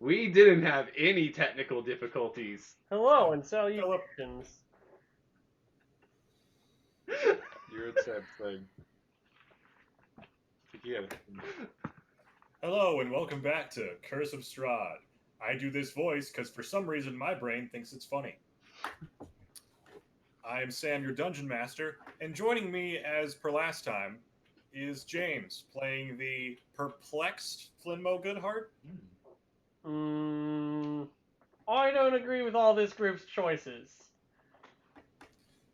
We didn't have any technical difficulties. Hello and salutations. You're the same thing. Yeah. Hello and welcome back to Curse of Strahd. I do this voice because for some reason my brain thinks it's funny. I'm Sam, your dungeon master, and joining me as per last time is James, playing the perplexed Flinmo Goodheart. I don't agree with all this group's choices.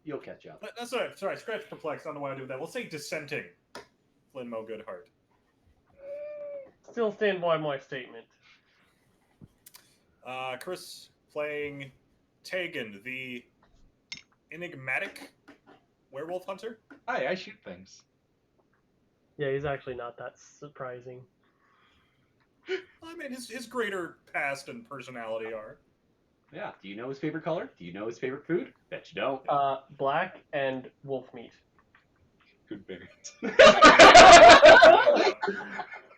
You'll catch up. That's all right. Sorry, scratch perplexed. I don't know why I do that. We'll say dissenting Flinmo Goodheart. Still stand by my statement. Chris playing Tegan, the enigmatic werewolf hunter. Hi, I shoot things. Yeah, he's actually not that surprising. I mean, his greater past and personality are. Yeah. Do you know his favorite color? Do you know his favorite food? Bet you don't. Black and wolf meat. Good parents.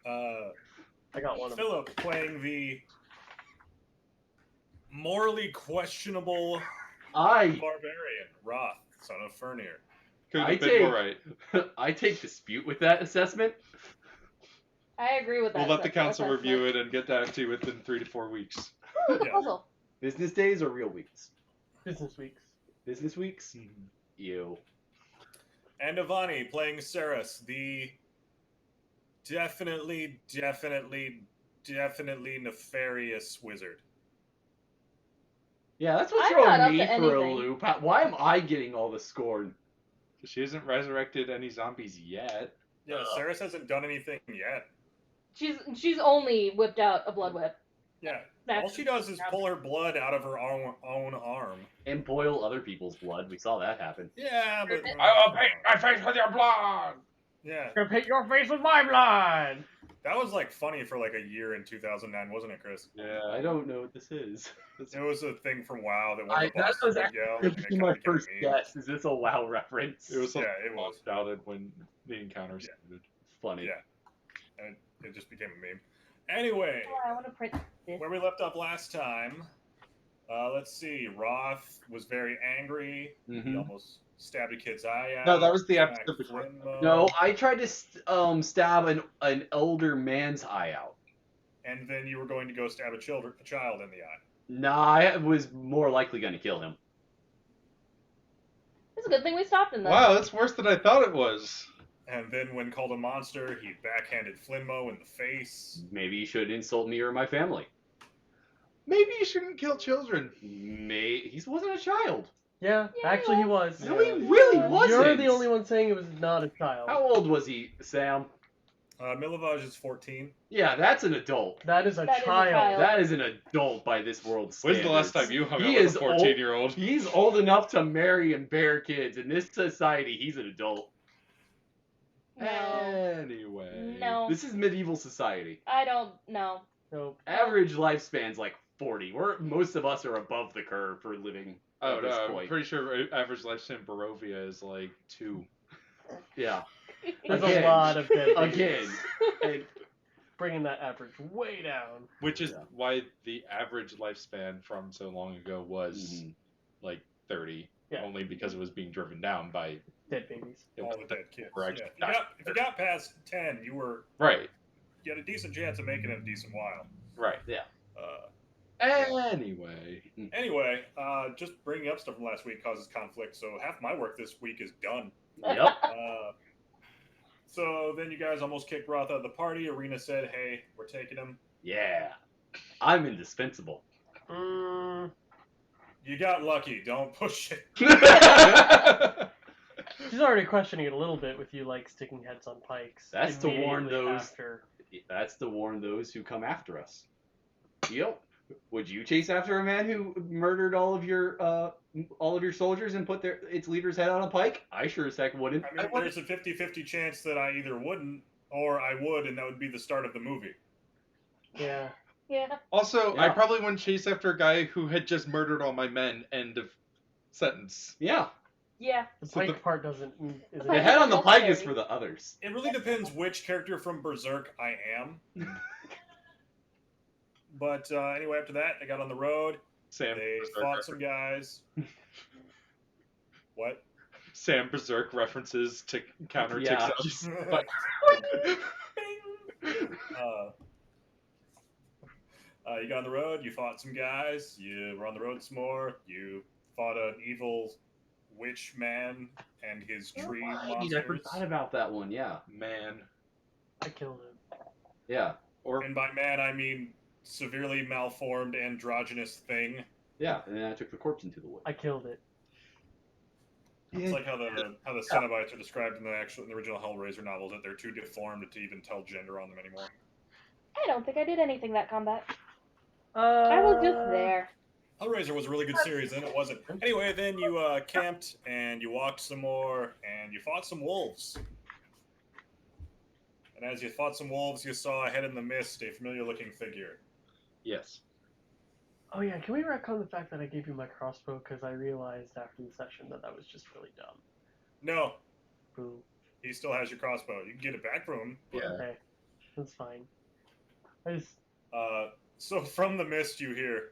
I got one of them. Philip playing the morally questionable barbarian, Roth, son of Fernir. Could have been more right. I take dispute with that assessment. I agree with that. We'll let the council review it and get that to you within 3 to 4 weeks. Ooh, Yeah. puzzle. Business days or real weeks? Business weeks. Business weeks? You. And Ivani playing Saris, the definitely nefarious wizard. Yeah, that's what's I'm not throwing me up to for a anything. loop. Why am I getting all the scorn? She hasn't resurrected any zombies yet. Yeah, Saris hasn't done anything yet. She's only whipped out a blood whip. Yeah, That's all she does is pull her blood out of her own arm. And boil other people's blood. We saw that happen. Yeah, but I will paint my face with your blood! yeah, Gonna paint your face with my blood! that was like funny for like a year in 2009, wasn't it, Chris? Yeah. I don't know what this is. It was a thing from WoW that one of the That bosses was would actually yell. and it my kinda became a first meme. guess. Is this a WoW reference? It was Yeah, something it was. shouted when the encounter started. funny. Yeah. And it just became a meme. Anyway, Oh, I want to print this. where we left off last time, let's see. Roth was very angry. He Mhm. almost stabbed a kid's eye out. No, that was the smacked episode before. Flinmo, No, I tried to stab an older man's eye out. And then you were going to go stab a child in the eye. Nah, I was more likely going to kill him. It's a good thing we stopped in this. Wow, that's worse than I thought it was. And then when called a monster, he backhanded Flinmo in the face. Maybe you should insult me or my family. Maybe you shouldn't kill children. He wasn't a child. Yeah, Yeah, actually he was. No, he really wasn't. You're the only one saying it was not a child. How old was he, Sam? Milovaj is 14. Yeah, that's an adult. That is a That is a child. child. That is an adult by this world's standards. When's the last time you hung out He with is a 14-year-old? He's old enough to marry and bear kids. In this society, he's an adult. No. Anyway. No. This is medieval society. I don't know. Nope. Average lifespan's like 40. Most of us are above the curve for living Oh, at this no, I'm point. pretty sure average lifespan in Barovia is like 2. Yeah. There's Again. a lot of dead babies. Again. And Bringing that average way down. Which is Yeah. why the average lifespan from so long ago was like 30. Yeah. Only because it was being driven down by... Dead babies. All the dead kids. We're Yeah. actually If you got past 10, you Right, had a decent chance of making it a decent while. right. yeah. Anyway. Anyway, just bringing up stuff from last week causes conflict, so half my work this week is done. Yep. So then you guys almost kicked Roth out of the party. Arena said, hey, we're taking him. Yeah. I'm indispensable. Mm, You got lucky. Don't push it. she's already questioning it a little bit with you, like, sticking heads on pikes. That's to warn immediately those- After. That's to warn those who come after us. Yep. Would you chase after a man who murdered all of your soldiers and put its leader's head on a pike? I sure as heck wouldn't. I mean, there's a 50-50 chance that I either wouldn't or I would, and that would be the start of the movie. Yeah. Yeah. Also, Yeah. I probably wouldn't chase after a guy who had just murdered all my men. End of sentence. Yeah. Yeah. The So pike the- part doesn't. The Pike head on the pike is necessary. for the others. It really depends which character from Berserk I am. But anyway, after that, they got on the road. Sam They Berserk fought some guys. What? Sam Berserk references to counter Yeah. ticks But You got on the road, you fought some guys, you were on the road some more, you fought an evil witch man and his tree I monsters. forgot about that one. Yeah. man. I killed him. Yeah. Or And by man, I mean severely malformed androgynous thing. Yeah. And then I took the corpse into the wood. I killed it. It's like how the Cenobites are described in the original Hellraiser novels, that they're too deformed to even tell gender on them anymore. I don't think I did anything that combat. I was just there. Hellraiser was a really good series, then it wasn't. Anyway, then you camped and you walked some more and you fought some wolves. And as you fought some wolves, you saw ahead in the mist a familiar-looking figure. yes. Oh yeah, can we retcon the fact that I gave you my crossbow because I realized after the session that was just really dumb. No, Boo. he still has your crossbow. You can get it back from him. Yeah. Okay, that's fine. I just So from the mist, you hear.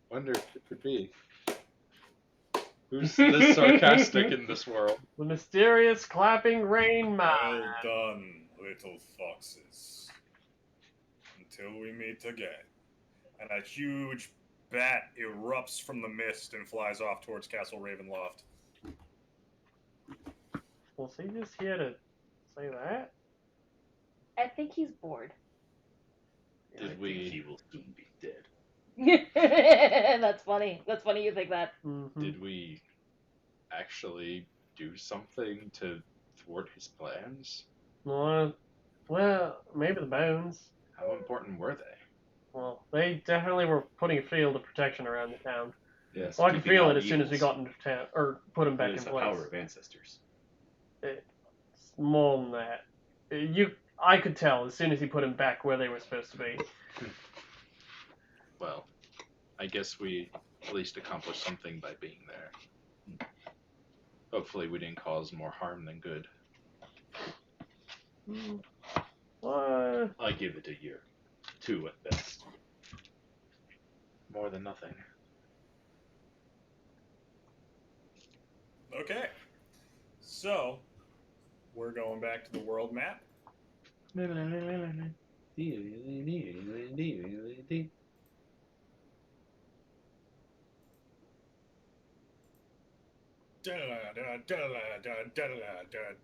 Wonder if it could be. Who's this sarcastic in this world? the mysterious clapping rain man. Well done, little foxes. Until we meet again. And a huge bat erupts from the mist and flies off towards Castle Ravenloft. Was he just here to say that? I think he's bored. I think he will soon be dead. That's funny. That's funny you think that. Mm-hmm. Did we actually do something to thwart his plans? Well, maybe the bones. How important were they? Well, they definitely were putting a field of protection around the town. Yes. Well, I could keeping feel out it as soon as we evils. got into town, or put them back It in is the place. power of ancestors. It's more than that. I could tell as soon as he put them back where they were supposed to be. Well, I guess we at least accomplished something by being there. Hopefully we didn't cause more harm than good. What? I give it a year. 2 at best. More than nothing. Okay. So, we're going back to the world map.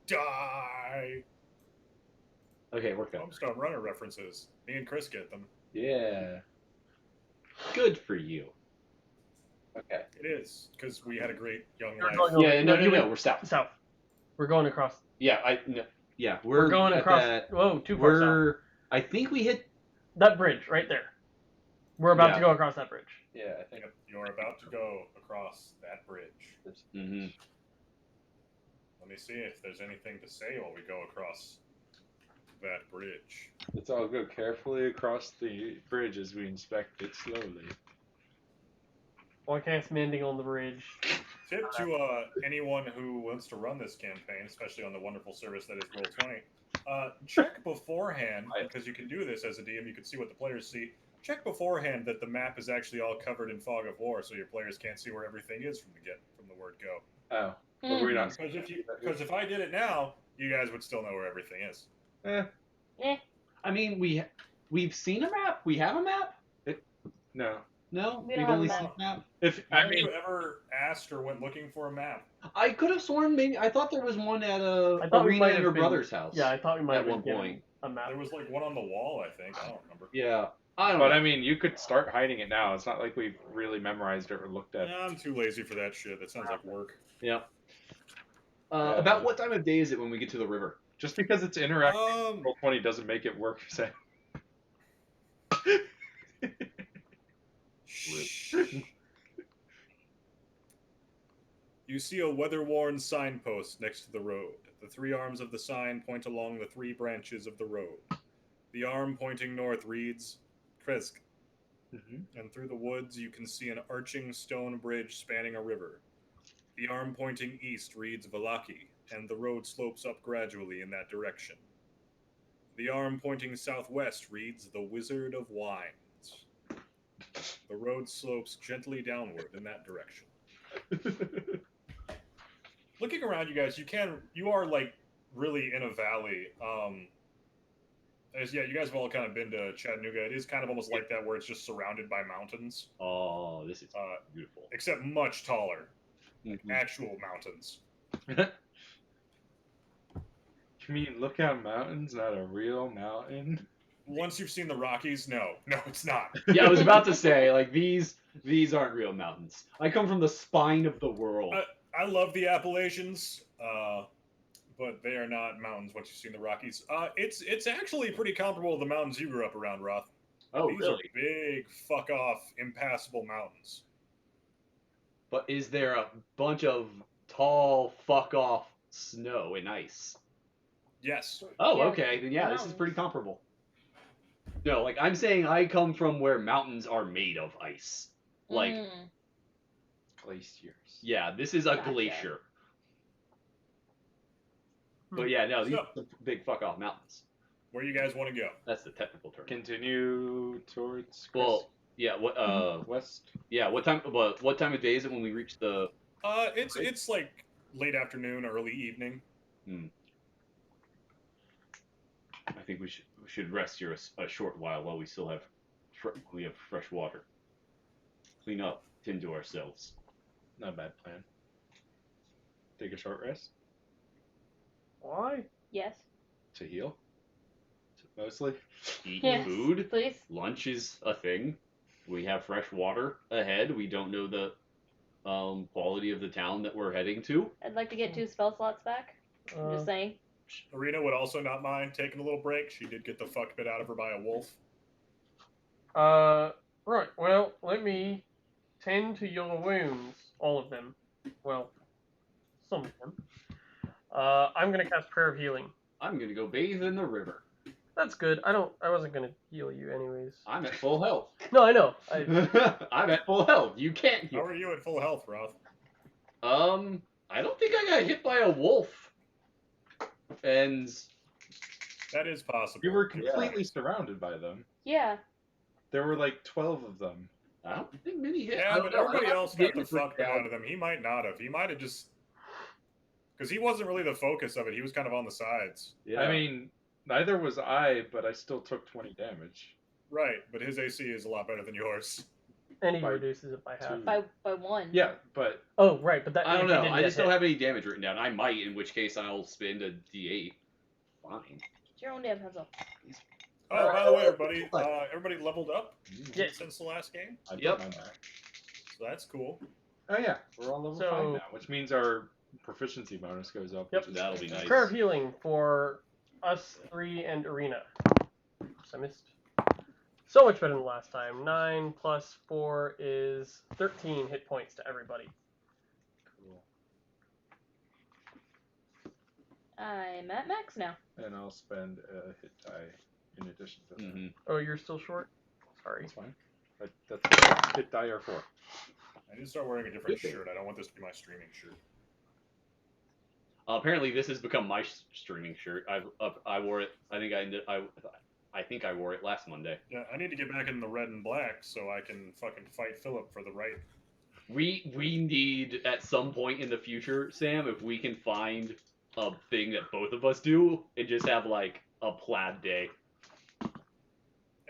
Die. Okay, work that. Homestone Runner references. Me and Chris get them. Yeah. Good for you. Okay. It is, because we had a great young You're life. going over- Yeah, no, we're south. South. We're going across. Yeah, We're going at across. that- Whoa, too far south. We're. I think we hit. That bridge right there. We're about Yeah. to go across that bridge. Yeah, I think Yep, you're about to go across that bridge. Mm-hmm. Let me see if there's anything to say while we go across that bridge. it's all good. Carefully across the bridge as we inspect it slowly. Why can't mending on the bridge? Tip to anyone who wants to run this campaign, especially on the wonderful service that is Roll20. Check beforehand, because you can do this as a DM. You can see what the players see. Check beforehand that the map is actually all covered in fog of war, so your players can't see where everything is from the word go. Oh, but we're not. Because if I did it now, you guys would still know where everything is. I mean, we've seen a map. We have a map. No. No, We don't we've have a only map. seen a map. Have you ever asked or went looking for a map? I could have sworn maybe I thought there was one at I thought we arena might at have her been- brother's house. Yeah, I thought we might At have one been given point. a map. There was like one on the wall, I think. I don't remember. Yeah, I don't But know. I mean, you could start hiding it now. It's not like we've really memorized it or looked at it. I'm too lazy for that shit. That sounds like work. Yeah. About what time of day is it when we get to the river? Just because it's interactive, Roll20 doesn't make it work. Say. You see a weather-worn signpost next to the road. The 3 arms of the sign point along the 3 branches of the road. The arm pointing north reads Kresk, and through the woods you can see an arching stone bridge spanning a river. The arm pointing east reads Valaki, and the road slopes up gradually in that direction. The arm pointing southwest reads the Wizard of Wines. The road slopes gently downward in that direction. Looking around, you guys, you are like really in a valley. You guys have all kind of been to Chattanooga. It is kind of almost like that, where it's just surrounded by mountains. Oh, this is beautiful. Except much taller, like actual mountains. You mean Lookout Mountain's not a real mountain? Once you've seen the Rockies, no, it's not. Yeah, I was about to say, like, these aren't real mountains. I come from the spine of the world. I love the Appalachians, but they are not mountains once you've seen the Rockies. It's actually pretty comparable to the mountains you grew up around, Roth. Oh, These really? are big, fuck off, impassable mountains. But is there a bunch of tall, fuck off snow and ice? Yes. Oh, Yeah, okay. Then yeah, this is mountains. pretty comparable. No, like I'm saying, I come from where mountains are made of ice. Like, Glaciers. yeah, this is a Gotcha. glacier. But yeah, no, these So- are big fuck off mountains. Where you guys want to go? That's the technical term. Continue towards Well, yeah. What? west. Yeah. What time? What time of day is it when we reach the? It's like late afternoon, early evening. I think we should rest here a short while we still have fresh water. Clean up, tend to ourselves. Not a bad plan. Take a short rest Why? Yes. to heal. Mostly. Eat Yes, food. please. Lunch is a thing. We have fresh water ahead. We don't know the quality of the town that we're heading to. I'd like to get 2 spell slots back. I'm just saying. Arena would also not mind taking a little break. She did get the fuck bit out of her by a wolf. Right. Well, let me tend to your wounds, all of them. Well, some of them. I'm gonna cast Prayer of Healing. I'm gonna go bathe in the river. That's good. I wasn't gonna heal you anyways. I'm at full health. No, I know. I'm at full health. You can't How heal. are you at full health, Roth? I don't think I got hit by a wolf. And That is possible. You were completely surrounded by them. Yeah. There were like 12 of them. I don't think many hit. Yeah, but everybody else got the Getting fuck bit freaked out. out of him. He might not have. He might have just... Because he wasn't really the focus of it. He was kind of on the sides. Yeah. I mean, neither was I, but I still took 20 damage. Right, but his AC is a lot better than yours. And he By reduces it by half. 2. By 1. Yeah, but Oh, right, but that I don't if he know. didn't I get just don't hit. have any damage written down. I might, in which case I'll spend a D8. Fine. Get your own damn pencil. Oh, by the way, everybody, everybody leveled up Yeah. since the last game, I don't Yep. mind that. so that's cool. Oh yeah, we're all level So- 5 now, which means our proficiency bonus goes up. Yep. which is That'll be nice. Prayer of Healing for us 3 and Arena. Oops, I missed. So much better than last time. 9 plus 4 is 13 hit points to everybody. Cool. I'm at max now. And I'll spend a hit die in addition to that. Mm-hmm. Oh, you're still short? Sorry. That's fine. But that's hit die or 4. I need to start wearing a different Good. shirt. I don't want this to be my streaming shirt. Apparently, this has become my streaming shirt. I wore it. I think I wore it last Monday. Yeah, I need to get back in the red and black so I can fucking fight Philip for the right. We need at some point in the future, Sam, if we can find a thing that both of us do and just have like a plaid day.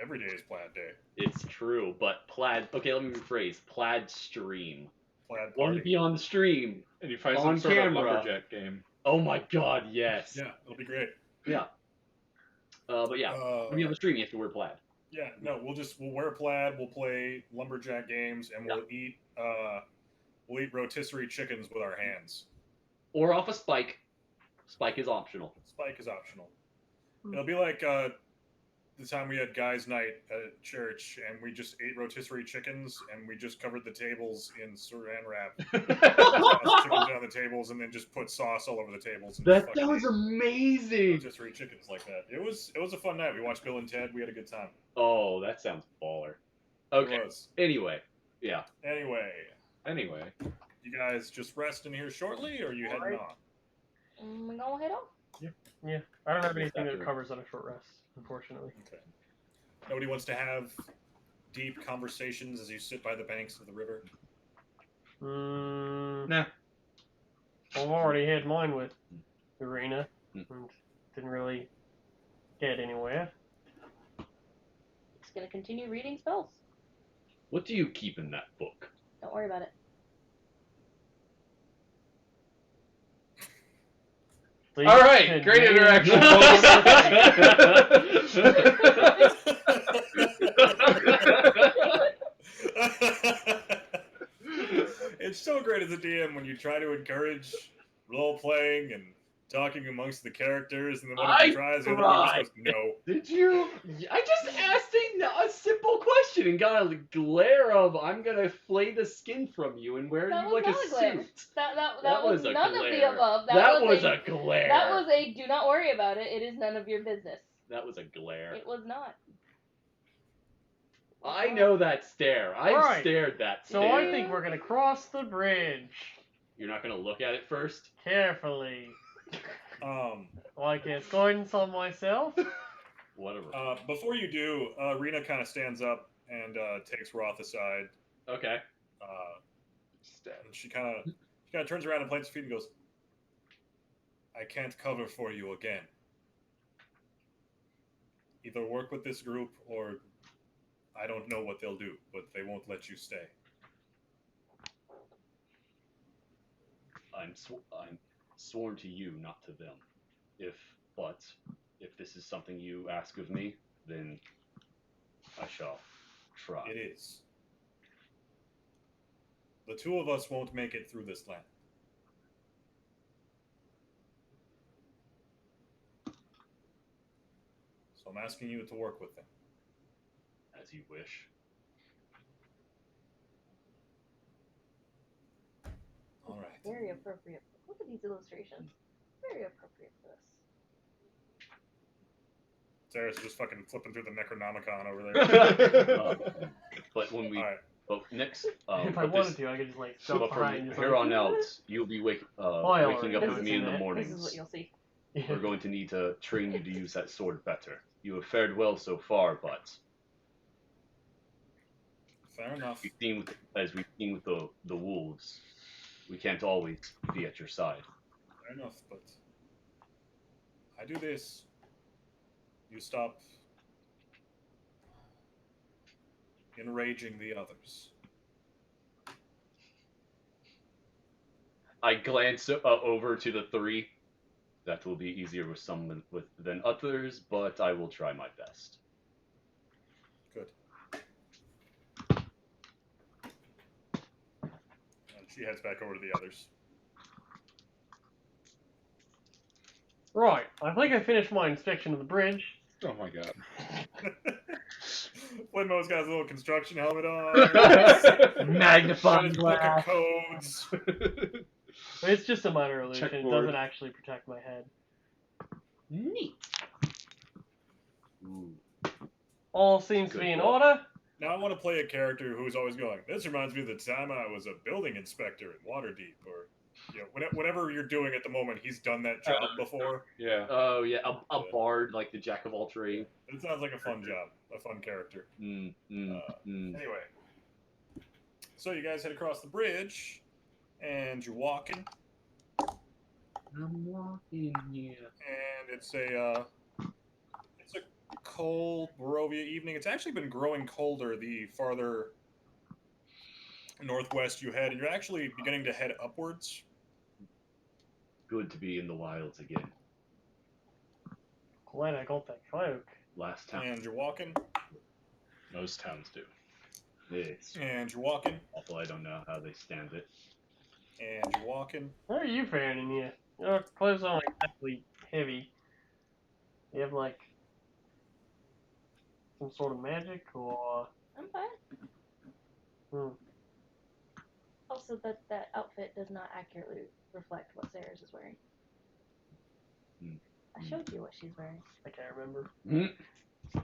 Every day is plaid day. It's true, but plaid. Okay, let me rephrase. Plaid stream. Plaid Want party. to be on stream? And you find On some sort camera. of lumberjack game. Oh my God, yes. Yeah, it'll be great. But yeah, when you have a stream, you have to wear plaid. Yeah, no, we'll wear plaid, we'll play lumberjack games, and we'll eat rotisserie chickens with our hands. Or off a spike. Spike is optional. Spike is optional. It'll be like the time we had guys' night at church, and we just ate rotisserie chickens, and we just covered the tables in saran wrap, tossed chickens on the tables, and then just put sauce all over the tables. And That fucking sounds ate amazing. rotisserie chickens like that. It was a fun night. We watched Bill and Ted. We had a good time. Oh, that sounds baller. It Okay. was. Anyway, yeah. Anyway, Anyway, you guys just resting here shortly, or are you heading Alright. on? We're gonna head off. Yeah. I don't have anything that covers on a short rest, unfortunately. Okay. Nobody wants to have deep conversations as you sit by the banks of the river? Nah. I've already had mine with Arena and didn't really get anywhere. Just gonna continue reading spells. What do you keep in that book? Don't worry about it. Please All right, great interaction, folks. It's so great as a DM when you try to encourage role playing and talking amongst the characters, and then one of them tries, and the other one just goes, no. Did you? I just asked a simple question and got a glare of "I'm gonna flay the skin from you and wear you like a suit." That was a none glare. of the above. That was a glare. That was a do not worry about it. It is none of your business. That was a glare. It was not. I know that stare. I've stared that stare. So I think we're gonna cross the bridge. You're not gonna look at it first? Carefully. Like it's guidance on myself. Whatever. Before you do, Rena kind of stands up and takes Roth aside. Okay. And she kind of turns around and plants her feet and goes, "I can't cover for you again. Either work with this group or I don't know what they'll do, but they won't let you stay." I'm sworn to you, not to them. But if this is something you ask of me, then I shall try. It is. The two of us won't make it through this land. So I'm asking you to work with them. As you wish. All right. Very appropriate. Look at these illustrations. Very appropriate for this. Sarah's just fucking flipping through the Necronomicon over there. But when we... Alright. But next... if I wanted to, I could just like jump behind. From here on out, you'll be waking up with me in the mornings. This is what you'll see. We're going to need to train you to use that sword better. You have fared well so far, but... Fair enough. As we've seen with the wolves, we can't always be at your side. Fair enough, but I do this. You stop enraging the others. I glance over to the three. That will be easier with some than others, but I will try my best. Good. And she heads back over to the others. Right, I think I finished my inspection of the bridge. Oh my god. Flinmo's got his little construction helmet on. Magnifying his book of glass. codes. It's just a minor illusion. Checkboard. It doesn't actually protect my head. Neat. Ooh. All seems to be in order. Now I want to play a character who's always going, "This reminds me of the time I was a building inspector in Waterdeep," or whatever you're doing at the moment. He's done that job before. Yeah. Oh yeah, a bard like the jack of all trades. It sounds like a fun job, a fun character. Anyway, so you guys head across the bridge, and you're walking, I'm walking here. and it's a cold Barovia evening. It's actually been growing colder the farther northwest you head, and you're actually beginning to head upwards. Good to be in the wilds again. Glad I got that cloak. Last time. And you're walking, Most towns do. It's and you're walking, awful. I don't know how they stand it. and you're walking. How are you faring in here? Your clothes aren't exactly heavy. You have like some sort of magic or... I'm fine. Also, that outfit does not accurately reflect what Sarah's is wearing. I showed you what she's wearing. I can't remember.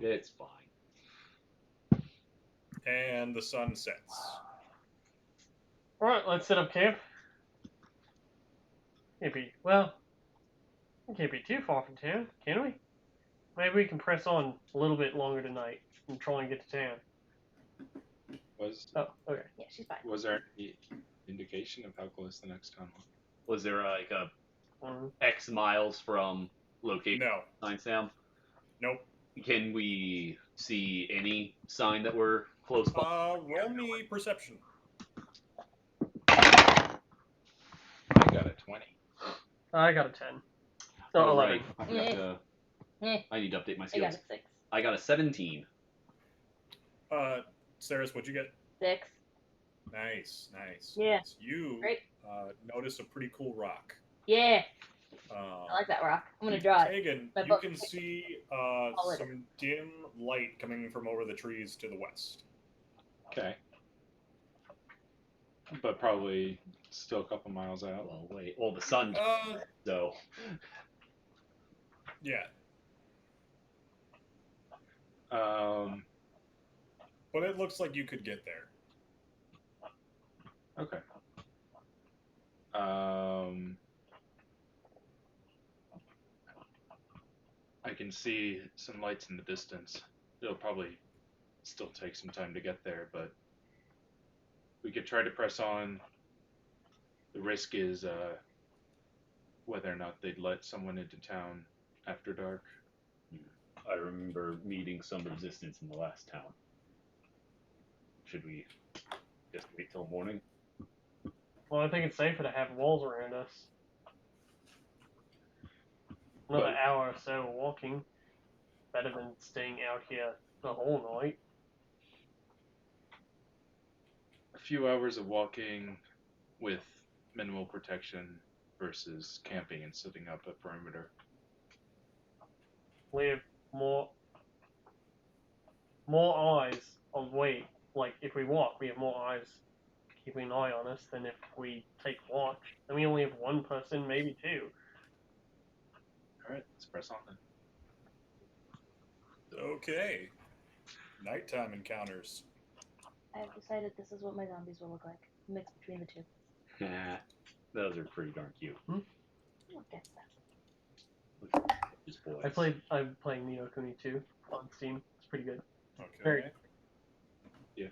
It's fine. And the sun sets. Alright, let's set up camp. Maybe. Well, We can't be too far from town, can we? Maybe we can press on a little bit longer tonight and try and get to town. Oh, okay. Yeah, she's fine. Was there any indication of how close the next town was? Was there like a Mm-hmm. X miles from location? No. Sign, Sam? Nope. Can we see any sign that we're close by? Roll me perception. I got a 20. I got a 10. No, 11. Right. I forgot to- I need to update my I got skills. a 6. I got a 17. Saris, what'd you get? 6. Nice, nice. Yeah. Nice. You Great. notice a pretty cool rock. Yeah, I like that rock. I'm gonna draw it. Tegan, My you book. can see I'll some dim light coming from over the trees to the west. Okay. But probably still a couple miles out. Well, wait. Well, the sun. So. Yeah. But it looks like you could get there. Okay. I can see some lights in the distance. It'll probably still take some time to get there, but we could try to press on. The risk is whether or not they'd let someone into town after dark. I remember meeting some resistance in the last town. Should we just wait till morning? Well, I think it's safer to have walls around us. Another hour or so walking. Better than staying out here the whole night. A few hours of walking with minimal protection versus camping and sitting up a perimeter. We have more eyes on wait. Like, if we walk, we have more eyes keeping an eye on us than if we take watch. And we only have one person, maybe two. Alright, let's press on then. Okay. Nighttime encounters. I've decided this is what my zombies will look like. A mix between the two. Those are pretty darn cute. Look at that. Just boys. I'm playing Neo Kuni 2 on Steam. It's pretty good. Okay. Very. Yeah.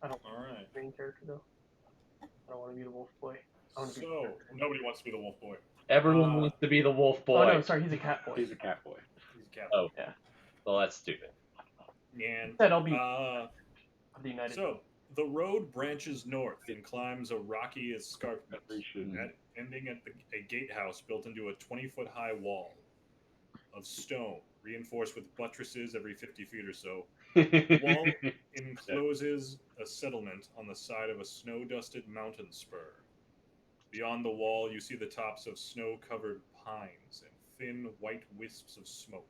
I don't All right. main character though. I don't want to be the wolf boy. I want to be So nobody wants to be the wolf boy. Everyone wants to be the wolf boy. Oh no, sorry, he's a cat boy. He's a cat boy. He's a cat. Oh. Yeah. Well, that's stupid. And Instead, I'll be the United. so the road branches north and climbs a rocky escarpment, ending at a gatehouse built into a 20-foot-high wall of stone, reinforced with buttresses every 50 feet or so. The wall encloses a settlement on the side of a snow-dusted mountain spur. Beyond the wall, you see the tops of snow-covered pines and thin white wisps of smoke.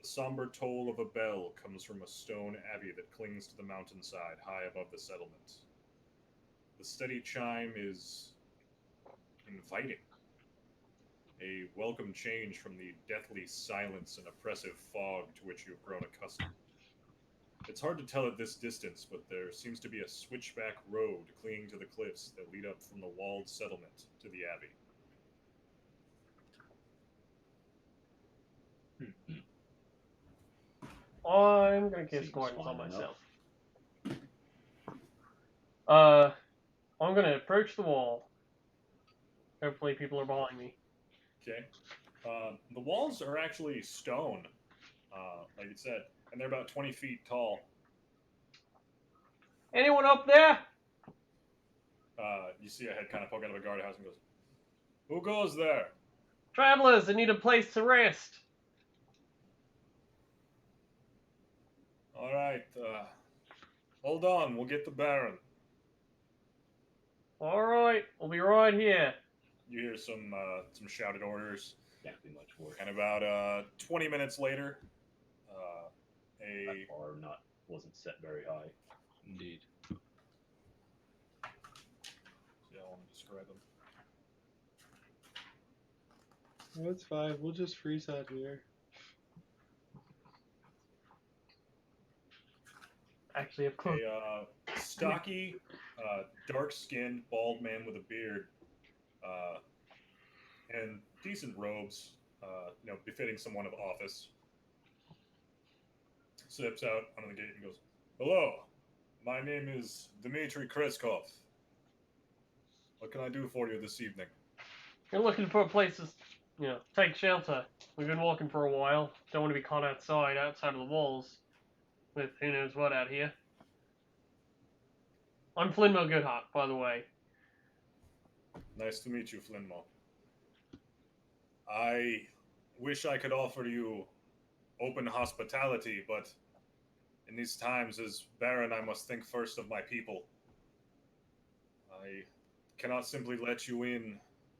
The somber toll of a bell comes from a stone abbey that clings to the mountainside high above the settlement. The steady chime is inviting, a welcome change from the deathly silence and oppressive fog to which you have grown accustomed. It's hard to tell at this distance, but there seems to be a switchback road clinging to the cliffs that lead up from the walled settlement to the abbey. I'm gonna cast Seems guidance on fine myself. I'm gonna approach the wall. Hopefully, people are behind me. Okay. The walls are actually stone, like it said, and they're about 20 feet tall. Anyone up there? You see a head kind of poke out of a guardhouse and goes, "Who goes there?" Travelers that need a place to rest. All right. Hold on. We'll get the Baron. All right, we'll be right here. You hear some shouted orders. Can't be much worse. And about 20 minutes later, That bar wasn't set very high. Indeed. Yeah, I want to describe them. Well, it's fine. We'll just freeze out here. Actually, of course. A stocky, dark-skinned, bald man with a beard, and decent robes, befitting someone of office. Steps out onto the gate and goes, "Hello, my name is Dmitry Kreskov. What can I do for you this evening?" You're looking for a place to, take shelter. We've been walking for a while. Don't want to be caught outside of the walls, with who knows what out here. I'm Flinmo Goodhart, by the way. Nice to meet you, Flinmo. I wish I could offer you open hospitality, but in these times, as Baron, I must think first of my people. I cannot simply let you in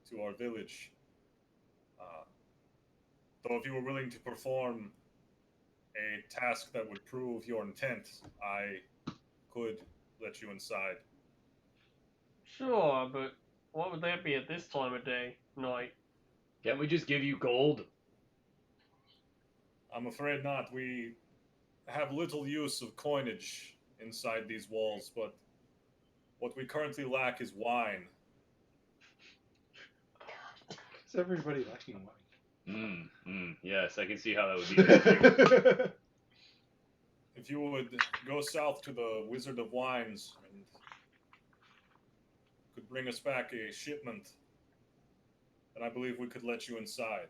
to our village. Though if you were willing to perform a task that would prove your intent, I could let you inside. Sure, but what would that be at this time of day, night? Can't we just give you gold? I'm afraid not. We have little use of coinage inside these walls, but what we currently lack is wine. Is everybody lacking wine? Yes, I can see how that would be. If you would go south to the Wizard of Wines and could bring us back a shipment, then I believe we could let you inside.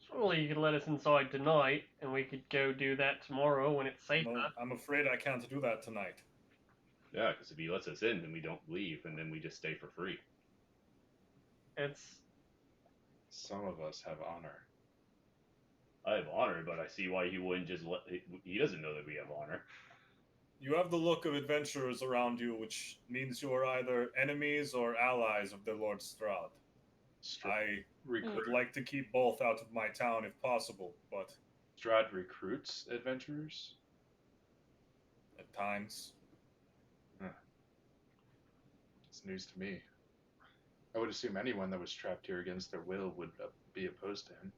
Surely you could let us inside tonight, and we could go do that tomorrow when it's safer. No, I'm afraid I can't do that tonight. Yeah, because if he lets us in, then we don't leave, and then we just stay for free. Some of us have honor. I have honor, but I see why he wouldn't just let... He doesn't know that we have honor. You have the look of adventurers around you, which means you are either enemies or allies of the Lord Strahd. I would like to keep both out of my town if possible, but... Strahd recruits adventurers? At times. It's news to me. I would assume anyone that was trapped here against their will would be opposed to him.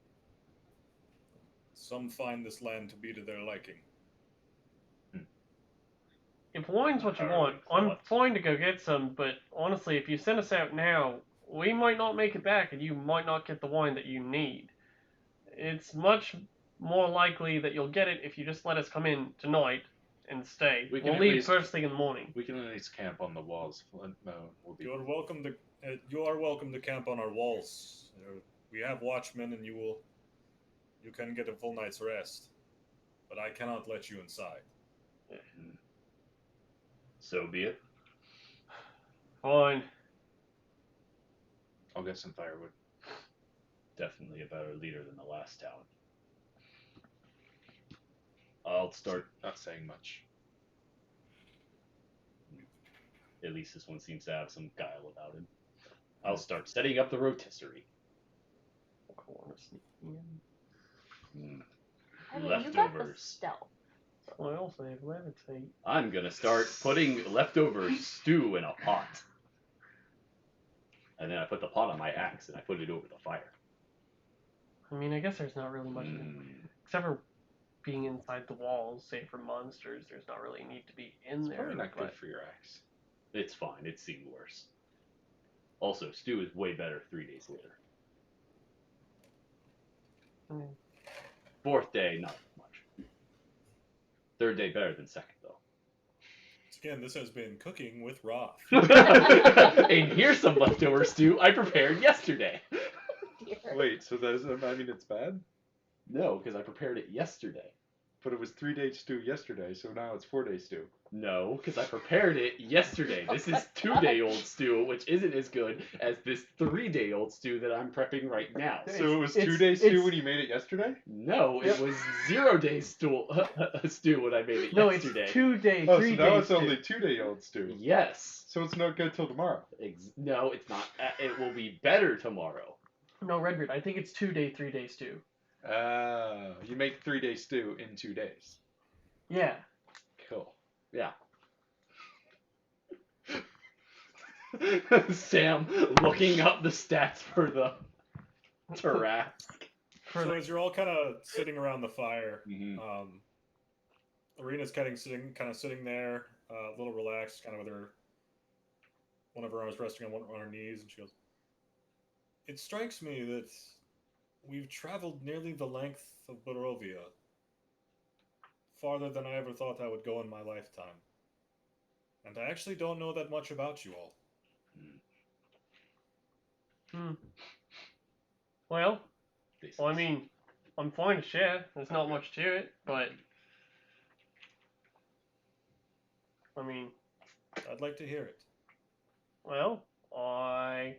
Some find this land to be to their liking. If wine's what you want, I'm fine to go get some, but honestly, if you send us out now, we might not make it back, and you might not get the wine that you need. It's much more likely that you'll get it if you just let us come in tonight and stay. We'll leave first thing in the morning. We can at least camp on the walls. You are welcome to camp on our walls. We have watchmen, and you can get a full night's rest. But I cannot let you inside. So be it. Fine. I'll get some firewood. Definitely a better leader than the last town. I'll start... Not saying much. At least this one seems to have some guile about him. I'll start setting up the rotisserie. I mean, you got the stealth. I also have levitate. I'm gonna start putting leftover stew in a pot. And then I put the pot on my axe and I put it over the fire. I mean, I guess there's not really much, except for being inside the walls, say for monsters, there's not really a need to be in there. Probably not good for your axe. It's fine, it's seen worse. Also, stew is way better 3 days later. Fourth day, not much. Third day better than second, though. Again, this has been Cooking with Roth. And here's some leftover stew I prepared yesterday. Wait, so that doesn't mean it's bad? No, because I prepared it yesterday. But it was 3-day stew yesterday, so now it's 4-day stew. No, because I prepared it yesterday. This is 2-day-old stew, which isn't as good as this 3-day-old stew that I'm prepping right now. So it was 2-day stew when you made it yesterday? No, it was 0-day stew when I made it yesterday. It's 2-day, 3-day. Oh, so now it's only 2-day-old stew. Yes. So it's not good till tomorrow. No, it's not. It will be better tomorrow. No, Redbeard, I think it's 2-day, 3-day stew. You make 3-day stew in 2 days. Yeah. Cool. Yeah. Sam looking up the stats for the Tarrasque. So as you're all kind of sitting around the fire, Mm-hmm. Arena's kind of sitting there, a little relaxed, kind of with her, one of her arms resting on one on her knees, and she goes, "It strikes me that we've traveled nearly the length of Barovia, farther than I ever thought I would go in my lifetime. And I actually don't know that much about you all." Well, This I is- mean, I'm fine to share. There's not much to it, but I mean, I'd like to hear it. well, I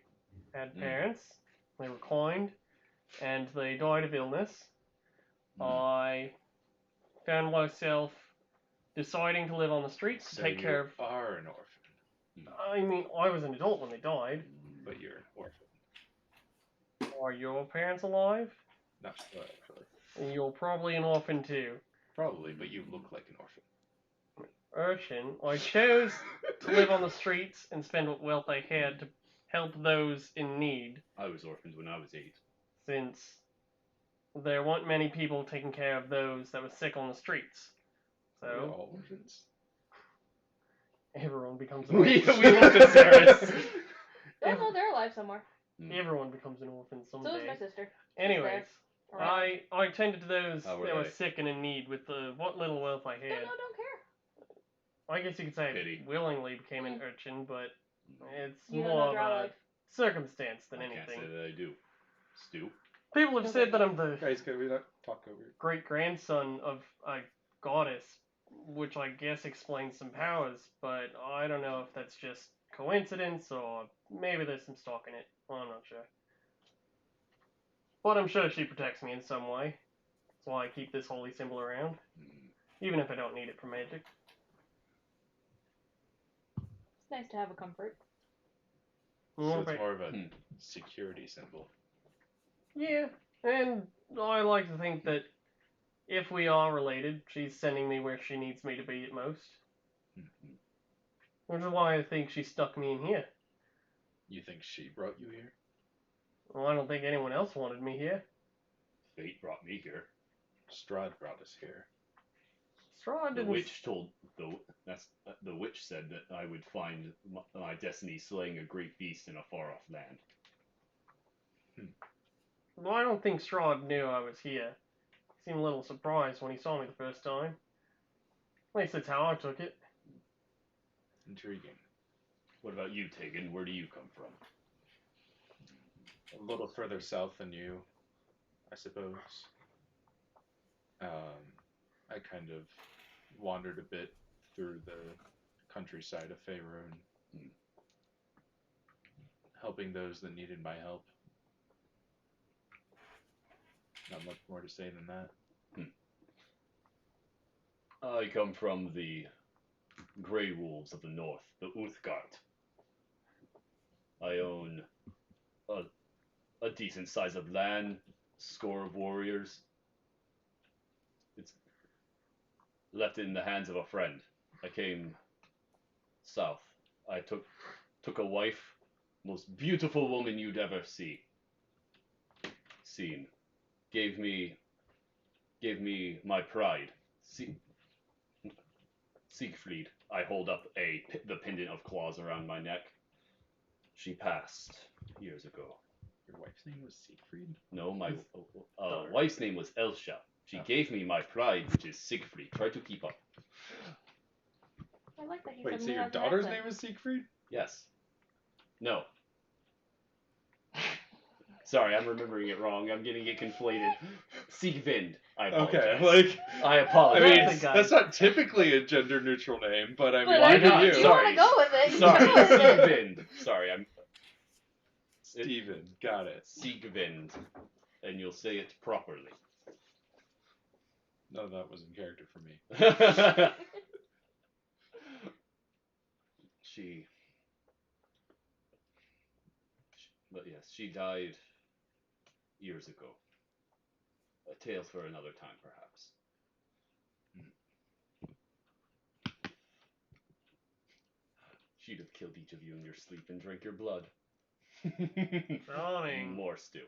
had parents. They were kind, and they died of illness. I found myself deciding to live on the streets to So take you care of. are an orphan, I mean, I was an adult when they died. but you're an orphan. Are your parents alive? Not sure, actually. And you're probably an orphan too. Probably, but you look like an orphan. Urchin, I chose to live on the streets and spend what wealth I had to help those in need, I was orphaned when I was 8. since there weren't many people taking care of those that were sick on the streets. Are we So all orphans? everyone becomes an We orphan. looked at Ceres. Oh no, they're alive somewhere. Everyone becomes an orphan So is someday. my sister. Anyways, Around. I tended to those How were that were they? sick and in need with what little wealth I No, had. don't care. I guess you could say Pity. I willingly became an urchin, but it's You don't more know of dry a life. circumstance than I can't anything. say that I do. Stu? People have said that I'm the Guys, can we not talk over here? great grandson of a goddess, which I guess explains some powers, but I don't know if that's just coincidence or maybe there's some stock in it. I'm not sure. But I'm sure she protects me in some way. That's why I keep this holy symbol around, even if I don't need it for magic. It's nice to have a comfort. So but- it's more of a security symbol. Yeah, and I like to think that if we are related, she's sending me where she needs me to be at most. Which is why I think she stuck me in here. You think she brought you here? Well, I don't think anyone else wanted me here. Fate brought me here. Strahd brought us here. Strahd The didn't. witch told the witch said that I would find my destiny slaying a great beast in a far off land. Well, I don't think Strahd knew I was here. He seemed a little surprised when he saw me the first time. At least that's how I took it. Intriguing. What about you, Tegan? Where do you come from? A little further south than you, I suppose. I kind of wandered a bit through the countryside of Faerun, helping those that needed my help. Not much more to say than that. I come from the Grey Wolves of the North, the Uthgard. I own a decent size of land, score of warriors. It's left in the hands of a friend. I came south. I took a wife, most beautiful woman you'd ever seen. Gave me my pride. Siegfried. I hold up the pendant of claws around my neck. She passed years ago. Your wife's name was Siegfried? No, my wife's name was Elsha. She gave me my pride, which is Siegfried. Try to keep up. I like that he Wait, suddenly so your has an daughter's accent. name is Siegfried? Yes. No. Sorry, I'm remembering it wrong. I'm getting it conflated. Siegvind. I apologize. Okay, like, I I apologize. mean, That's a guy. that's not typically a gender neutral name, but I mean, But why why not? do you you? Sorry. want to go with it. you Sorry, go with it. Siegvind. Sorry, I'm Steven, got it. Siegvind, and you'll say it properly. No, that was in character for me. But yes, she died years ago. A tale for another time, perhaps. She'd have killed each of you in your sleep and drank your blood. Charming. More stew.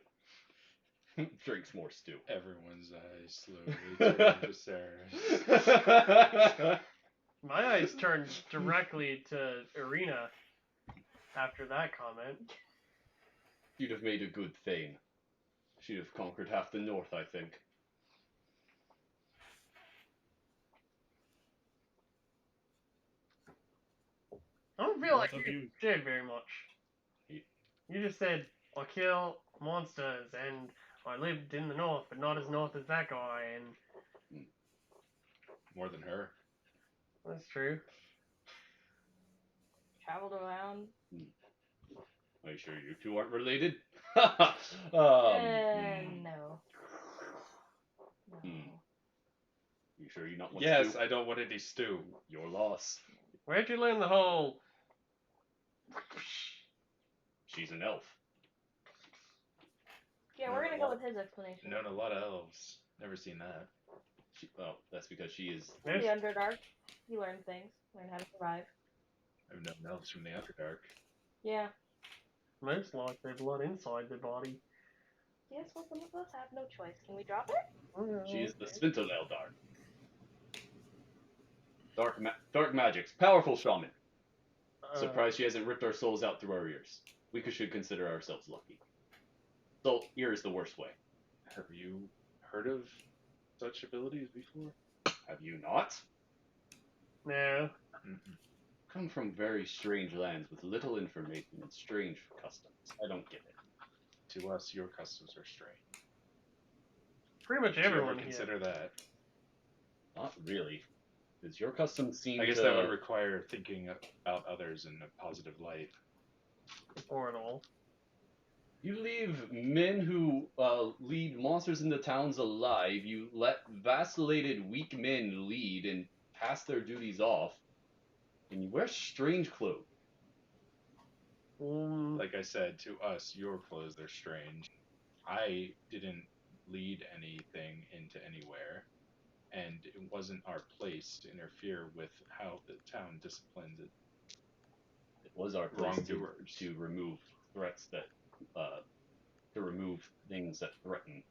Drinks more stew. Everyone's eyes slowly turn to Sarah's. My eyes turned directly to Irina after that comment. She'd have made a good Thane. She'd have conquered half the north, I think. I don't feel like Both of you did very much. Ye- You just said, I kill monsters, and I lived in the north, but not as north as that guy, and More than her. that's true. Traveled around. Are you sure you two aren't related? No. No. Hmm. You sure you not want Yes, stew? I don't want any stew. Your loss. Where'd you learn the whole... She's an elf. Yeah, we're gonna go with his explanation. Known a lot of elves. Never seen that. Well, that's because she is. In the Underdark, you learn things. Learn how to survive. I've known elves from the Underdark. Yeah. Most lock their blood inside their body. Yes, well, some of us have no choice. Can we drop it? She is the Spintel Eldar. Dark magics. Powerful shaman. Surprised she hasn't ripped our souls out through our ears. We should consider ourselves lucky. So, ear is the worst way. Have you heard of such abilities before? Have you not? No. Mm-mm. Come from very strange lands with little information and strange customs. I don't get it. To us, your customs are strange. Pretty much Did you ever everyone here. consider that? Not really. Because your customs seem I guess to... that would require thinking about others in a positive light. Or at all. You leave men who lead monsters into towns alive. You let vacillated, weak men lead and pass their duties off. And you wear strange clothes. Like I said, to us, your clothes are strange. I didn't lead anything into anywhere, and it wasn't our place to interfere with how the town disciplines it. It was our place Wrongdoers. to remove threats that... to remove things that threaten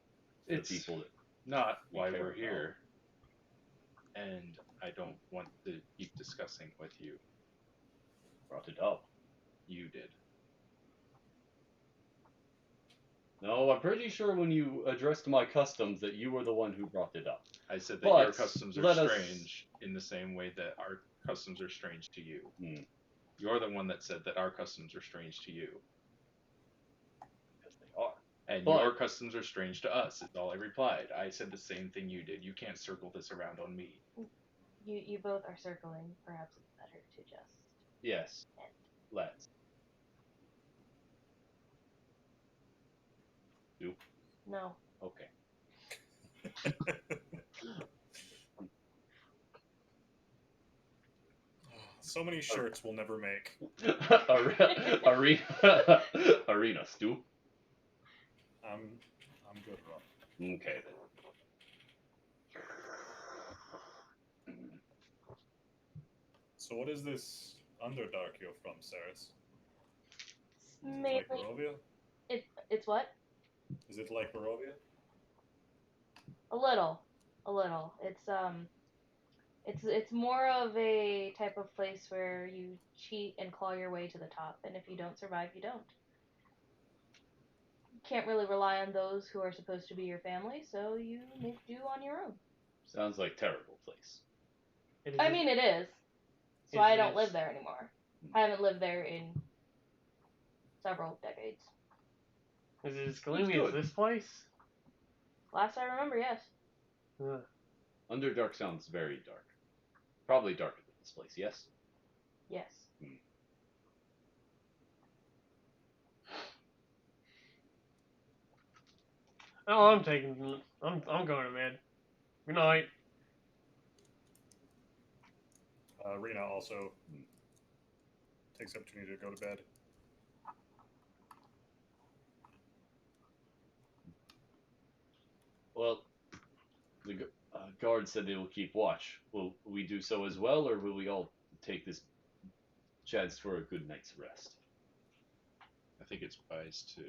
the It's people that... not we why care we're about. here, and I don't want to keep discussing with you. brought it up. You did. No, I'm pretty sure when you addressed my customs that you were the one who brought it up. I said that But your customs are let us- strange in the same way that our customs are strange to you. Hmm. You're the one that said that our customs are strange to you. Because they are. And But- your customs are strange to us, is all I replied. I said the same thing you did. You can't circle this around on me. You both are circling. Perhaps it's better to just Yes. end. Let's. Do? No. Okay. So many shirts we'll never make. Arena, Stu. I'm good, Rob. Okay So what is this Underdark you're from, Saris? Mainly, Like Barovia? it's what? Is it like Barovia? A little. It's more of a type of place where you cheat and claw your way to the top, and if you don't survive, you don't. You can't really rely on those who are supposed to be your family, so you make do on your own. Sounds like terrible place. I mean, it is. So Is I don't this- live there anymore. I haven't lived there in several decades. Is it as gloomy as good. this place? Last I remember, yes. Underdark sounds very dark. Probably darker than this place, yes? Yes. Oh, I'm going to bed. Good night. Rena also takes the opportunity to go to bed. Well, the guard said they will keep watch. Will we do so as well, or will we all take this chance for a good night's rest? I think it's wise to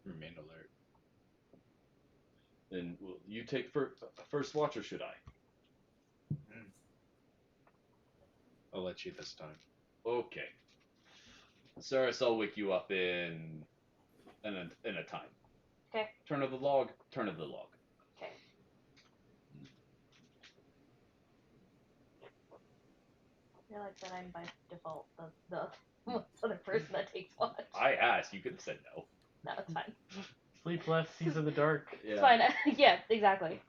remain alert. Then will you take first watch, or should I? I'll let you this time. Okay. Saris, I'll wake you up in a time. Okay. Turn of the log. Turn of the log. Okay. I feel like that I'm by default the other person that takes watch. I asked. You could have said no. No, it's fine. Sleep less, sees in the dark. Yeah. It's fine. Yeah, exactly.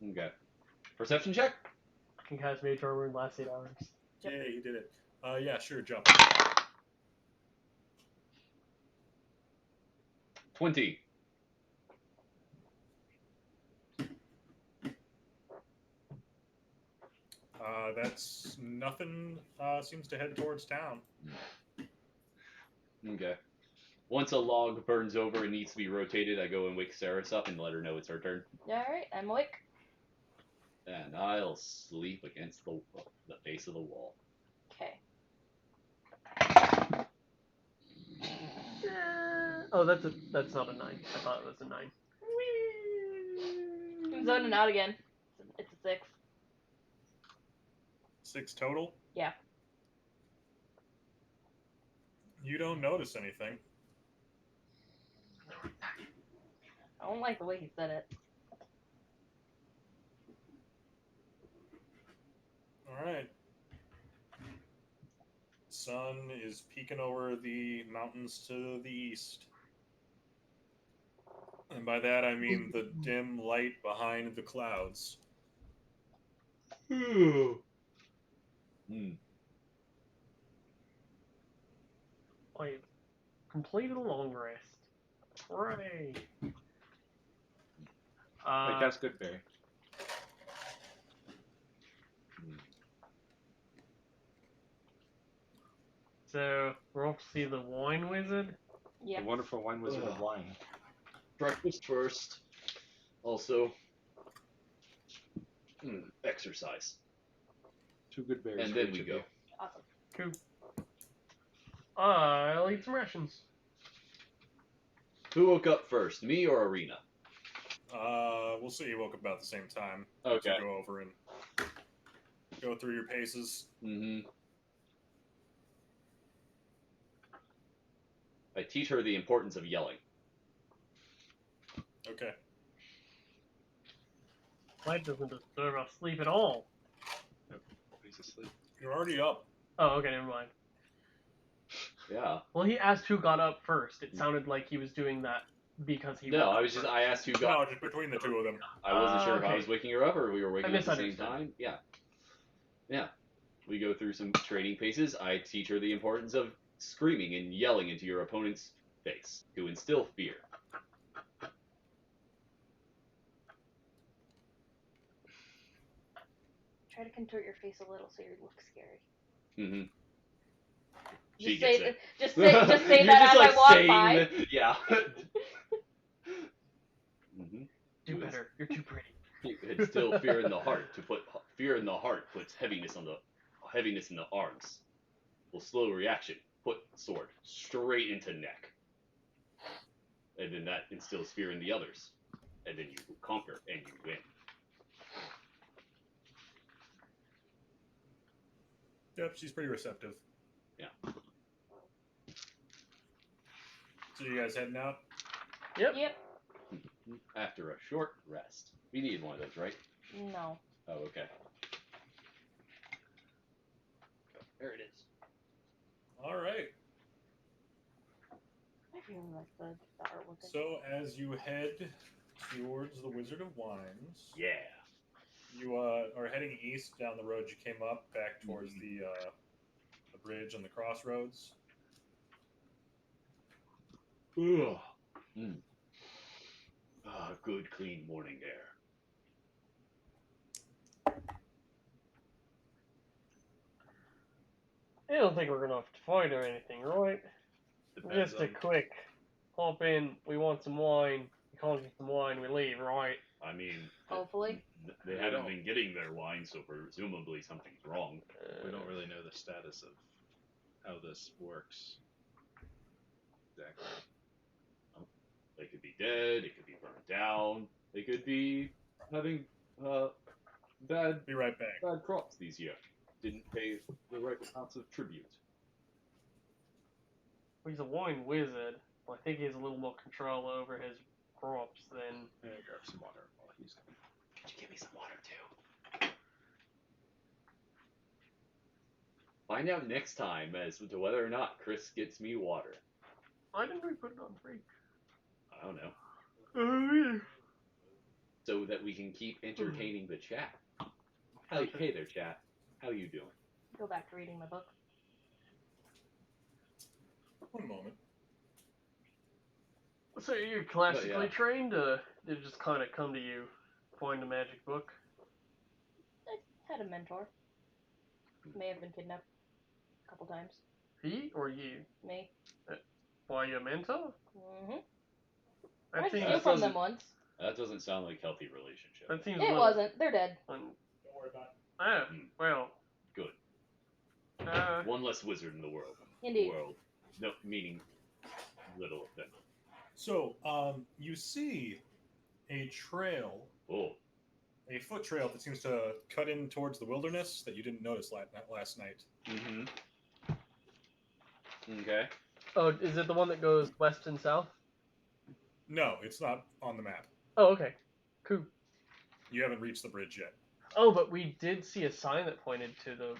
Okay. Perception check. Can cast Mage Armor in last 8 hours. Yep. Yeah, you did it. Yeah, sure, jump. 20. That's nothing. Seems to head towards town. Okay. Once a log burns over and needs to be rotated, I go and wake Saris up and let her know it's her turn. Alright, I'm awake. And I'll sleep against the face of the wall. Okay. Oh, that's not a 9. I thought it was a 9. I'm zoning out again. It's a 6. 6 total? Yeah. You don't notice anything. I don't like the way he said it. Alright. Sun is peeking over the mountains to the east. And by that I mean the dim light behind the clouds. Hmm. I completed a long rest. Hooray! I cast Goodberry. So, we're off to see the Wine Wizard. Yeah. The wonderful wine wizard of wine. Breakfast first. Also, exercise. 2 good berries. And for then each we of go. you. Awesome. Cool. I'll eat some rations. Who woke up first, me or Arena? We'll see. You woke up about the same time. Okay. To go over and go through your paces. Mm-hmm. I teach her the importance of yelling. Okay. Light doesn't disturb our sleep at all. He's asleep. You're already up. Oh, okay, never mind. Yeah. Well, he asked who got up first. It sounded like he was doing that because he No, woke I up was just. first. I asked who No, got. just between the two of them. I wasn't sure if I okay. was waking her up or we were waking I up at the same misunderstood. time. Yeah. Yeah. We go through some training paces. I teach her the importance of screaming and yelling into your opponent's face to instill fear. Try to contort your face a little so you look scary. Mm-hmm. Just She say gets it. just say You're that just as like I walk saying by. yeah. Mm-hmm. Do better. You're too pretty. Instill fear in the heart. To put fear in the heart puts heaviness in the arms. Will slow reaction. Put sword straight into neck. And then that instills fear in the others. And then you conquer and you win. Yep, she's pretty receptive. Yeah. So you guys heading out? Yep. Yep. After a short rest. We needed one of those, right? No. Oh, okay. There it is. All right. I really like the artwork. So as you head towards the Wizard of Wines, Yeah. you are heading east down the road you came up, back towards the bridge and the crossroads. Ugh. Mm. Ah, good, clean morning air. I don't think we're gonna have to fight or anything, right? Depends Just a on- quick hop in. We want some wine. We conjure some wine. We leave, right? I mean, Hopefully. they haven't been getting their wine, so presumably something's wrong. We don't really know the status of how this works. Exactly. They could be dead. It could be burned down. They could be having bad Be right back. bad crops these year. didn't pay the right amounts of tribute. He's a wine wizard. Well, I think he has a little more control over his crops than. Grab some water while he's. Could you give me some water too? Find out next time as to whether or not Chris gets me water. Why didn't we put it on break? I don't know. Oh, yeah. So that we can keep entertaining the chat. Hey there, chat. How you doing? Go back to reading my book. One moment. So you're classically yeah. trained, or did it just kind of come to you? Find a magic book? I had a mentor. May have been kidnapped a couple times. He or you? Me. Why your mentor? Mm-hmm. That I seems. stole from them once. That doesn't sound like healthy relationship. That seems. It wasn't. They're dead. Don't worry about it. Ah, well. Good. Uh, One less wizard in the world. Indeed. No, meaning little of them. So, you see a trail, Oh. a foot trail that seems to cut in towards the wilderness that you didn't notice last night. Mm-hmm. Okay. oh, is it the one that goes west and south? No, it's not on the map. Oh, okay. Cool. You haven't reached the bridge yet. Oh, but we did see a sign that pointed to the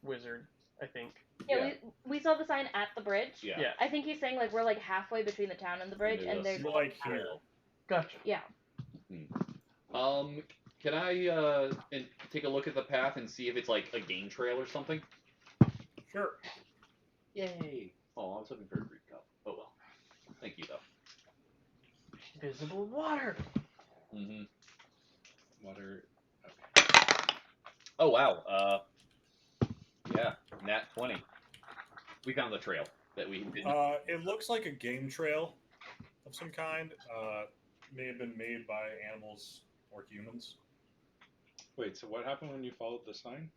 wizard, I think. Yeah, we saw the sign at the bridge. Yeah. Yeah. I think he's saying like we're like halfway between the town and the bridge, and there's You're like here. Gotcha. yeah. Can I and take a look at the path and see if it's like a game trail or something? Sure. Yay! Oh, I was hoping for a Greek cup. Oh well. Thank you though. Visible water. Mm-hmm. Water. Oh wow. Yeah, nat 20. We found the trail that we didn't. It looks like a game trail of some kind. May have been made by animals or humans. Wait, so what happened when you followed the sign?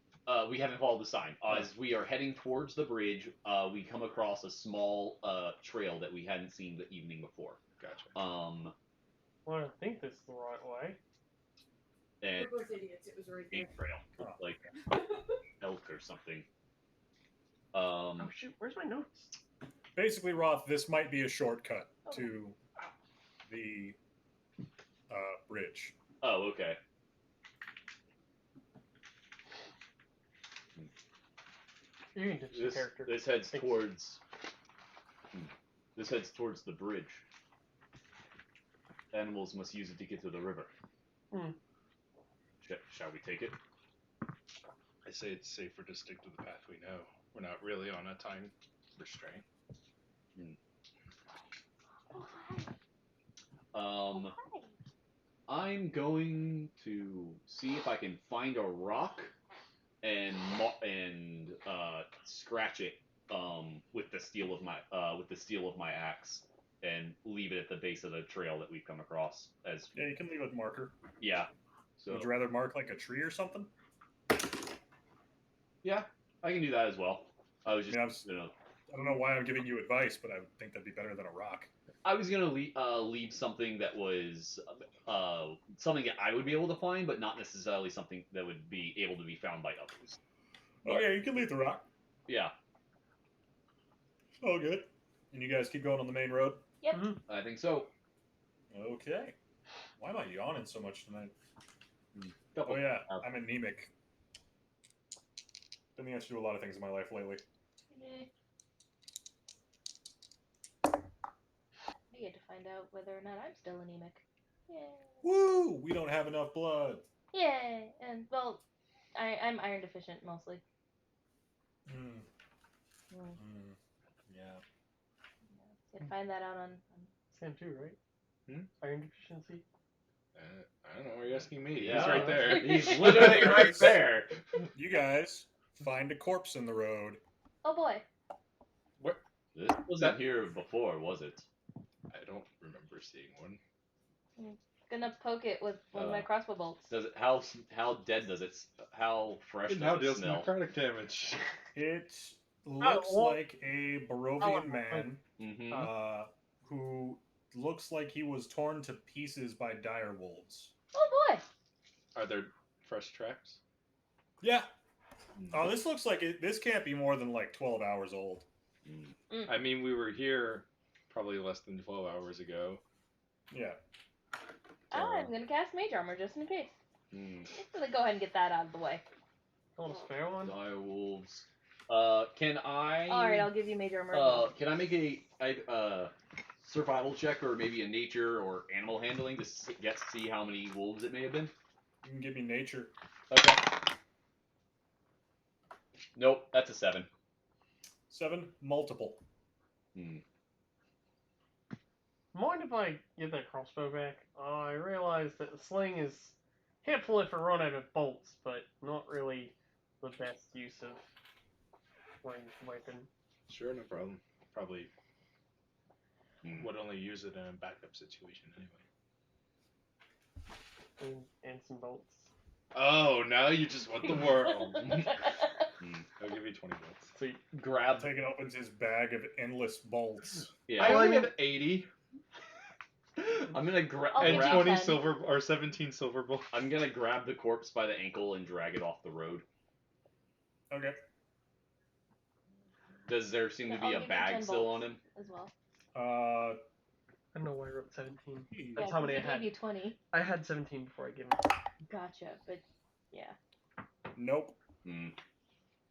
We haven't followed the sign. As we are heading towards the bridge, we come across a small trail that we hadn't seen the evening before. Gotcha. Well, I think this is the right way. And We're both idiots. It was right game there. trail, like elk or something. Oh shoot, where's my notes? Basically, Roth, this might be a shortcut to the bridge. Oh, okay. You can ditch the character. This heads Thanks. towards. This heads towards the bridge. Animals must use it to get to the river. Hmm. Shall we take it? I say it's safer to stick to the path we know. We're not really on a time restraint. Hi. I'm going to see if I can find a rock and scratch it with the steel of my axe and leave it at the base of the trail that we've come across. As Yeah, you can leave a marker. yeah. So Would you rather mark like a tree or something? yeah, I can do that as well. I was just Yeah, I don't know why I'm giving you advice, but I would think that'd be better than a rock. I was gonna leave something that was something that I would be able to find, but not necessarily something that would be able to be found by others. Oh yeah, you can leave the rock. Yeah, All good. And you guys keep going on the main road? Yep. Mhm. I think so. Okay. Why am I yawning so much tonight? Couple- Oh yeah, I'm anemic. Been the answer to a lot of things in my life lately. I get to find out whether or not I'm still anemic. Yay. Woo! We don't have enough blood. Yay! And well, I'm iron deficient mostly. Mm. Mm. Mm. Yeah. Gotta find that out on Sam too, right? Hmm? Iron deficiency. I don't know. Why you're asking me? Yeah. He's right there. He's literally right there. You guys find a corpse in the road. Oh boy. This wasn't here before, was it? I don't remember seeing one. Gonna poke it with one of my crossbow bolts. Does it? How dead does it? How fresh It now does it deals smell? necrotic damage. It looks well- like a Barovian man Mm-hmm. who looks like he was torn to pieces by dire wolves. Oh boy. Are there fresh tracks? Yeah. Oh, this looks like this can't be more than like 12 hours old. I mean, we were here probably less than 12 hours ago. Yeah. I'm gonna cast Mage Armor just in case. Just gonna go ahead and get that out of the way. Want a spare one? dire wolves. Can I? Alright, I'll give you Mage Armor. as well. Can I make a survival check or maybe a nature or animal handling to see how many wolves it may have been? You can give me nature. Okay. Nope, that's a 7. 7, multiple. Mind if I get that crossbow back? I realize that the sling is helpful if I run out of bolts, but not really the best use of ranged weapon. Sure, no problem. Probably would only use it in a backup situation anyway. And some bolts. Oh, now you just want the world. I'll give you 20 bolts. So you grab. Taken opens his bag of endless bolts. Yeah. I only have 80 I'm gonna grab. I'll give and you 20 10. silver or 17 silver bolts. I'm gonna grab the corpse by the ankle and drag it off the road. Okay. Does there seem to Yeah, be I'll a give you bag 10 still bolts. on him? As well. I don't know why I wrote 17. That's Yeah, how many I 'cause he had. gave you 20. I had 17 before I gave him. Gotcha, but yeah. Nope.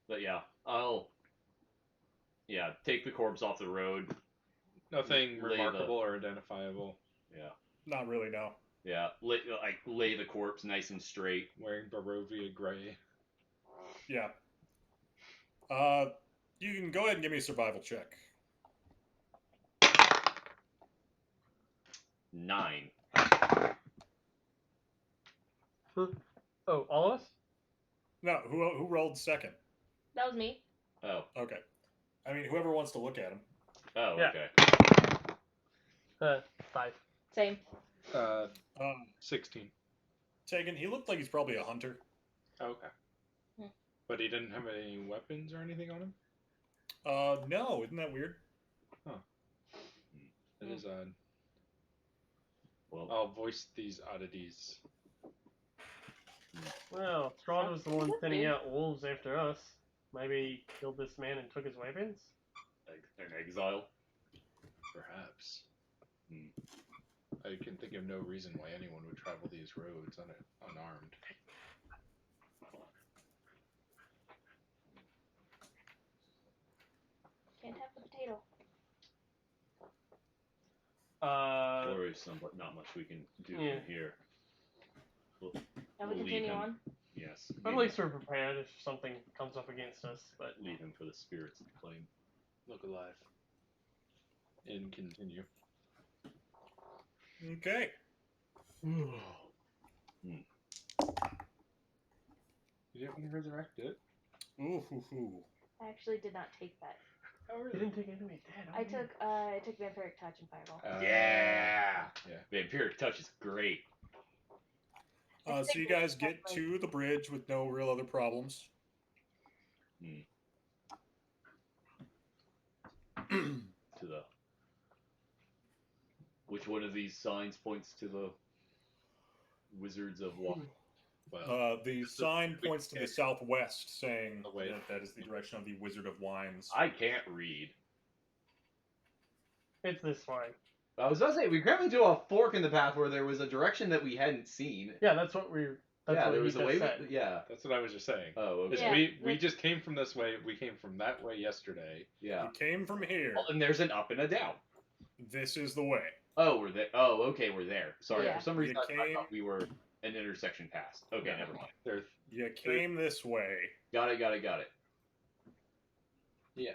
But yeah, take the corpse off the road. Nothing Lay remarkable or identifiable. Yeah. Not really, no. Yeah, lay the corpse nice and straight. Wearing Barovia gray. Yeah. You can go ahead and give me a survival check. 9. Oh, all of us? No, who rolled second? That was me. Oh. Okay. I mean, whoever wants to look at him. Oh, Yeah. okay. 5. Same. 16. Taken. He looked like he's probably a hunter. Okay. But he didn't have any weapons or anything on him? No. Isn't that weird? It is odd. Well, I'll voice these oddities. Well, Strahd was the one That's sending weird. out wolves after us. Maybe he killed this man and took his weapons? an exile. Perhaps. I can think of no reason why anyone would travel these roads unarmed. Can't have the potato. There is not much we can do Yeah. from here. And we We'll leave continue him. on. Yes. At least we're prepared if something comes up against us, but Leave him for the spirits to claim. Look alive. And continue. Okay. You didn't want to resurrect it? Ooh, hoo, hoo. I actually did not take that. Oh, you really? didn't take enemy dead. I took Vampiric Touch and Fireball. Yeah. Yeah. Vampiric touch is great. So you guys get to the bridge with no real other problems. To the. Which one of these signs points to the Wizards of what? Well, The sign points to the southwest, saying Away. that is the direction of the Wizard of Wines. I can't read. It's this way. I was about to say, we grabbed into a fork in the path where there was a direction that we hadn't seen. Yeah, that's what we. That's yeah, what there he was a just way. said. Yeah. that's what I was just saying. Oh, okay. Is Yeah, we just came from this way. We came from that way yesterday. Yeah. You came from here. Oh, and there's an up and a down. This is the way. Oh, we're there. Oh, okay, we're there. Sorry, Yeah. for some reason You I came- thought we were an intersection past. Okay, never mind. There. You came this way. Got it. Yeah.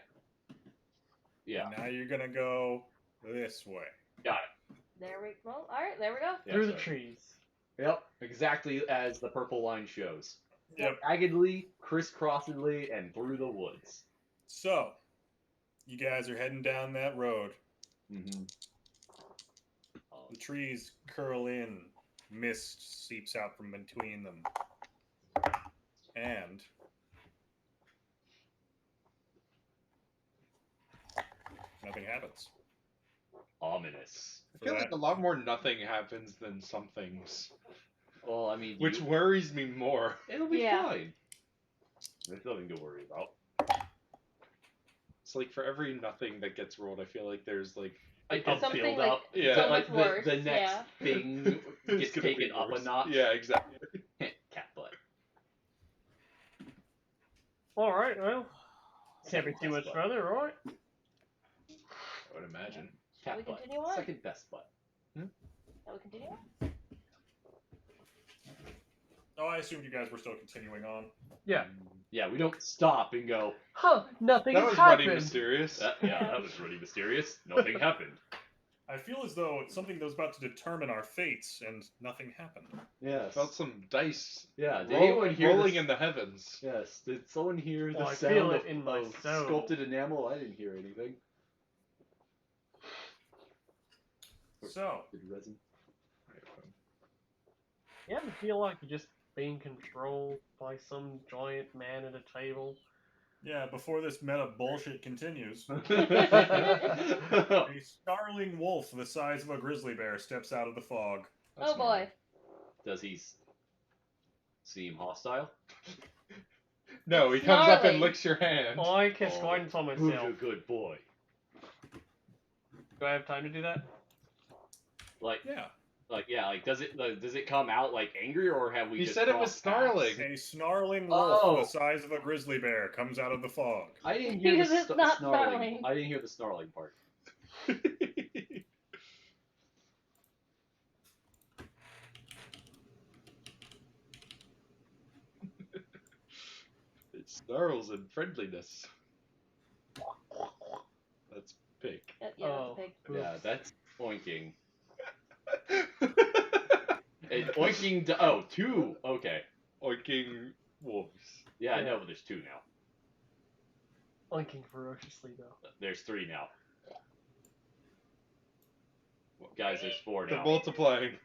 Yeah. And now you're gonna go this way. Got it. There we well, alright, there we go. Yeah, Through the sorry. trees. Yep, exactly as the purple line shows. Yep. Jaggedly, crisscrossedly, and through the woods. So, you guys are heading down that road. Mm-hmm. The trees curl in. Mist seeps out from between them. And nothing happens. Ominous. I feel like a lot more nothing happens than some things, Well, I mean, which worries me more. it'll be Yeah. fine. There's nothing to worry about. It's like for every nothing that gets rolled, I feel like there's like I can Something build like up. Yeah. so like much worse. the next Yeah. thing It's gets gonna be taken up a worse. notch. Yeah, exactly. Cat butt. Alright, well. Can't be Second too much best butt. further, alright? I would imagine. Shall we Cat butt. continue on? Second best butt. Shall we continue on? Oh, I assumed you guys were still continuing on. Yeah. Yeah, we don't stop and go. Huh, nothing That has was happened. running mysterious. That was really mysterious. Nothing happened. I feel as though it's something that was about to determine our fates, and nothing happened. Yes. Felt some dice Yeah. Did anyone hear rolling the... in the heavens. Yes. Did someone hear the Oh, I sound feel of, it in my of soul. sculpted enamel? I didn't hear anything. So, Did resin? You ever feel like you're just being controlled by some giant man at a table? yeah, before this meta bullshit continues, Oh, a snarling wolf the size of a grizzly bear steps out of the fog. That's Oh boy. Does he seem hostile? No, he comes up and Snarling. licks your hand. I cast guidance on Who's myself. a good boy? Do I have time to do that? Like, Yeah. does it come out like angry, or have we? You just said it was crossed paths? snarling. A snarling wolf Oh. the size of a grizzly bear comes out of the fog. I didn't hear Because the it's not snarling. snarling. I didn't hear the snarling part. It snarls in friendliness. That's pig. Yeah, Oh. that's a pig. Yeah, that's oinking. And oinking. Two. Okay. Oinking wolves. Yeah, I Yeah. know, but there's two now. Oinking ferociously, though. There's three now. Guys, there's four They're now. multiplying.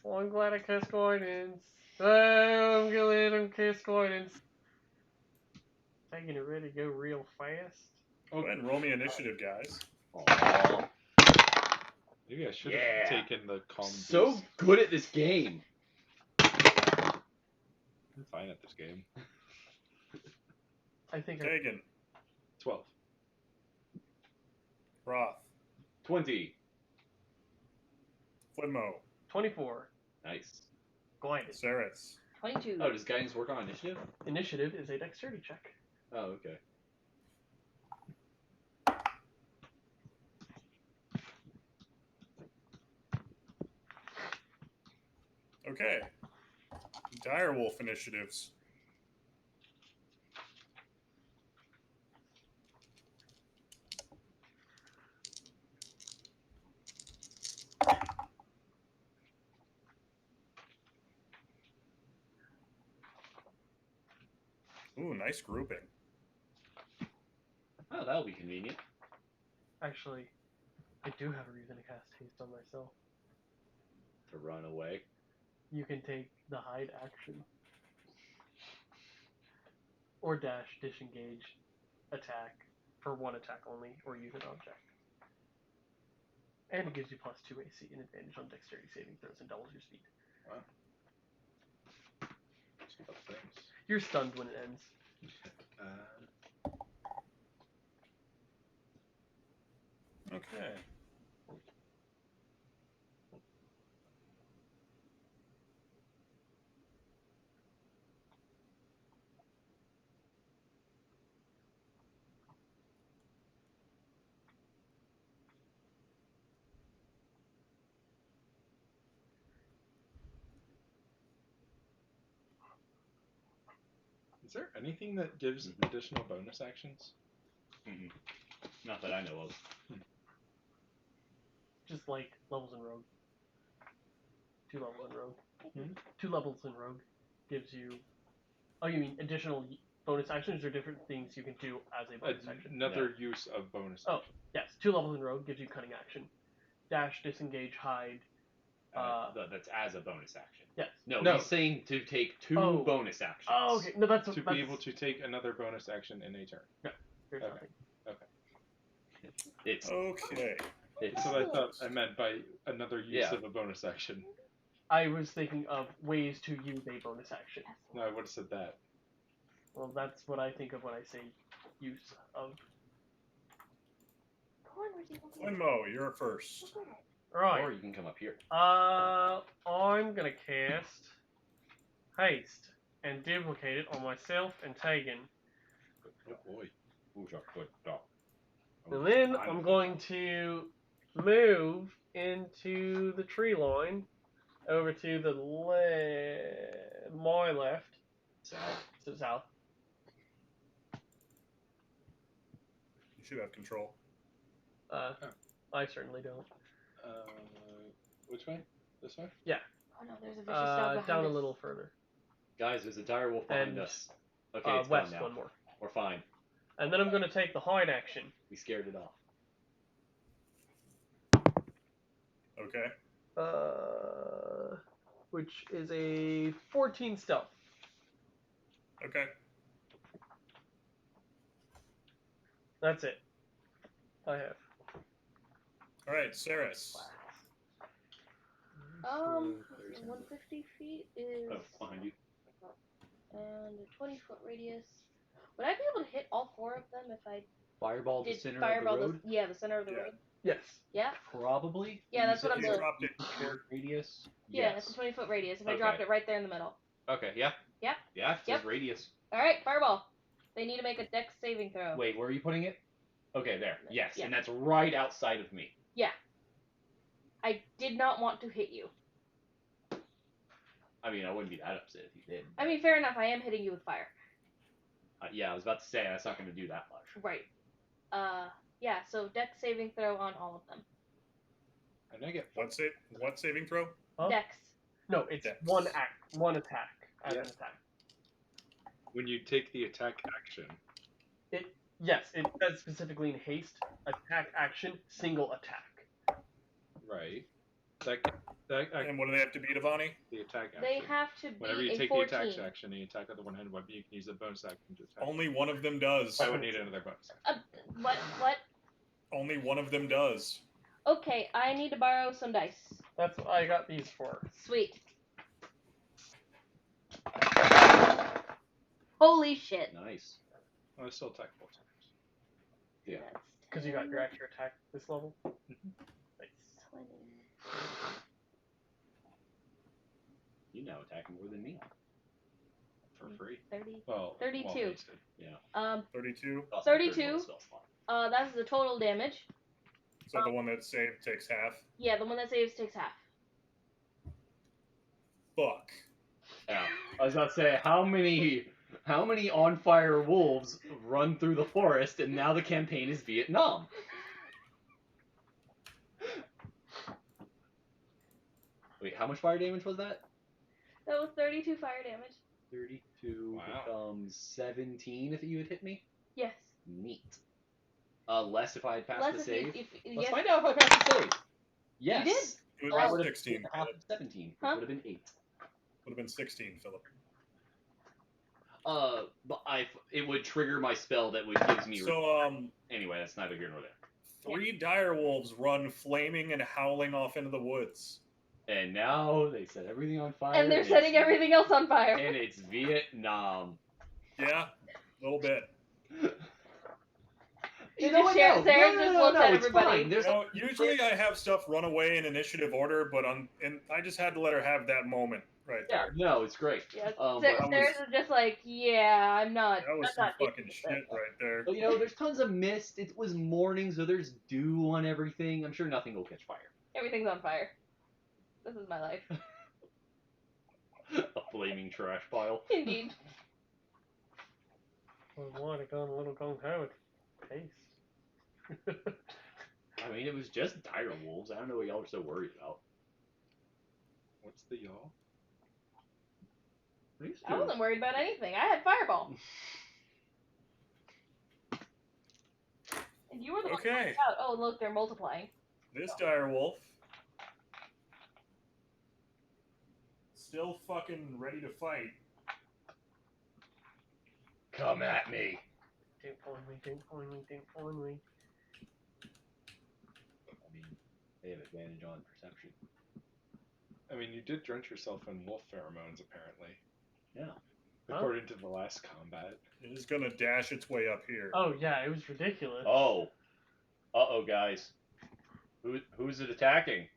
Well, I'm glad I cast guidance. I'm glad I cast guidance. Taking it ready to go real fast. Go ahead and roll me initiative, guys. Aw, Maybe I should Yeah. have taken the calm so boost. good at this game. I'm fine at this game. I think Tegan, 12. Roth, 20. Flimo, 24. Nice. Guidance. Saris. 22. Oh, does guidance work on initiative? Initiative is a dexterity check. Oh, okay. Okay. Direwolf initiatives. Ooh, nice grouping. Oh, that'll be convenient. Actually, I do have a reason to cast haste on myself. To run away. You can take the hide action. Or dash, disengage, attack, for one attack only, or use an object. And it gives you plus 2 AC and advantage on dexterity saving throws and doubles your speed. Wow. Some tough things. You're stunned when it ends. Okay. Is there anything that gives additional bonus actions? Mm-mm. Not that I know of. Just like levels in Rogue. 2 levels in Rogue. Hmm? 2 levels in Rogue gives you... Oh, you mean additional bonus actions or different things you can do as a bonus action? Another use of bonus Oh. action. Yes, 2 levels in Rogue gives you cunning action. Dash, disengage, hide. That's as a bonus action. Yes. No, No. he's saying to take 2 Oh. bonus actions. Oh, okay. No, that's... To that's, be able to take another bonus action in a turn. There's Okay. nothing. It's Okay. it's That's what I thought I meant by another use Yeah. of a bonus action. I was thinking of ways to use a bonus action. No, I would have said that. Well, that's what I think of when I say use of. Corn, where'd you go? Quinmo, you're first. Right. Or you can come up here. I'm gonna cast haste and duplicate it on myself and Tegan. Oh boy. Who's a good dog? And then I'm going to move into the tree line over to the my left, South. to the south. You should have control. I certainly don't. Which way? This way? Oh no, there's a vicious dog behind Down us. a little further. Guys, there's a dire wolf behind And, us. Okay, it's west gone now. one more. We're fine. And then I'm going to take the hide action. We scared it off. Okay. Which is a 14 stealth. Okay. That's it. I have. All right, Saris. 150 feet is Oh, behind you. and a 20-foot radius. Would I be able to hit all 4 of them if I Fireball the did center fireball of the road? the center of the Yeah. road? Yes. Yeah. Probably. Yeah, that's what I'm You doing. dropped it here. Radius? Yeah, it's a 20-foot radius. If I Okay. dropped it right there in the middle. Okay, yeah. Yep. Yeah, just Yep. radius. All right, fireball. They need to make a dex saving throw. Wait, where are you putting it? Okay, there. Yes, Yeah. and that's right outside of me. I did not want to hit you. I mean, I wouldn't be that upset if you did. I mean, fair enough. I am hitting you with fire. Yeah, I was about to say, that's not going to do that much. Right. Yeah. So dex saving throw on all of them. And I get What saving throw? Huh? Dex. No, it's Dex. one attack as an Yeah. attack. when you take the attack action. Yes, it says specifically in haste, attack action, single attack. Right. That And what do they have to beat, Avani? the attack action. They have to be Whenever you a take 14. the attack action and you attack with a one-handed weapon, you can use the bonus action to attack. Only one of them does. I would need another bonus action. What? Only one of them does. Okay, I need to borrow some dice. That's what I got these for. Sweet. Holy shit. Nice. Oh, I still attack 4 times. Yeah. That's Because you got 10, your extra attack this level. Nice. 20. You now attack more than me. For free. 30. Well, 32. well, wasted. 32. Also, 32. 31 spell slot. That's the total damage. So the one that saved takes half. Yeah, the one that saves takes half. Fuck. Yeah. I was about to say, how many on fire wolves run through the forest, and now the campaign is Vietnam? Wait, how much fire damage was that? That was 32 fire damage. 32 Wow. becomes 17 if you had hit me? Yes. Neat. Less if I had passed Less the if save? you, if, Let's yes. find out if I passed the save. Yes. did? It That was would have 16. been half of 17. Which Huh? would have been 8. Would have been 16, Philip. But it would trigger my spell that would give me. So, Anyway, that's neither here nor there. 3 dire wolves run flaming and howling off into the woods. And now they set everything on fire. And they're it's- setting everything else on fire. And it's Vietnam. Yeah, a little bit. You just share- Sarah just looks at it's everybody. fine. There's Usually I have stuff run away in initiative order, but and I just had to let her have that moment right yeah, there. no, it's great. Yeah, but Sarah's is just like, yeah, I'm not. That was I'm some not fucking into shit that. right there. But there's tons of mist. It was morning, so there's dew on everything. I'm sure nothing will catch fire. Everything's on fire. This is my life. A flaming trash pile. Indeed. Well, why they gone a little gung ho with haste? I mean, it was just dire wolves. I don't know what y'all are so worried about. What's the y'all? These I two. wasn't worried about anything. I had fireball. And you were the one who Okay. pointed out, oh, look, they're multiplying. This dire wolf still fucking ready to fight. Come at me. Don't find me, don't find me, don't find me. I mean, they have advantage on perception. I mean, you did drench yourself in wolf pheromones, apparently. Yeah. According to the last combat. It is going to dash its way up here. Oh yeah, it was ridiculous. Oh. Uh-oh, guys. Who's it attacking?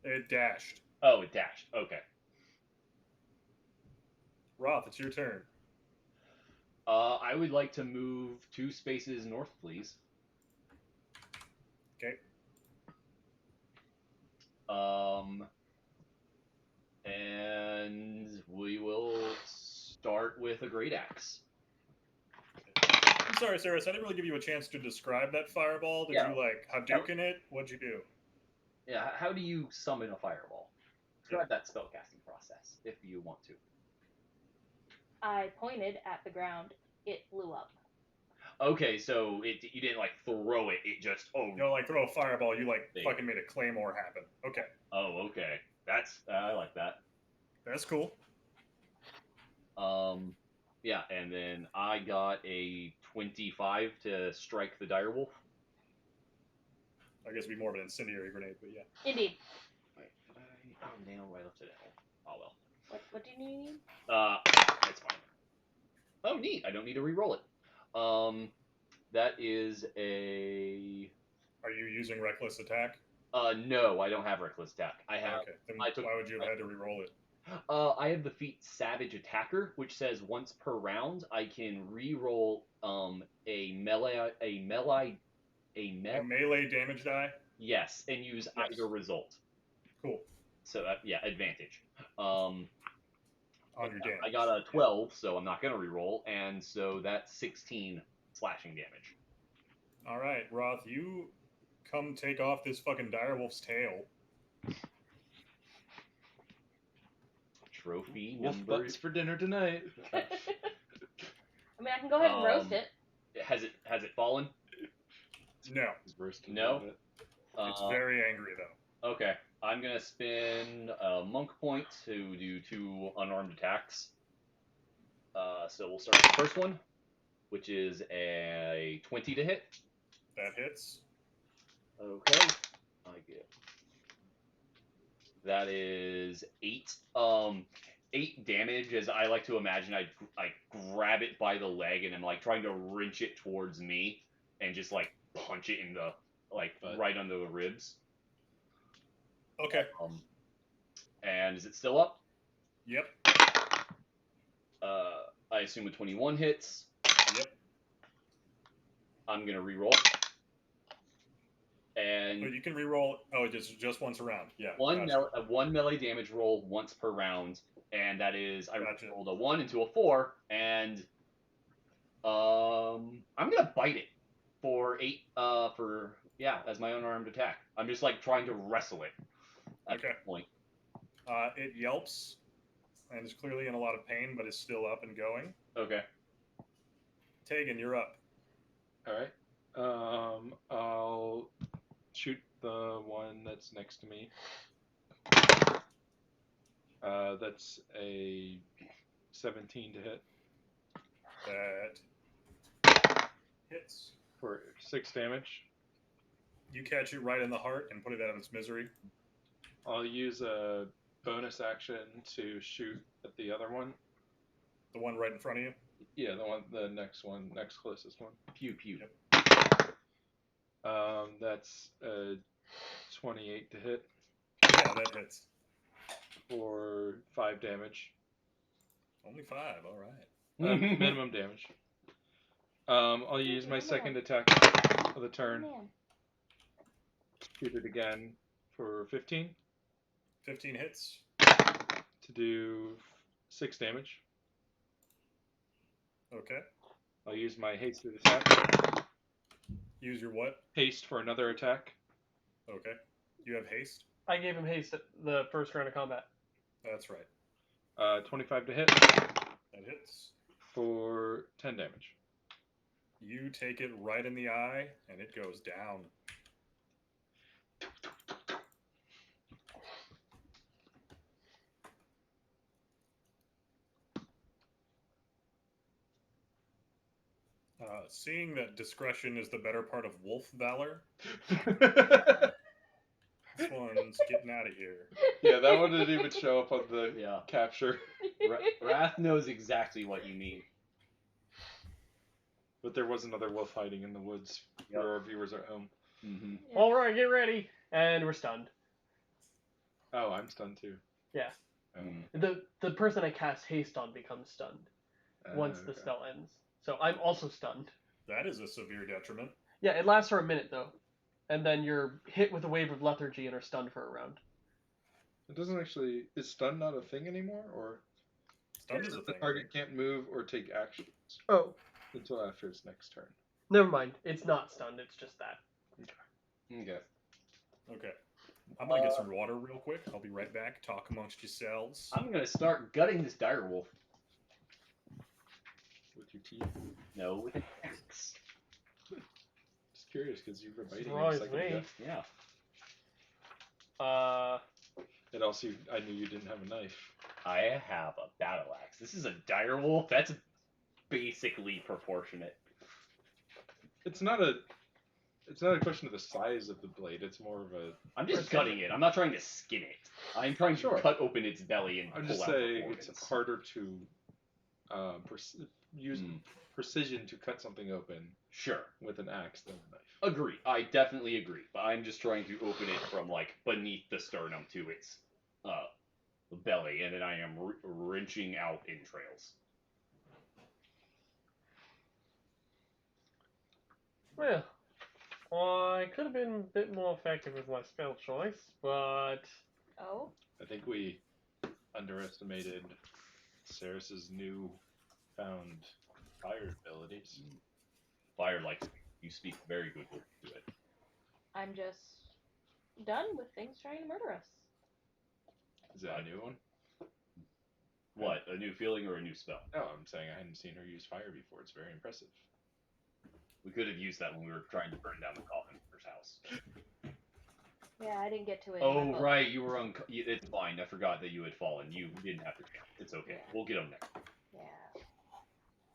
It dashed. Oh, it dashed. Okay. Roth, it's your turn. I would like to move 2 spaces north, please. Okay. And we will start with a great axe. I'm sorry, Saris, I didn't really give you a chance to describe that fireball. Did Yeah. you, like, Hadouken it? What'd you do? Yeah, how do you summon a fireball? Describe that spellcasting process, if you want to. I pointed at the ground. It flew up. Okay, so you didn't, like, throw it. It just, You don't, like, throw a fireball. You, like, fucking made a claymore happen. Okay. Oh, okay. I like that. That's cool. Yeah, and then I got a 25 to strike the direwolf. I guess it'd be more of an incendiary grenade, but yeah. Indeed. Wait, did I? Oh, no, I left it out. Oh, well. What do you need? That's fine. Oh, neat. I don't need to re-roll it. That is a... Are you using reckless attack? No, I don't have reckless attack. I have... Okay, then I took- why would you have had to re-roll it? I have the feat Savage Attacker, which says once per round I can re-roll a melee damage die? Yes, and use either result. Cool. So yeah, advantage. On your damage. I got a 12, so I'm not gonna re-roll, and so that's 16 slashing damage. All right, Roth, you come take off this fucking direwolf's tail. Trophy Wolf number. butts for dinner tonight. I mean, I can go ahead and roast it. Has it fallen? No. It's roasted No? a little bit. It's very angry, though. Okay, I'm gonna spend a monk point to do 2 unarmed attacks. So we'll start with the first one, which is a 20 to hit. That hits. Okay, I get. That is 8. 8 damage. As I like to imagine, I grab it by the leg and I'm like trying to wrench it towards me and just like punch it in the right under the ribs. Okay. And is it still up? Yep. I assume a 21 hits. Yep. I'm gonna re-roll. And But you can re-roll. Oh, just once around. Yeah. one melee damage roll once per round, and that is I Gotcha. rolled a 1 into a 4, and I'm gonna bite it for 8 as my unarmed attack. I'm just like trying to wrestle it at this point. It yelps and is clearly in a lot of pain, but is still up and going. Okay. Tegan, you're up. All right. I'll shoot the one that's next to me. That's a 17 to hit That hits. for 6 damage. You catch it right in the heart and put it out of its misery. I'll use a bonus action to shoot at the other one. The one right in front of you? Yeah, the next closest one. Pew pew. Yep. That's 28 to hit Yeah, that hits. for 5 damage. Only 5, all right. Minimum damage. I'll use my second attack of the turn. Man. Shoot it again for 15 15 hits. to do 6 damage. Okay. I'll use my hasted attack. Use your what? Haste for another attack. Okay. You have haste? I gave him haste at the first round of combat. That's right. 25 to hit That hits. for 10 damage. You take it right in the eye, and it goes down. Seeing that discretion is the better part of wolf valor, one's getting out of here. Yeah, that one didn't even show up on the Yeah. capture. Wrath knows exactly what you mean. But there was another wolf hiding in the woods Yep. where our viewers are home. Mm-hmm. Yeah. All right, get ready, and we're stunned. Oh, I'm stunned too. Yeah. Oh. The person I cast haste on becomes stunned once the Okay. spell ends. So I'm also stunned. That is a severe detriment. Yeah, it lasts for a minute though, and then you're hit with a wave of lethargy and are stunned for a round. It doesn't actually. Is stun not a thing anymore, or Stun is a the thing. target can't move or take actions Oh, until after its next turn? never mind. It's not stunned. It's just that. Okay. Okay. I'm gonna get some water real quick. I'll be right back. Talk amongst yourselves. I'm gonna start gutting this dire wolf. With your teeth. No, with an axe. Just curious because you were biting him a Surprise second me. ago. Yeah. And also, I knew you didn't have a knife. I have a battle axe. This is a dire wolf. That's basically proportionate. It's not a question of the size of the blade. It's more of a. I'm just gutting it. I'm not trying to skin it. I'm trying to Sure. cut open its belly and I'm pull just out the saying organs. it's harder to use precision to cut something open Sure. with an axe than a knife. Agree. I definitely agree. But I'm just trying to open it from like beneath the sternum to its belly, and then I am wrenching out entrails. Well, I could have been a bit more effective with my spell choice, but Oh. I think we underestimated Ceres's new found fire abilities. Fire likes me. You speak very good words to it. I'm just done with things trying to murder us. Is that a new one? What? A new feeling or a new spell? No, I'm saying I hadn't seen her use fire before. It's very impressive. We could have used that when we were trying to burn down the Coffinger's house. Yeah, I didn't get to it. in my Oh, book. right. You were it's fine. I forgot that you had fallen. You didn't have to chant. It's okay. We'll get them next. Yeah.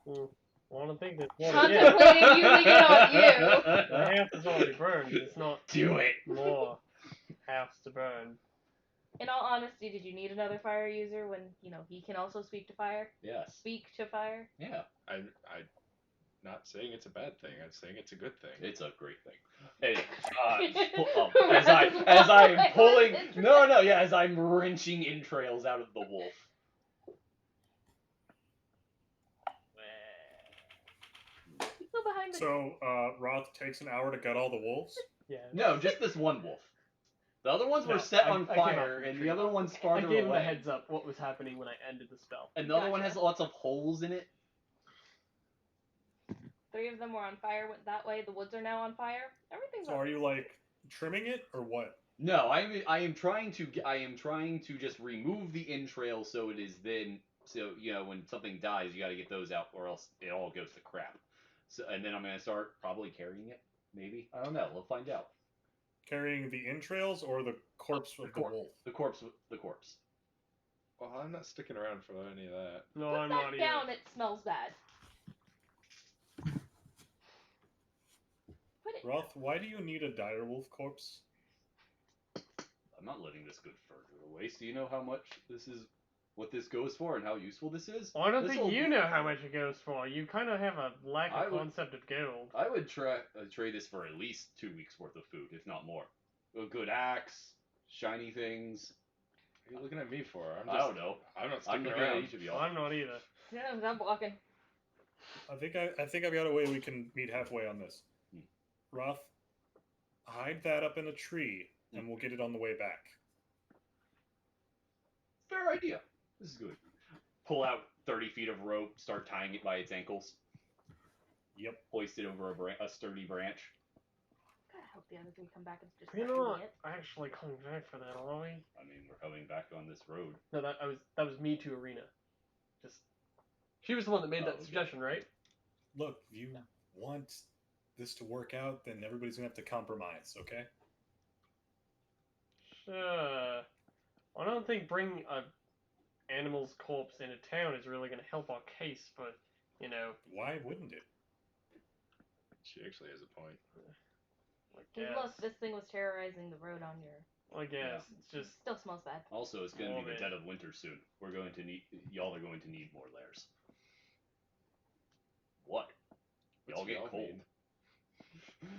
I don't think there's more. Contemplating using it on you. The half is already burned. It's not Do it. more halves to burn. In all honesty, did you need another fire user when, he can also speak to fire? Yes. Speak to fire? Yeah. I'm not saying it's a bad thing. I'm saying it's a good thing. It's a great thing. Hey, as I'm pulling, as I'm wrenching entrails out of the wolf. Go behind the... So, Roth takes an hour to gut all the wolves? Yeah. No, just this one wolf. The other ones were No, set I on came out fire, from and tree. the other one's I farther gave him away. a heads up what was happening when I ended the spell. And the other one Gotcha. has lots of holes in it. 3 of them were on fire, went that way. The woods are now on fire. Everything's So on are you, trimming it, or what? No, I am trying to just remove the entrails so it is then when something dies you got to get those out or else it all goes to crap. So and then I'm gonna start probably carrying it. Maybe I don't know. We'll find out. Carrying the entrails or the corpse of the wolf? The corpse. The corpse. Well, I'm not sticking around for any of that. No, Put I'm that not down, either. it smells bad. Put it Roth, why do you need a direwolf corpse? I'm not letting this good further to waste. Do you know how much what this goes for and how useful this is? Well, I don't This'll- think you know how much it goes for. You kind of have a lack I of would- concept of gold. I would trade this for at least 2 weeks worth of food, if not more. A good axe, shiny things. What are you looking at me for? I don't know. I'm not I'm sticking looking at around. each of y'all. I'm not either. Yeah, I'm blocking. I think I've got a way we can meet halfway on this. Hmm. Roth, hide that up in a tree, and we'll get it on the way back. Fair idea. This is good. Pull out 30 feet of rope, start tying it by its ankles, Yep. hoist it over a sturdy branch. God, I hope the other 3 come back and just We're start not eating it. actually coming back for that, are we? I mean, we're coming back on this road. No, that was me to Arena. Just she was the one that made Oh, that okay. suggestion, right? Look, if you want this to work out, then everybody's gonna have to compromise, okay? Sure. I don't think bringing a animal's corpse into town is really going to help our case, but Why wouldn't it? She actually has a point. I guess. Look, this thing was terrorizing the road on your I guess it's just Still smells bad. Also, it's going to be the Warm it. dead of winter soon. Y'all are going to need more layers. What? What's Y'all get y'all cold. need?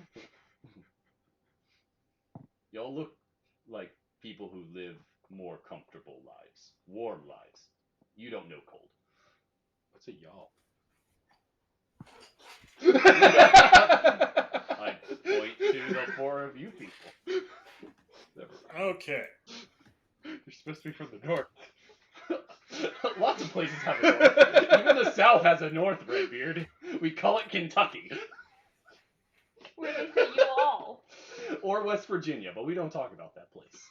Y'all look like people who live more comfortable lives, warm lives. You don't know cold. What's a y'all? I point to the four of you people. Never mind. Okay. You're supposed to be from the north. Lots of places have a north. Even the South has a north, Redbeard. We call it Kentucky. Where they say you all. Or West Virginia, but we don't talk about that place.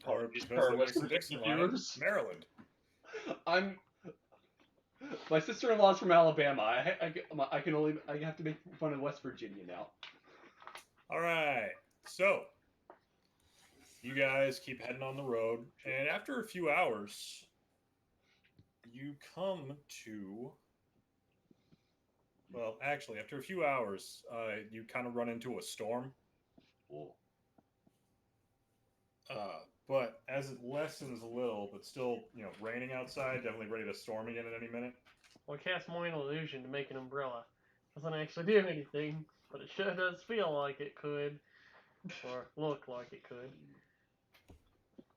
Or These because are the West Mason-Dixon Virginia line, viewers. Maryland. My sister-in-law's from Alabama. I have to make fun of West Virginia now. All right. So, you guys keep heading on the road, and after a few hours, you come to. Well, actually, after a few hours, you kind of run into a storm. Cool. But as it lessens a little, but still, raining outside, definitely ready to storm again at any minute. well, cast Mind Illusion to make an umbrella. Doesn't actually do anything, but it sure does feel like it could, or look like it could.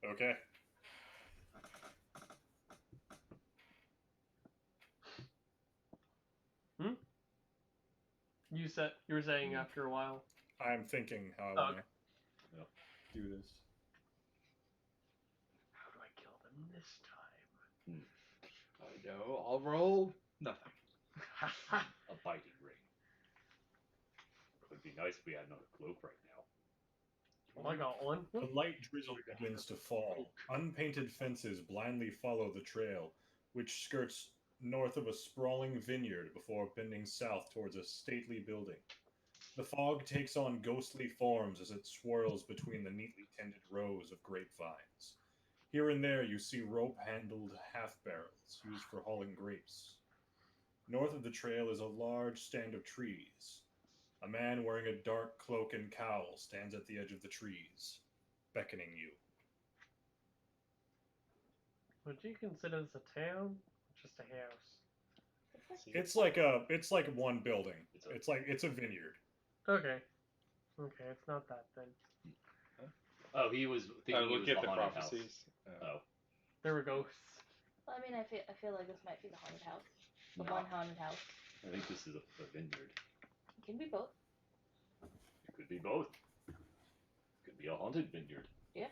Okay. You were saying after a while. I'm thinking how I Oh. want to Yep. do this. How do I kill them this time? I know. I'll roll nothing. A biting ring. It would be nice if we had another cloak right now. Well, I got one. The light drizzle begins to fall. Unpainted fences blindly follow the trail, which skirts north of a sprawling vineyard before bending south towards a stately building. The fog takes on ghostly forms as it swirls between the neatly tended rows of grapevines. Here and there you see rope-handled half-barrels used for hauling grapes. North of the trail is a large stand of trees. A man wearing a dark cloak and cowl stands at the edge of the trees, beckoning you. Would you consider this a town? Or just a house? It's like one building. It's a vineyard. Okay. Okay, it's not that then. Oh, he was thinking it was Look at the the haunted prophecies. house. Oh. There were ghosts. Well, I mean, I feel like this might be the haunted house. The No. one haunted house. I think this is a vineyard. It can be both. It could be both. It could be a haunted vineyard. Yeah.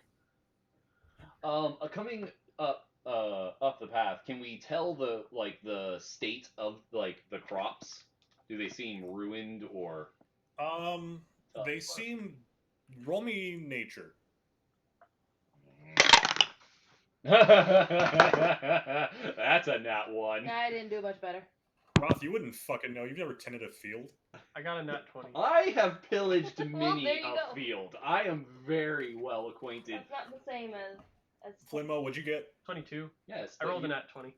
Coming up the path, can we tell the state of the crops? Do they seem ruined or? They seem. Roll me nature. That's a nat one. Nah, I didn't do much better. Roth, you wouldn't fucking know. You've never tended a field. I got a nat 20. I have pillaged Well, many there you a go. field. I am very well acquainted. That's not the same as Flinmo, what'd you get? 22. Yes, I rolled a nat 20.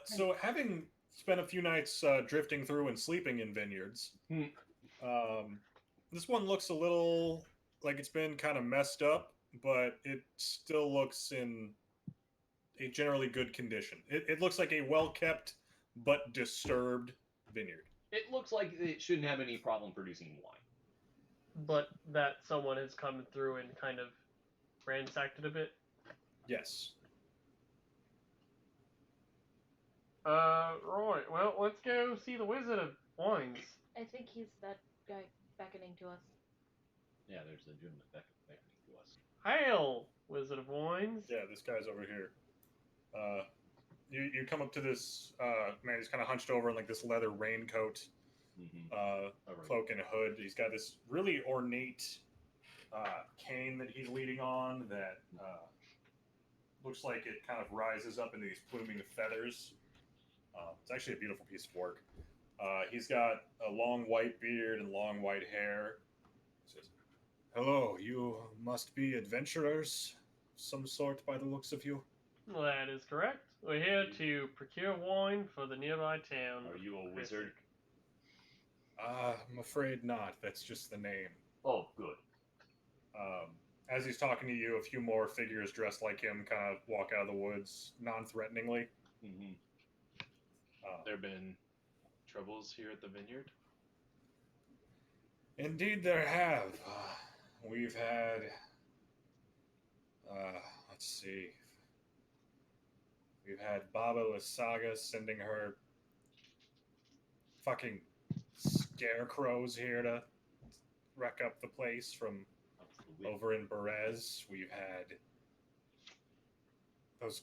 So having spent a few nights drifting through and sleeping in vineyards, this one looks a little like it's been kind of messed up, but it still looks in a generally good condition. It looks like a well-kept but disturbed vineyard. It looks like it shouldn't have any problem producing wine. But that someone has come through and kind of ransacked it a bit. Yes. Right. Well, let's go see the Wizard of Wines. I think he's that guy beckoning to us. Yeah, there's a gentleman beckoning to us. Hail, Wizard of Wines. Yeah, this guy's over here. You come up to this man. He's kind of hunched over in like this leather raincoat, cloak and hood. He's got this really ornate cane that he's leading on that looks like it kind of rises up into these pluming feathers. It's actually a beautiful piece of work. He's got a long white beard and long white hair. He says, "Hello, you must be adventurers of some sort by the looks of you." That is correct. We're here to procure wine for the nearby town. Are you a wizard? I'm afraid not. That's just the name. Oh, good. As he's talking to you, a few more figures dressed like him kind of walk out of the woods non-threateningly. Mm-hmm. There been troubles here at the vineyard? Indeed, there have. We've had. Let's see. We've had Baba Lysaga sending her fucking scarecrows here to wreck up the place from Absolutely. over in Berez. We've had those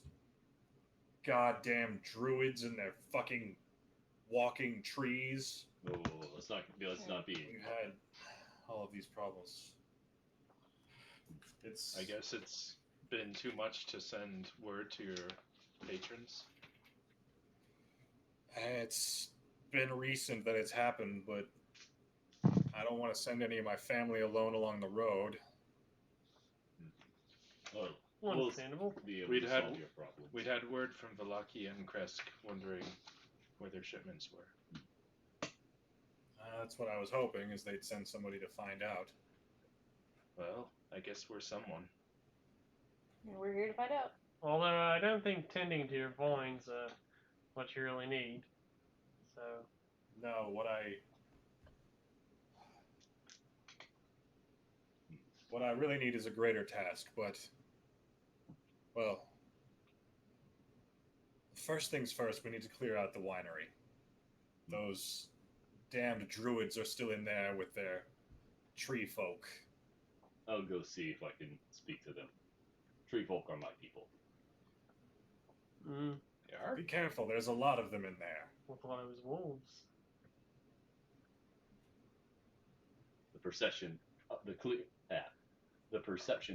goddamn druids and their fucking walking trees. Oh, let's not be. We've had all of these problems. I guess it's been too much to send word to your patrons. It's been recent that it's happened, but I don't want to send any of my family alone along the road. Oh, Understandable. be able We'd to had- solve your problem. We'd had word from Valaki and Kresk wondering where their shipments were. That's what I was hoping, is they'd send somebody to find out. Well, I guess we're someone. And we're here to find out. Although I don't think tending to your vines what you really need. So No, what I really need is a greater task, but, well, first things first, we need to clear out the winery. Those damned druids are still in there with their tree folk. I'll go see if I can speak to them. Tree folk are my people. They are? Be careful, there's a lot of them in there. with a lot of his wolves. The perceptions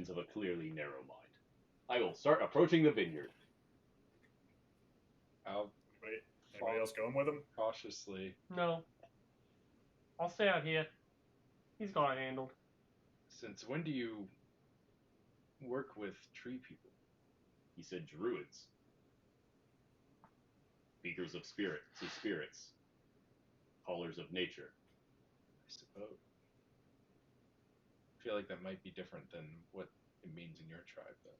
of a clearly narrow mind. I will start approaching the vineyard. I'll Anybody else going with them? cautiously. No. I'll stay out here. He's got it handled. Since when do you work with tree people? He said druids. Speakers of spirits. Callers of nature. I suppose. I feel like that might be different than what it means in your tribe, though.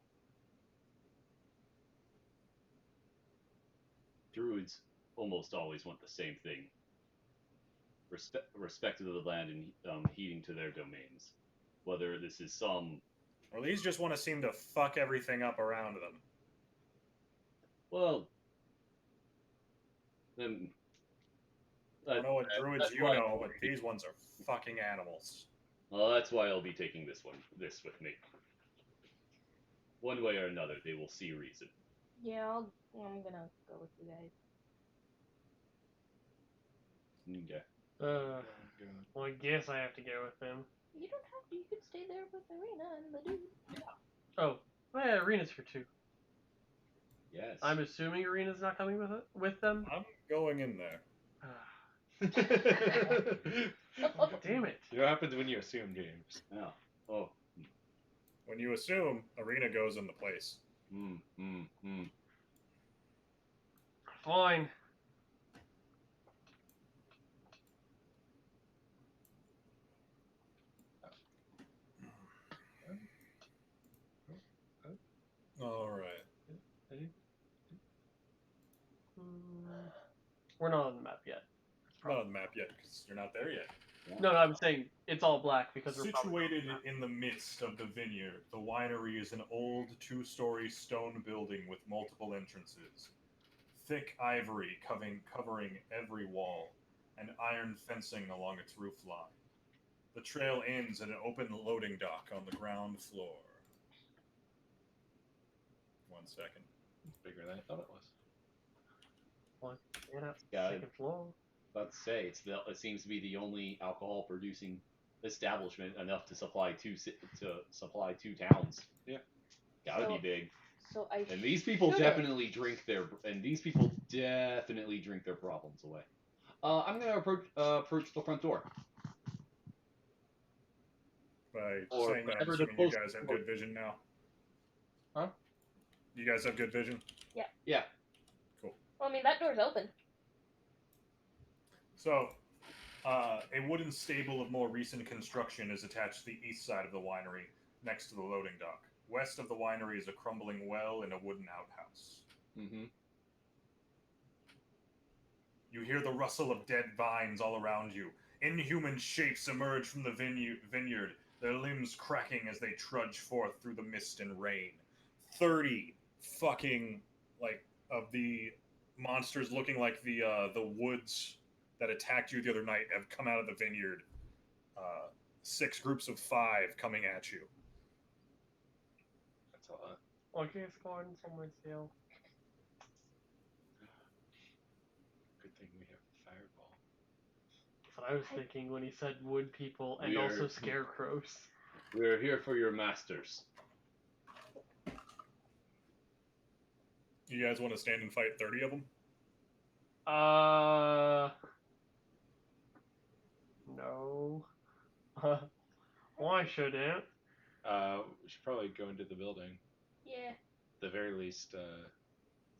Druids almost always want the same thing. Respect to the land and heeding to their domains. Whether this is some... Or these just want to seem to fuck everything up around them. Well... Then... I don't know what druids that's you why- know, but these ones are fucking animals. Well, that's why I'll be taking this with me. One way or another, they will see reason. Yeah, I'm gonna go with you guys. Okay. Well, I guess I have to go with them. You don't have to. You could stay there with Arena and the dude. Oh, yeah, Arena's for two. Yes. I'm assuming Arena's not coming with them. I'm going in there. Damn it. What happens when you assume, James? Yeah. Oh. When you assume, Arena goes in the place. Fine. All right. We're not on the map yet. Not on the map yet because you're not there yet. No, I'm saying it's all black because we're probably Situated in the midst of the vineyard, the winery is an old two-story stone building with multiple entrances. Thick ivory covering every wall, and iron fencing along its roof line. The trail ends at an open loading dock on the ground floor. 1 second. It's bigger than I thought it was. Got it. second floor. About to say it seems to be the only alcohol producing establishment enough to supply two towns. Yeah. Gotta So- be big. So I. And these people should've- definitely drink their problems away. I'm gonna approach the front door. By Or saying that, I'm whatever the assuming you post- guys have good vision now. Huh? You guys have good vision? Yeah. Well, I mean, that door's open. So, a wooden stable of more recent construction is attached to the east side of the winery, next to the loading dock. West of the winery is a crumbling well and a wooden outhouse. Mm-hmm. You hear the rustle of dead vines all around you. Inhuman shapes emerge from the vineyard, their limbs cracking as they trudge forth through the mist and rain. 30 fucking, of the monsters looking like the woods that attacked you the other night have come out of the vineyard. 6 groups of 5 coming at you. That's a lot. Okay, it's going somewhere still. Good thing we have the fireball. That's what I was thinking when he said wood people and We are- also scarecrows. We're here for your masters. You guys want to stand and fight 30 of them? No. Why shouldn't? We should probably go into the building. Yeah. At the very least,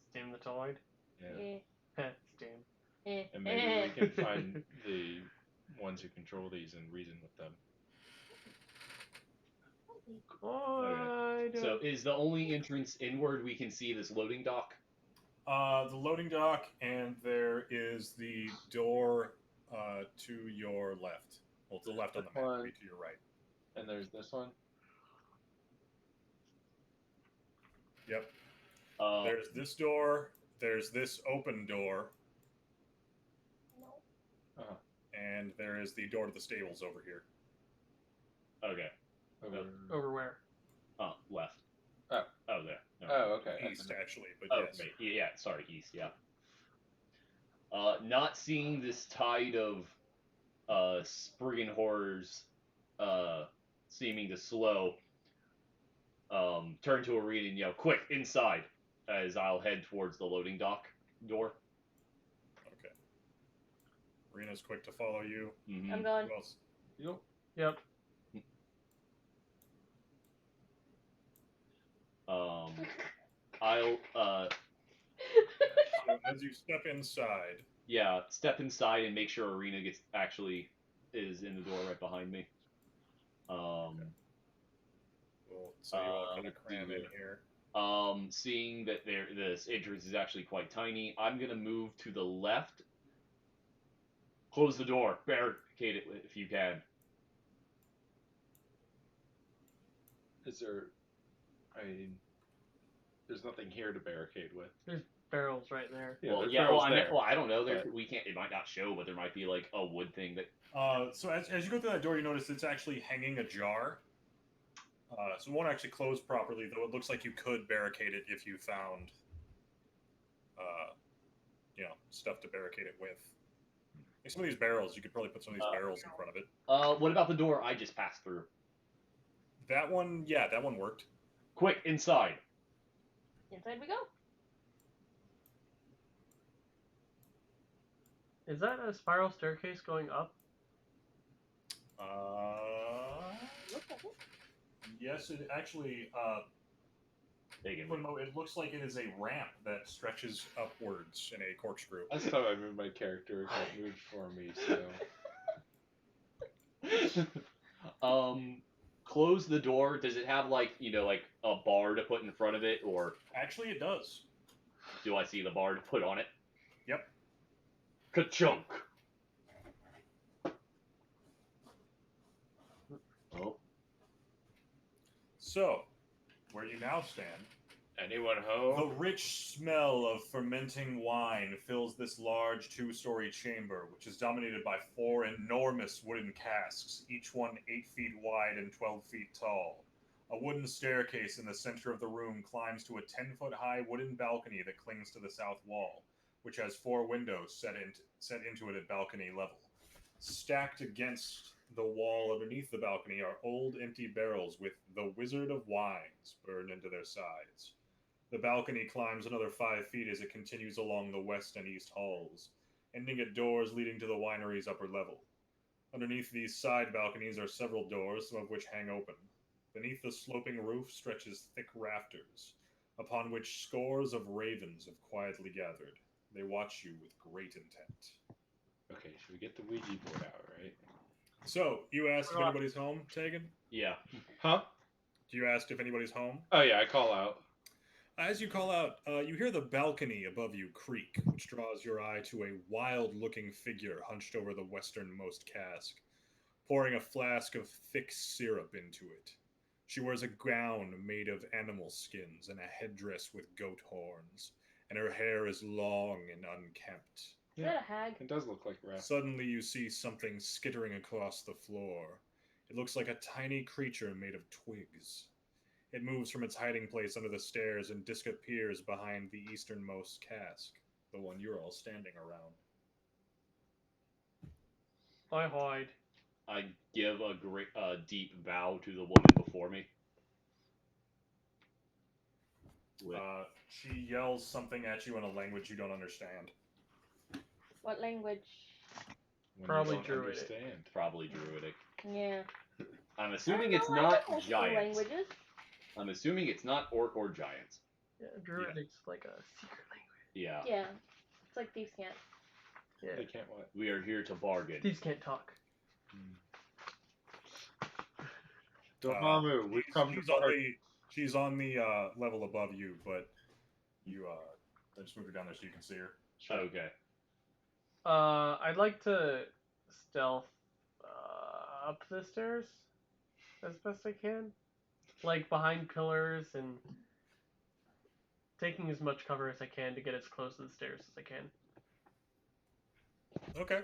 Stim the Tide? yeah. Yeah. Stim. And maybe we can find the ones who control these and reason with them. So is the only entrance inward we can see this loading dock? The loading dock, and there is the door to your left. Well, to the left on the map, maybe to your right. And there's this one. Yep. There's this door. There's this open door. No. And there is the door to the stables over here. Okay. Over where? Oh, left. Oh. Oh, there. No. Oh, okay. East, actually, but Oh, yes. right. Yeah, sorry, east, yeah. Not seeing this tide of Spriggan horrors seeming to slow, turn to Arena and yell, "Quick, inside!" as I'll head towards the loading dock door. Okay. Rena's quick to follow you. Mm-hmm. I'm going. Who else? Yep. I'll So as you step inside, yeah, step inside and make sure Arena is in the door right behind me. so you all kind of let's cram see in here. here. Seeing that this entrance is actually quite tiny, I'm gonna move to the left. Close the door, barricade it if you can. Is there? There's nothing here to barricade with. There's barrels right there. Yeah, Well, there's yeah, barrels there. I don't know. but- We can't. It might not show, but there might be like a wood thing that. So as you go through that door, you notice it's actually hanging ajar. So it won't actually close properly, though it looks like you could barricade it if you found, stuff to barricade it with. Like some of these barrels, you could probably put some of these barrels in front of it. What about the door I just passed through? That one, yeah, that one worked. Quick, inside. Inside we go. Is that a spiral staircase going up? Look at it. Yes, it actually, It it looks like it is a ramp that stretches upwards in a corkscrew. Last time I moved my character, it moved for me. So Close the door. Does it have like a bar to put in front of it, or Actually, it does. do I see the bar to put on it? Yep. Ka-chunk. Oh. So, where you now stand, anyone the home? rich smell of fermenting wine fills this large 2-story chamber, which is dominated by 4 enormous wooden casks, each one 8 feet wide and 12 feet tall. A wooden staircase in the center of the room climbs to a 10-foot-high wooden balcony that clings to the south wall, which has 4 windows set into it at balcony level. Stacked against the wall underneath the balcony are old empty barrels with "The Wizard of Wines" burned into their sides. The balcony climbs another 5 feet as it continues along the west and east halls, ending at doors leading to the winery's upper level. Underneath these side balconies are several doors, some of which hang open. Beneath the sloping roof stretches thick rafters, upon which scores of ravens have quietly gathered. They watch you with great intent. Okay, should we get the Ouija board out, right? So, you asked if anybody's home, Tegan? Yeah. Huh? Do you ask if anybody's home? Oh yeah, I call out. As you call out, you hear the balcony above you creak, which draws your eye to a wild-looking figure hunched over the westernmost cask, pouring a flask of thick syrup into it. She wears a gown made of animal skins and a headdress with goat horns, and her hair is long and unkempt. Is that a hag? It does look like Raph. Suddenly, you see something skittering across the floor. It looks like a tiny creature made of twigs. It moves from its hiding place under the stairs and disappears behind the easternmost cask, the one you're all standing around. I hide. I give a deep bow to the woman before me. She yells something at you in a language you don't understand. What language? When Probably you don't Druidic. understand. Probably Druidic. Yeah. I'm assuming I it's don't know, I not know multiple giants. languages. I'm assuming it's not orc or giants. Yeah, Druidic's like a secret language. Yeah. Yeah. It's like thieves can't. Yeah. They can't what? We are here to bargain. Thieves can't talk. Dormammu, we've come to bargain. She's on the level above you, but you I just moved her down there so you can see her. Okay. I'd like to stealth up the stairs as best I can, like behind pillars and taking as much cover as I can to get as close to the stairs as I can. Okay.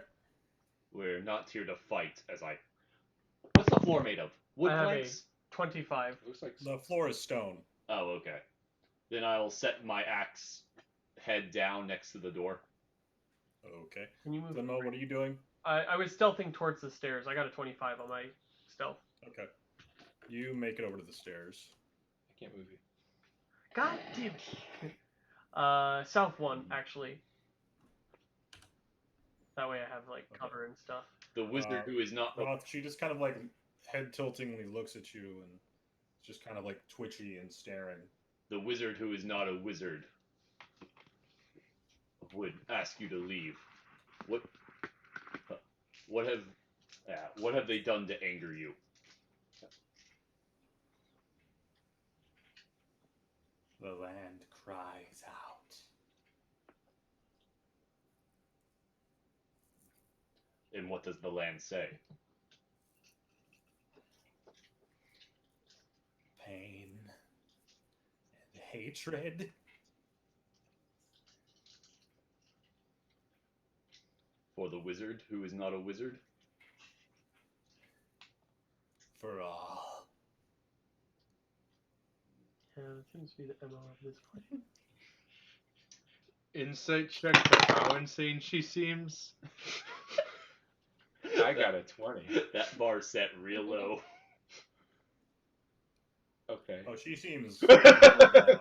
We're not here to fight, as I... What's the floor made of? Wood I have planks? a 25. Looks like The floor is stone. Oh, okay. Then I'll set my axe head down next to the door. Okay. Can you move? Venmo, what are you doing? I was stealthing towards the stairs. I got a 25 on my stealth. Okay. You make it over to the stairs. I can't move you. God damn it. South one, actually. That way I have, like, cover and stuff. The wizard who is not... Well, she just kind of like head tiltingly looks at you and just kind of like twitchy and staring. The wizard who is not a wizard would ask you to leave. What have they done to anger you? The land cries out. And what does the land say? Pain and hatred. For the wizard who is not a wizard? For all. Yeah, that seems to be the MO of this plan. Insight check for how insane she seems. I got a 20. That bar set real low. Okay. Oh, she seems gone.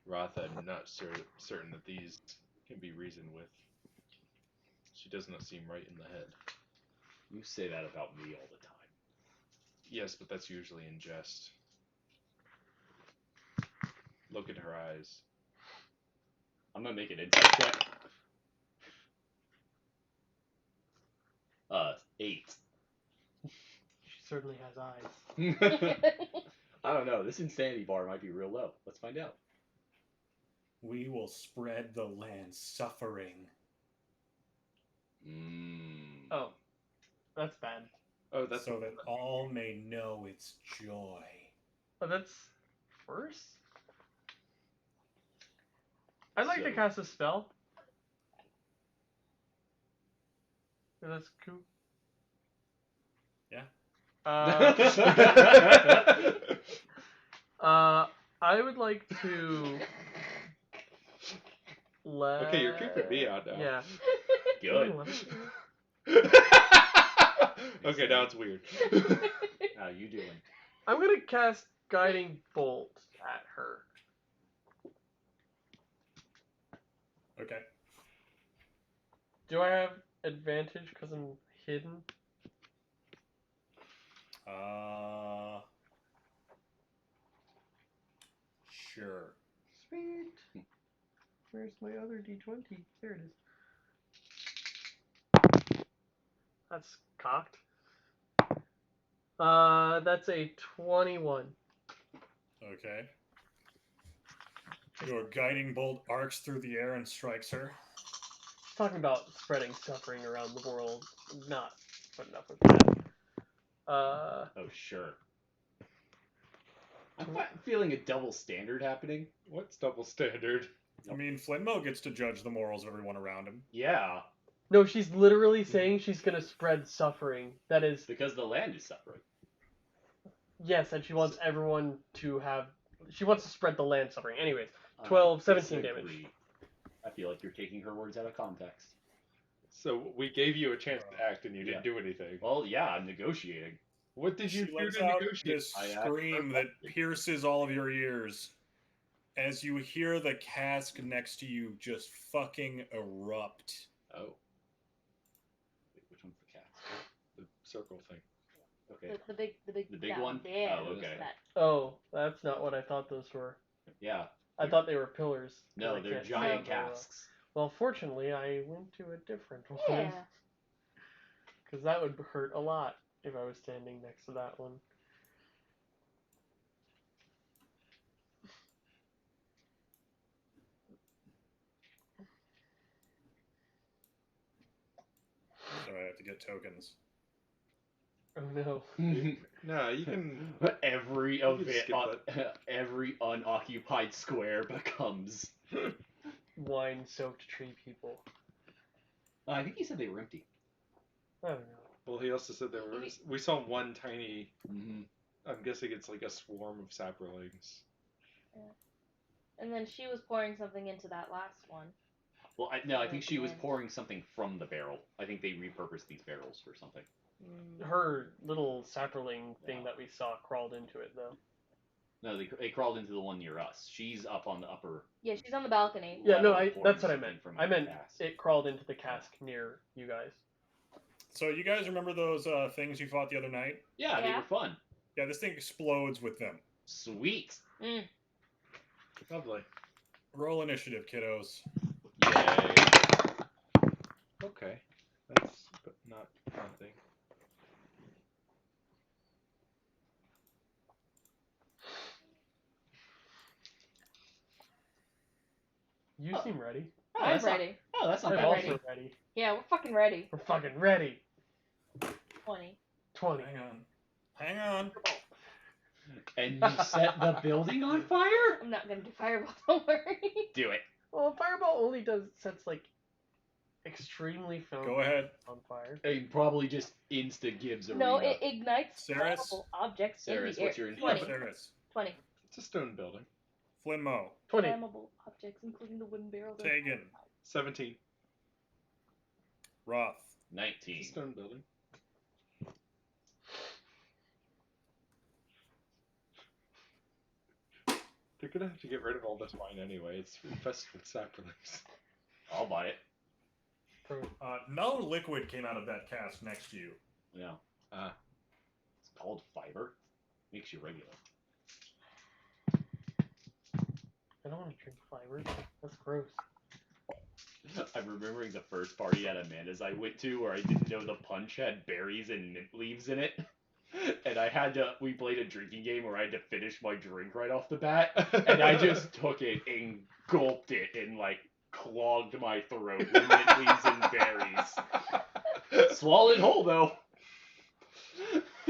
Rotha, I'm not certain that these can be reasoned with. She does not seem right in the head. You say that about me all the time. Yes, but that's usually in jest. Look at her eyes. I'm gonna make an insight check. 8. She certainly has eyes. I don't know. This insanity bar might be real low. Let's find out. We will spread the land suffering. Oh, that's bad. Oh, that's so that all may know its joy. Oh, that's worse? I'd like to cast a spell. Yeah, that's cool. Yeah. I would like to let... Okay, you're creeping me out now. Yeah. Good. Okay, now it's weird. How you doing? I'm gonna cast Guiding Bolt at her. Okay. Do I have advantage because I'm hidden? Sure. Sweet. Where's my other D20? There it is. That's cocked. That's a 21. Okay. Your guiding bolt arcs through the air and strikes her. Talking about spreading suffering around the world. Not putting up with that. Oh, sure. I'm feeling a double standard happening. What's double standard? I mean, Flinmo gets to judge the morals of everyone around him. Yeah, No, she's literally saying she's gonna spread suffering. That is, because the land is suffering. yes, and she wants everyone to have. She wants to spread the land suffering. Anyways, 12, 17 damage. Disagree. I feel like you're taking her words out of context. So we gave you a chance to act and you didn't Yeah. do anything. Well, yeah, I'm negotiating. What did you She do lets to out negotiate? this I scream that pierces all of your ears as you hear the cask next to you just fucking erupt. Oh. Wait, which one's the cat? The circle thing. Okay. The big The big that one? There, Oh, okay. That. Oh, that's not what I thought those were. Yeah. I thought they were pillars. 'cause No, I they're can't see giant them very well. casks. Well, fortunately, I went to a different one. Yeah. Because that would hurt a lot if I was standing next to that one. So I have to get tokens. Oh no. No, you can. every You can event, skip every unoccupied square becomes. Wine-soaked tree people. I think he said they were empty. I don't know. Well, he also said there was. We saw one tiny. Mm-hmm. I'm guessing it's like a swarm of saplings. And then she was pouring something into that last one. Well, I think she was Recommend. pouring something from the barrel. I think they repurposed these barrels for something. Her little sapling thing that we saw crawled into it, though. No, they crawled into the one near us. She's up on the upper. Yeah, she's on the balcony. Yeah, no, pouring that's what I something meant. from I meant cask. it crawled into the cask near you guys. So you guys remember those things you fought the other night? Yeah, they Yeah. were fun. Yeah, this thing explodes with them. Sweet. Lovely. Roll initiative, kiddos. Yay. Okay. That's but not nothing. You seem ready. Oh, I'm that's not- ready. Oh, that's not I'm bad. also ready. Yeah, we're fucking ready. We're fucking ready. 20. 20. Hang on. And you set the building on fire? I'm not gonna do fireball, don't worry. Do it. Well, fireball only sets like extremely Go ahead. on fire. It probably just insta gives a No, it ignites Saris? flammable objects Saris, in the air. what's your 20. Saris. 20. It's a stone building. Flinmo. 20. Flammable objects, including the wooden barrel. that- Tegan. 17. Roth. 19. It's a stone building. They're gonna have to get rid of all this wine anyway. It's infested with saplings. I'll buy it. No liquid came out of that cask next to you. Yeah. It's called fiber. Makes you regular. I don't want to drink fiber. That's gross. I'm remembering the first party at Amanda's I went to where I didn't know the punch had berries and mint leaves in it. And we played a drinking game where I had to finish my drink right off the bat. And I just took it and gulped it and, like, clogged my throat with mint leaves and berries. Swallowed it whole, though.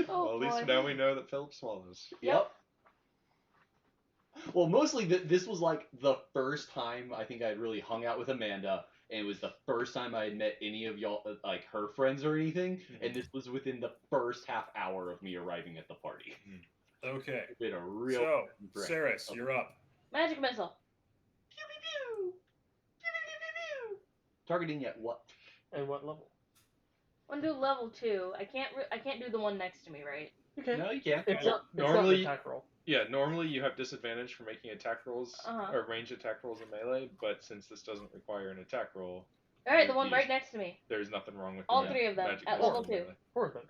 Oh, Well, at least boy. now we know that Philip swallows. Yep. Well, mostly this was like the first time I think I had really hung out with Amanda, and it was the first time I had met any of y'all, like her friends or anything, and this was within the first half hour of me arriving at the party. Okay. It's been a real. So, breath. Saris, you're up. Magic missile. Pew, pew, pew. Pew, pew, pew, pew. Targeting at what? And what level? I'm gonna do level 2. I can't do the one next to me, right? Okay. No, you can't. It's Well, not normally- an attack roll. Yeah, normally you have disadvantage for making attack rolls Uh-huh. or range attack rolls in melee, but since this doesn't require an attack roll, Alright, the You- one you- right next to me. there's nothing wrong with All the three of them magic at missile level in 2. melee. 4 of them.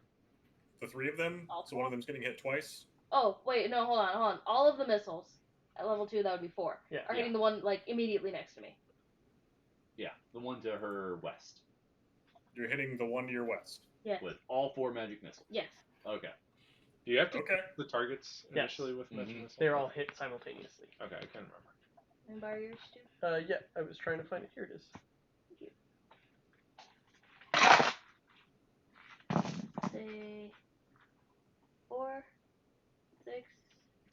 The three of them? All So one of four? them's getting hit twice? Oh, wait, no, hold on. All of the missiles at level 2, that would be 4. Yeah. Are hitting the one, like, immediately next to me. Yeah, the one to her west You're hitting the one to your west. Yes. with all 4 magic missiles. Yes. Okay. Do you have to Okay. hit the targets Yes. initially with magic Mhm. missile? They're all hit simultaneously. Okay, I can't remember. And borrow yours too. Yeah, I was trying to find it. Here it is. Say 4, 6,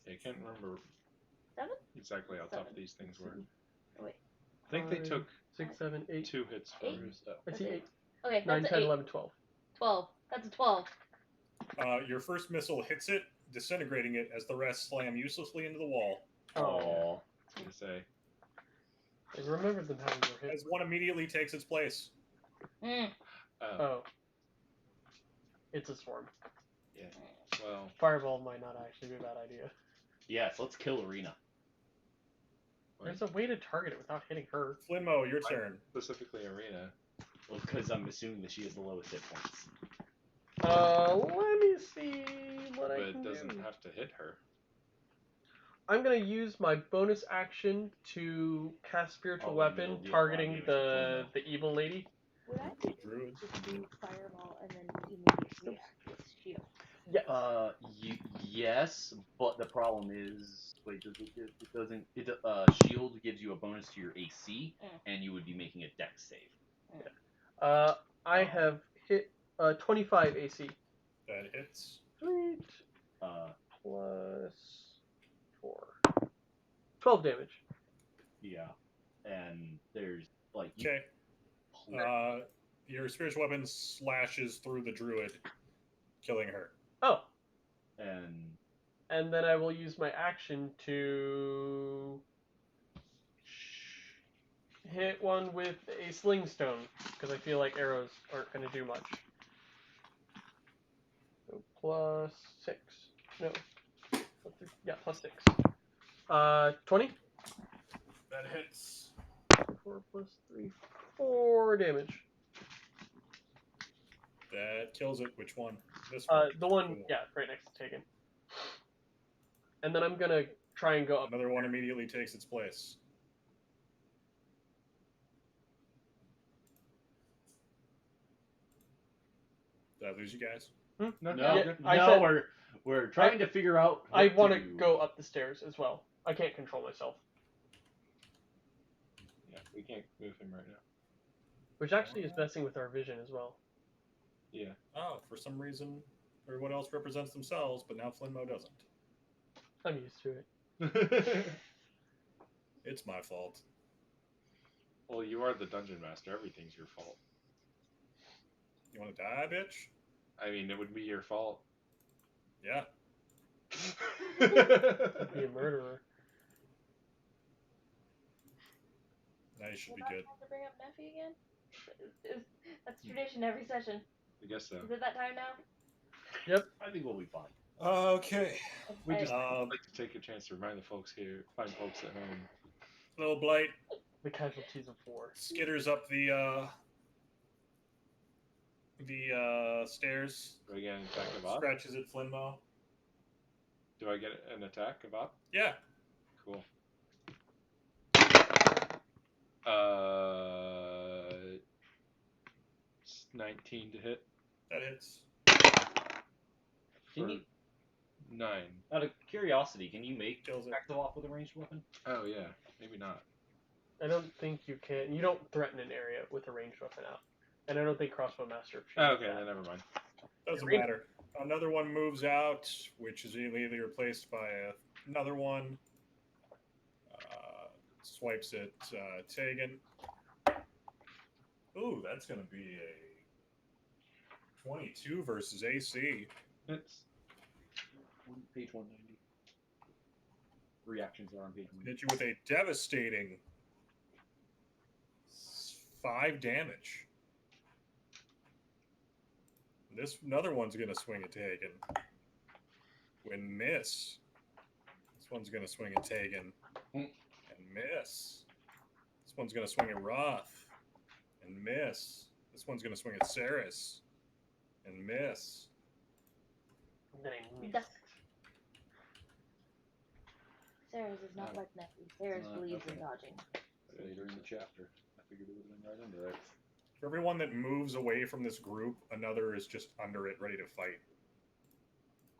Yeah, I can't remember 7. exactly how tough 7. these things were. Oh wait. I think they 5, took 6, 7, 8. 2 hits for 8? so. I see 8. Okay, 9, that's 10, an 8. 11, 12. 12. That's a 12. Your first missile hits it, disintegrating it as the rest slam uselessly into the wall. Oh. I was gonna say. I remembered them having their hit. As one immediately takes its place. Mm. Oh. It's a swarm. Well, Fireball might not actually be a bad idea. Yes, let's kill Arena. There's a way to target it without hitting her. Flinmo, your turn. specifically Arena. Well, because I'm assuming that she has the lowest hit points. Let me see what But I it can doesn't do. have to hit her. I'm gonna use my bonus action to cast Spiritual Oh, and Weapon, you'll deal targeting damage to the evil lady. Would I The be able druid. to just do fireball and then immediately react with shield? Yes. Yes, but the problem is, wait, it doesn't. Shield gives you a bonus to your AC, and you would be making a Dex save. I have hit 25 AC. That hits. Sweet. Uh, Plus 4. 12 damage. yeah, and there's like Okay. Your spiritual weapon slashes through the druid, killing her. Oh. and Then I will use my action to hit one with a sling stone, because I feel like arrows aren't going to do much. So plus 6. No. Yeah, plus 6. 20? That hits. 4 plus 3. 4 damage. That kills it. Which one? This one. The one, yeah, right next to Tegan. And then I'm going to try and go up. Another one immediately takes its place. Did I lose you guys? No, Yeah, I said- we're trying to figure out. I want to go up the stairs as well. I can't control myself. Yeah, we can't move him right now. Which actually is messing with our vision as well. Yeah. Oh, for some reason, everyone else represents themselves, but now Flinmo doesn't. I'm used to it. It's my fault. Well, you are the dungeon master. Everything's your fault. You want to die, bitch? I mean, it would be your fault. Yeah. I'd be a murderer. Now you should be Will I good. have to bring up Neffy again? That's tradition every session. I guess so. Is it that time now? I think we'll be fine. Okay. We just Um, like to take a chance to remind the folks here, find folks at home. Little Blight The casualties of war. skitters up the stairs, Do I get an attack of op? scratches at Flinmo. Do I get an attack of op? Yeah. Cool. 19 to hit. That hits. Can you, 9. out of curiosity, can you make Kills it. attacks of op with a ranged weapon? Oh yeah, maybe not. I don't think you can. You don't threaten an area with a ranged weapon out. And I don't think Crossbow Master. should Oh, do okay, that. then never mind. Doesn't Read- matter. Another one moves out, which is immediately replaced by another one. Swipes at Tegan. Ooh, that's going to be a 22 versus AC. It's Page 190. Reactions are on page 190. Hit you with a devastating 5 damage. This another one's gonna swing at Tegan. When miss. This one's gonna swing at Tegan. And miss. This one's gonna swing at Roth. And miss. This one's gonna swing at Saris. And miss. Then I miss. Duck. Sarah's is not like Neffy. Sarah's believes in okay. dodging. Later in the chapter. I figured it would have been right under it. For everyone that moves away from this group, another is just under it, ready to fight.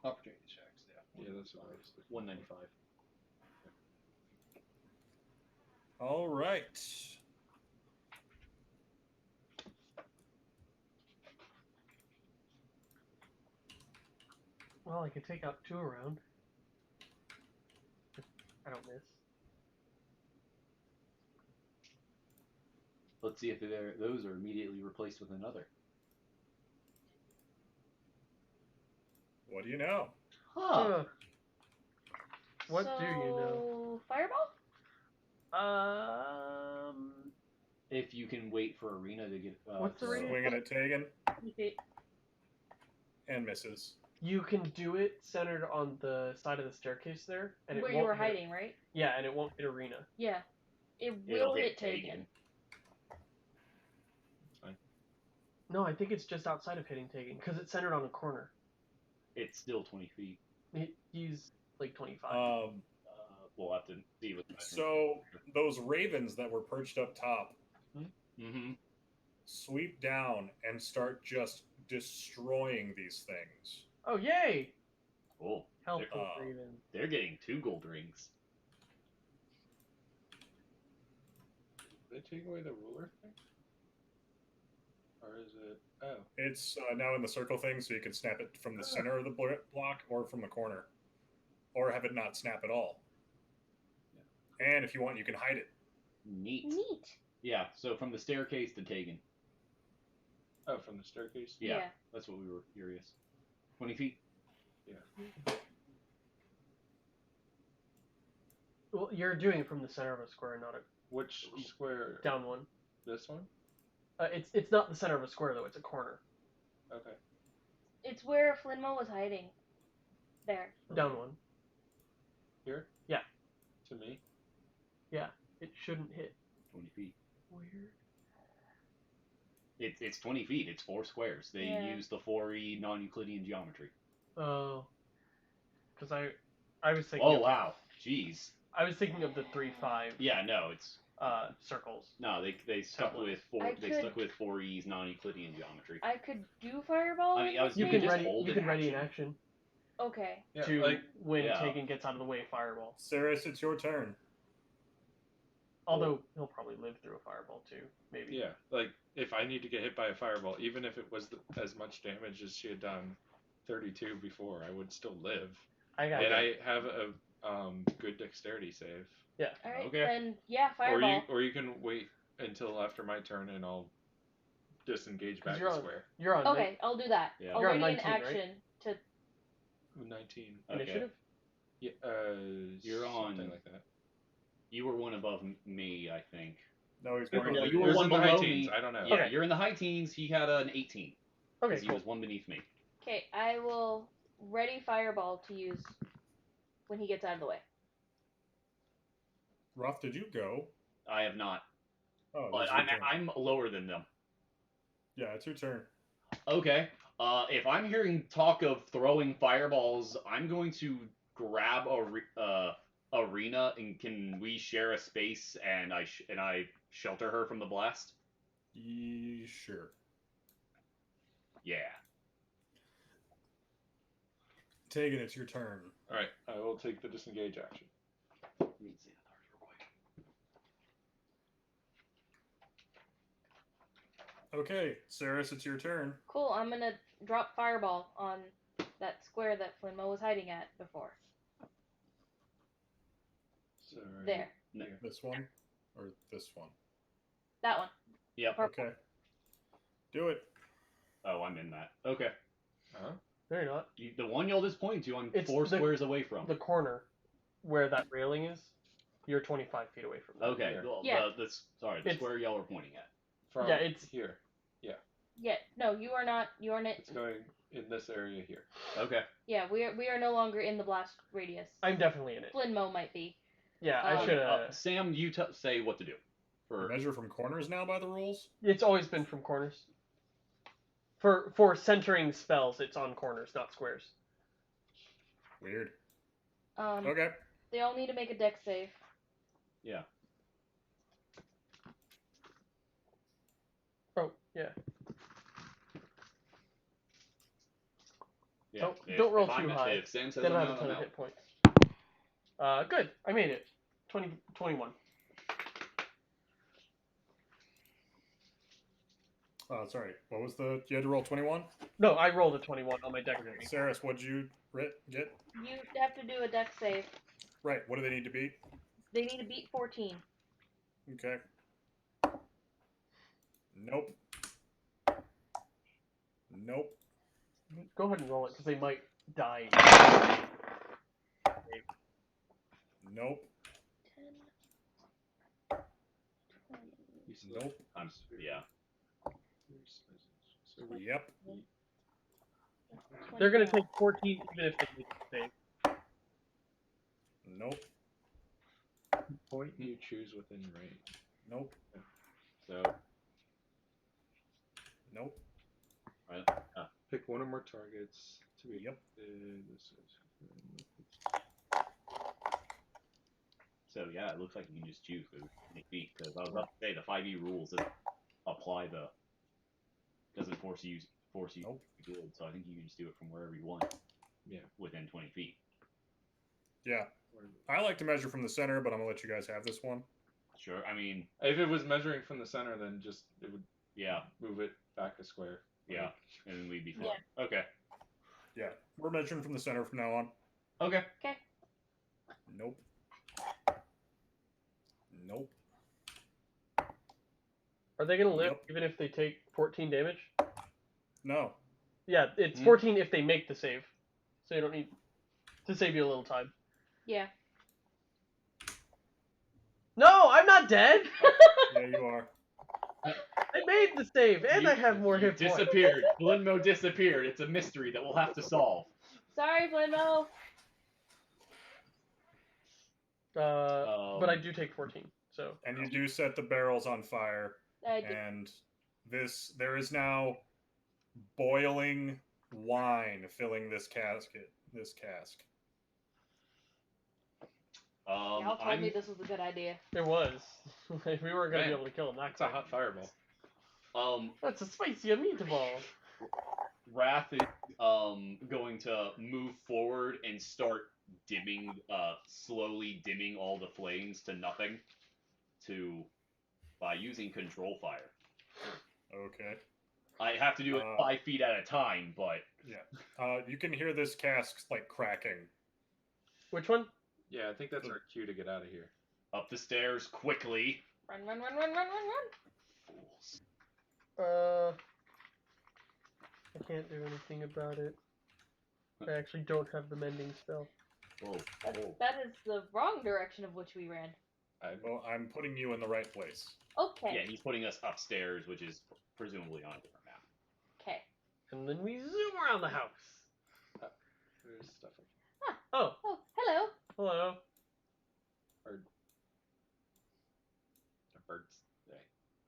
Opportunity checks, yeah. Yeah, that's what I was thinking. 195. All right. Well, I could take out 2 around. I don't miss. Let's see if those are immediately replaced with another. What do you know? Huh. What so, do you know? Fireball? If you can wait for Arena to get. What's the radius? Swinging at Tegan 20 feet. and misses. You can do it centered on the side of the staircase there, and Where it you won't were hit hiding, right? Yeah, and it won't hit Arena. Yeah. It It'll will hit hit Tegan. Tegan. No, I think it's just outside of hitting Tegan because it's centered on a corner. It's still 20 feet. He's like 25. We'll have to see what. So those ravens that were perched up top Mm-hmm. sweep down and start just destroying these things. Oh, yay! Cool. Helpful Raven. They're getting 2 gold rings. Did they take away the ruler thing? Or is it? Oh. It's now in the circle thing, so you can snap it from the center of the block or from the corner, or have it not snap at all. And if you want, you can hide it. Neat. Neat. Yeah, so from the staircase to Tegan. Oh, from the staircase? Yeah, that's what we were curious. 20 feet? Yeah. Well, you're doing it from the center of a square, not a Which square? down one. This one? It's not the center of a square though. It's a corner. Okay. It's where Flinmo was hiding. There. Down one. Here? Yeah. To me? Yeah. It shouldn't hit. 20 feet. Weird. It's 20 feet. It's 4 squares. They use the 4E non-Euclidean geometry. Oh. Because I was thinking. Oh, wow. Jeez. I was thinking of the 3-5. Yeah, no, it's... circles. No, they stuck with stuck with 4E's non-Euclidean geometry. I could do Fireball. I mean, I was You thinking can just ready. hold You an can ready action. an action Okay. Yeah, to like, when yeah. Tegan gets out of the way. Fireball. Ceres, it's your turn. Although he'll probably live through a fireball too. Maybe. yeah, like if I need to get hit by a fireball, even if it was as much damage as she had done 32 before, I would still live. I got And it. I have a good dexterity save. Yeah. All right. Okay. Then Fireball. Or you can wait until after my turn and I'll disengage back you're a on- square. You're on. Okay, I'll do that. Yeah. I'll You're on ready an 19, right? action to. 19. Okay. Initiative. Yeah, You're on- something like that. You were one above me, I think. No, he's No, one. no, of you It were was one in the high below teens. me. I don't know. Yeah, Okay. you're in the high teens. He had an 18. Okay. 'Cause he Cool. was one beneath me. Okay, I will ready Fireball to use when he gets out of the way. Ruff, did you go? I have not. Oh, But it's your turn. I'm lower than them. Yeah, it's your turn. Okay. If I'm hearing talk of throwing fireballs, I'm going to grab Arena, and can we share a space and I shelter her from the blast? Sure. Yeah. Tegan, it's your turn. All right, I will take the disengage action. Let me see the cards real quick. Okay, Ceres, it's your turn. Cool. I'm gonna drop Fireball on that square that Flinmo was hiding at before. So There. This one or this one? That one. Yep. Okay. Do it. Oh, I'm in that. Okay. Huh? No, you're not. The one y'all just pointed to, I'm It's 4 the- squares away from. The corner where that railing is, you're 25 feet away from that. Okay. Here. Yeah. The It's- square y'all are pointing at. From Yeah, it's- here. Yeah. No, you are not. You are not. It's going in this area here. Okay. Yeah, we are no longer in the blast radius. I'm definitely in it. Flinmo might be. Yeah, I should have. Sam, you say what to do. For Measure from corners now by the rules? It's always been from corners. For centering spells, it's on corners, not squares. Weird. Um. Okay. They all need to make a dex save. yeah. Oh, yeah. Yeah, Don't roll if I'm too not- high. If Sam says Then I I'm have a out, ton I'm of out. hit points. Good. I made it. 21. Sorry. What was the? You had to roll 21. No, I rolled a 21 on my deck. Okay, Saris, what'd you get? You have to do a dex save. Right. What do they need to beat? They need to beat 14. Okay. Nope. Nope. Go ahead and roll it, because they might die. Nope. 10, 20. Nope. Yeah. Yep. They're going to take 14 even if they make the save. Nope. Point you choose within range. Nope. So, Nope. Pick one or more targets to be. Yep. so yeah, it looks like you can just choose the feet. Because I was about to say the 5e rules doesn't apply doesn't force you Nope. to do it. So I think you can just do it from wherever you want. Yeah. Within 20 feet. Yeah. I like to measure from the center, but I'm gonna let you guys have this one. Sure. I mean, If it was measuring from the center, then just it would yeah, move it back a square. yeah, and then we'd be fine. Yeah. Okay. Yeah. We're measuring from the center from now on. Okay. Okay. Nope. Nope. Are they going to live Yep. even if they take 14 damage? No. Yeah, it's 14 if they make the save. So you don't need to save you a little time. Yeah. No, I'm not dead! Yeah, you are. I made the save, and I have more hit points. Disappeared. Glenmo disappeared. It's a mystery that we'll have to solve. Sorry, Blimmo. But I do take 14, so. And you do set the barrels on fire. I did. And there is now boiling wine filling this cask. Y'all told me this was a good idea. It was. We weren't going to be Man, able to kill him that That's a hot fireball. That's a spicy meatball. Wrath is going to move forward and start slowly dimming all the flames to nothing, by using control fire. Okay. I have to do it 5 feet at a time, but Yeah. You can hear this cask like cracking. Which one? Yeah, I think that's our cue to get out of here. up the stairs quickly. Run, run, run, run, run, run, run. Fools. I can't do anything about it. I actually don't have the mending spell. Whoa, whoa. That is the wrong direction of which we ran. Well, I'm putting you in the right place. Okay. Yeah, he's putting us upstairs, which is presumably on a different map. Okay. And then we zoom around the house. There's stuff up Oh, Oh, hello. hello. here. Birds. Yeah.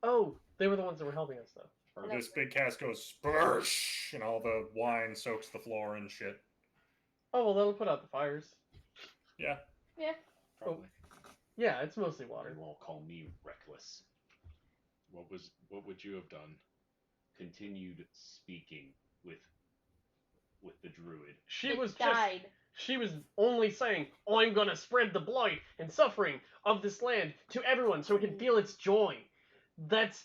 Oh, they were the ones that were helping us, though. Hello. This big cask goes splursh, and all the wine soaks the floor and shit. Oh, well, that'll put out the fires. Yeah. Yeah. Probably. Yeah, it's mostly water. They will all call me reckless. What would you have done? Continued speaking with the druid. She It was died. She was only saying, I'm gonna spread the blight and suffering of this land to everyone so it can feel its joy. That's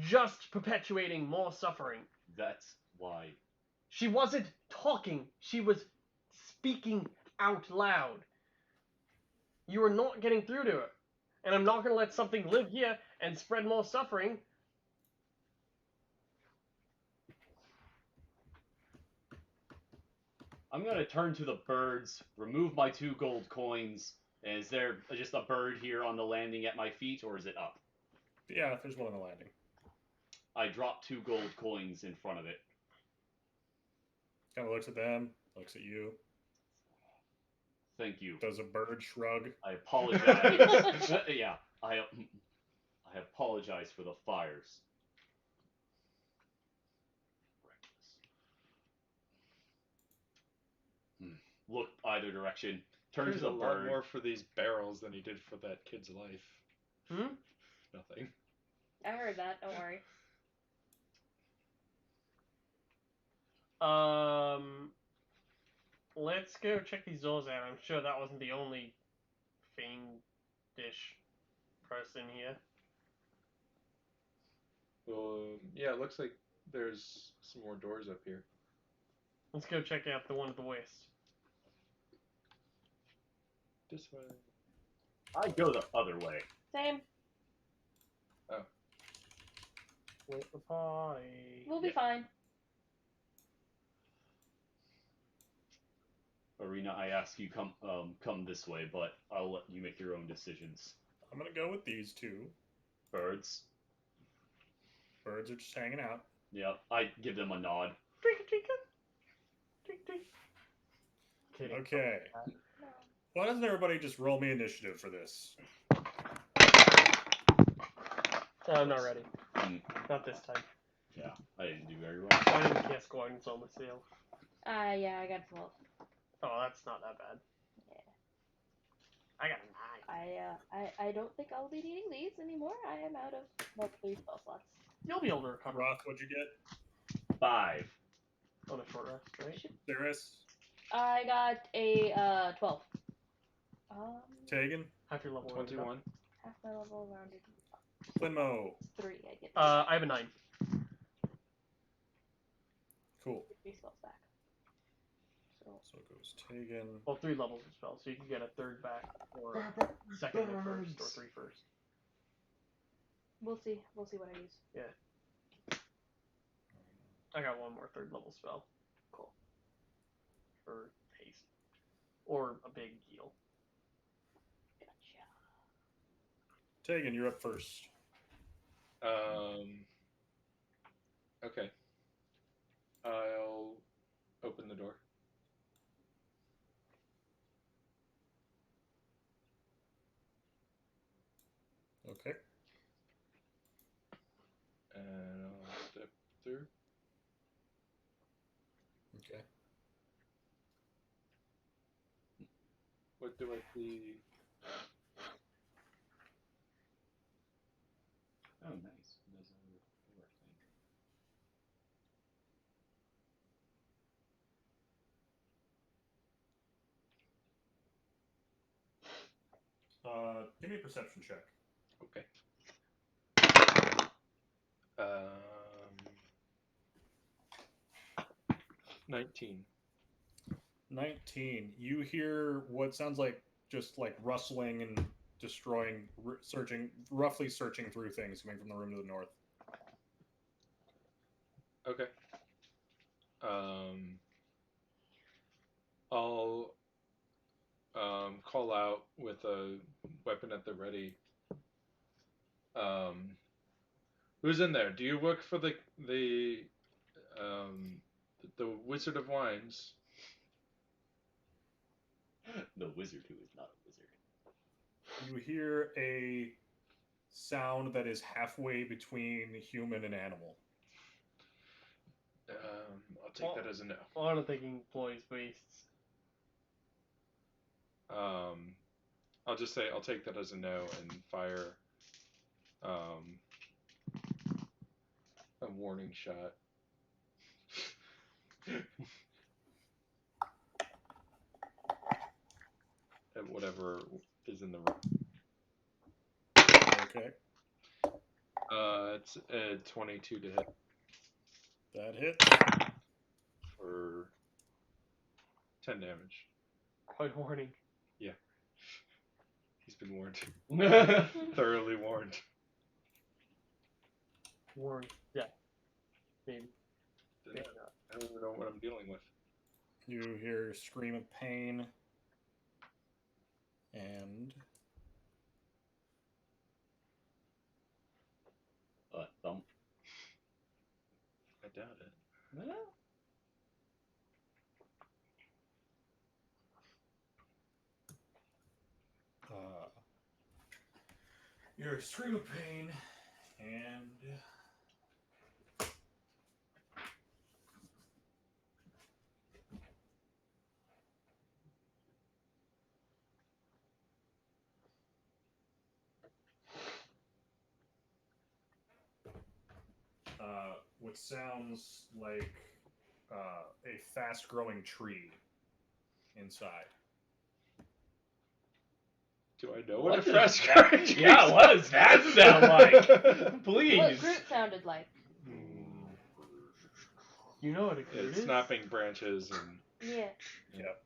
just perpetuating more suffering. That's why. She wasn't talking. She was speaking out loud. You are not getting through to her. And I'm not going to let something live here and spread more suffering. I'm gonna turn to the birds, remove my 2 gold coins. And is there just a bird here on the landing at my feet, or is it up? Yeah, there's one on the landing. I drop 2 gold coins in front of it. Kind of looks at them, looks at you, Thank you. does a bird shrug. I apologize. Yeah, I apologize for the fires. Reckless. Look either direction. Turn There's to the a lot bird. more for these barrels than he did for that kid's life. Hmm? Nothing. I heard that. Don't worry. let's go check these doors out. I'm sure that wasn't the only fiendish person here. Well, yeah, it looks like there's some more doors up here. Let's go check out the one to the west. This way. I go the other way. Same. With the party. We'll be fine. Arena, I ask you come this way, but I'll let you make your own decisions. I'm gonna go with these two. Birds. Birds are just hanging out. Yep. I give them a nod. Tweeka tweeka. Tweek tweek. Kidding. Okay. No. Why doesn't everybody just roll me initiative for this? I'm not ready. Mm, Not this time. yeah, I didn't do very well. I didn't cast guidance on myself. Yeah, I got 12. Oh, that's not that bad. Yeah. I got a 9. I don't think I'll be needing these anymore. I am out of like 3 spell slots. You'll be able to recover Roth, what'd you get? 5. on a short rest, right? Cirrus? I got a 12. Tegan? Half your level. rounded up. 21. Half my level rounded. Plinmo? 3. I get. I have a 9. Cool. 3 spells back. So it goes Tegan. Well, 3 levels of spell, so you can get a 3rd back, or second and first, or 3 first. We'll see. We'll see what I use. I got 1 more 3rd level spell. Cool. For haste. Or a big heal. Gotcha. Tegan, you're up first. Okay. I'll open the door. Okay. And I'll step through. Okay. What do I see? Oh, nice. There's a door thing. Give me a perception check. Okay. 19. 19. You hear what sounds like just like rustling and destroying, roughly searching through things coming from the room to the north. Okay. I'll call out with a weapon at the ready. Who's in there? Do you work for the Wizard of Wines? The wizard who is not a wizard. You hear a sound that is halfway between human and animal. I'll take that as a no. Well, I don't think he employs beasts. I'll just say I'll take that as a no and fire a warning shot. At whatever is in the room. Okay. It's a 22 to hit That hits. for 10 damage. Quite warning. He's been warned. Thoroughly warned. Warned. Yeah. Maybe. I don't even know what I'm dealing with. You hear a scream of pain. And Thump. I doubt it. Well, you hear a scream of pain. And what sounds like a fast-growing tree inside. Do I know What what a does fresh that- carriage Yeah, what does that sound like? What Please. Groot sounded like. You know what a Groot It's is? snapping branches and Yeah. Yep.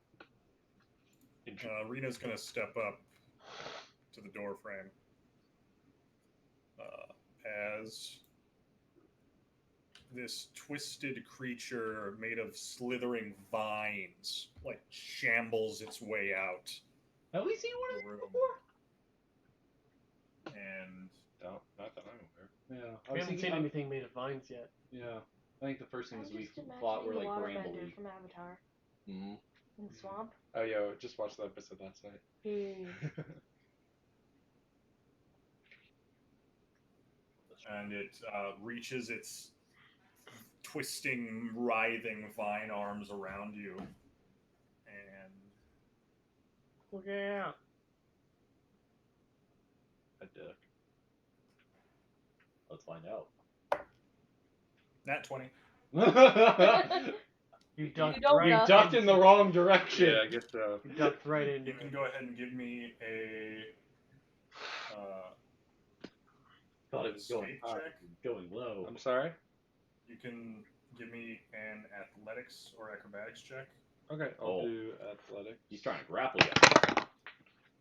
intro- Rita's gonna step up to the door frame as this twisted creature made of slithering vines like shambles its way out Have we seen one the of these room. before? And no, not that I'm aware. Yeah. I We was haven't thinking, seen anything made of vines yet. Yeah. I think the first I'm things we just fought were imagining the like waterbender brambly. from Avatar Mm-hmm. in the swamp. Oh, yo, just watched the episode last night. and it reaches its twisting, writhing vine arms around you, and Look out. I duck. Let's find out. nat 20. You ducked don't right. You duck. ducked in the wrong direction. Yeah, I guess so. You ducked right into You can it. go ahead and give me a Thought it was going escape high, check. going low. I'm sorry? You can give me an athletics or acrobatics check. Okay, I'll do athletics. He's trying to grapple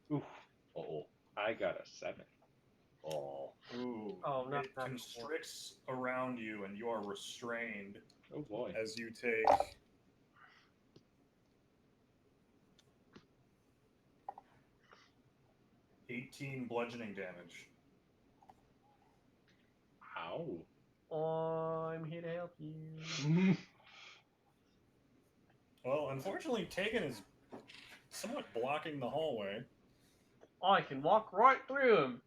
you. Oof. Uh-oh. I got a 7. Oh. Ooh. Oh, not it that constricts around you, and you are restrained Oh boy. as you take 18 bludgeoning damage. Ow. I'm here to help you. Well, unfortunately, Tegan is somewhat blocking the hallway. I can walk right through him.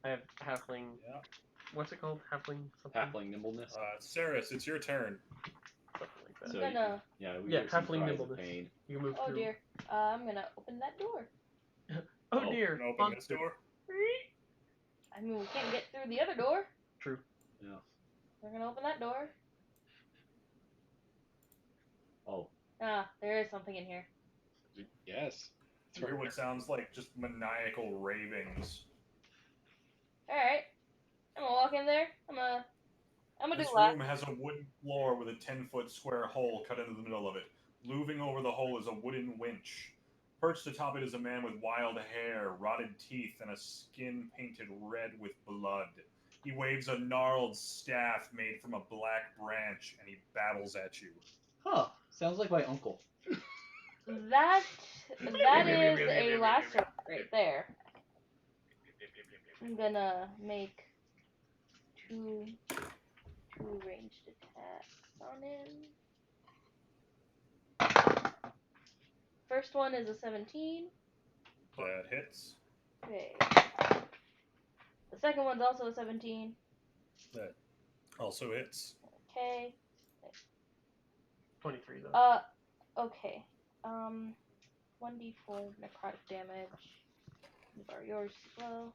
I have halfling. Yeah. What's it called? Halfling something? Halfling nimbleness. Saris, it's your turn. Something like that. I'm So gonna. we Yeah, hear some halfling cries of nimbleness. pain. You can move Oh through. dear. I'm gonna open that door. Oh, Oh, dear. Can I open this door? I mean, we can't get through the other door. True. Yeah. We're gonna open that door. Oh. Ah, there is something in here. Yes. You hear what sounds like just maniacal ravings. Alright. I'm gonna walk in there. I'm gonna This do that. room has a wooden floor with a 10-foot square hole cut into the middle of it. Looming over the hole is a wooden winch. Perched atop it is a man with wild hair, rotted teeth, and a skin painted red with blood. He waves a gnarled staff made from a black branch, and he babbles at you. Huh. Sounds like my uncle. That is a lasso right there. I'm gonna make two ranged attacks on him. First one is a 17. That hits. Okay. The second one's also a 17. That also hits. Okay. 23 though. Okay. 1d4 necrotic damage. These are yours as well.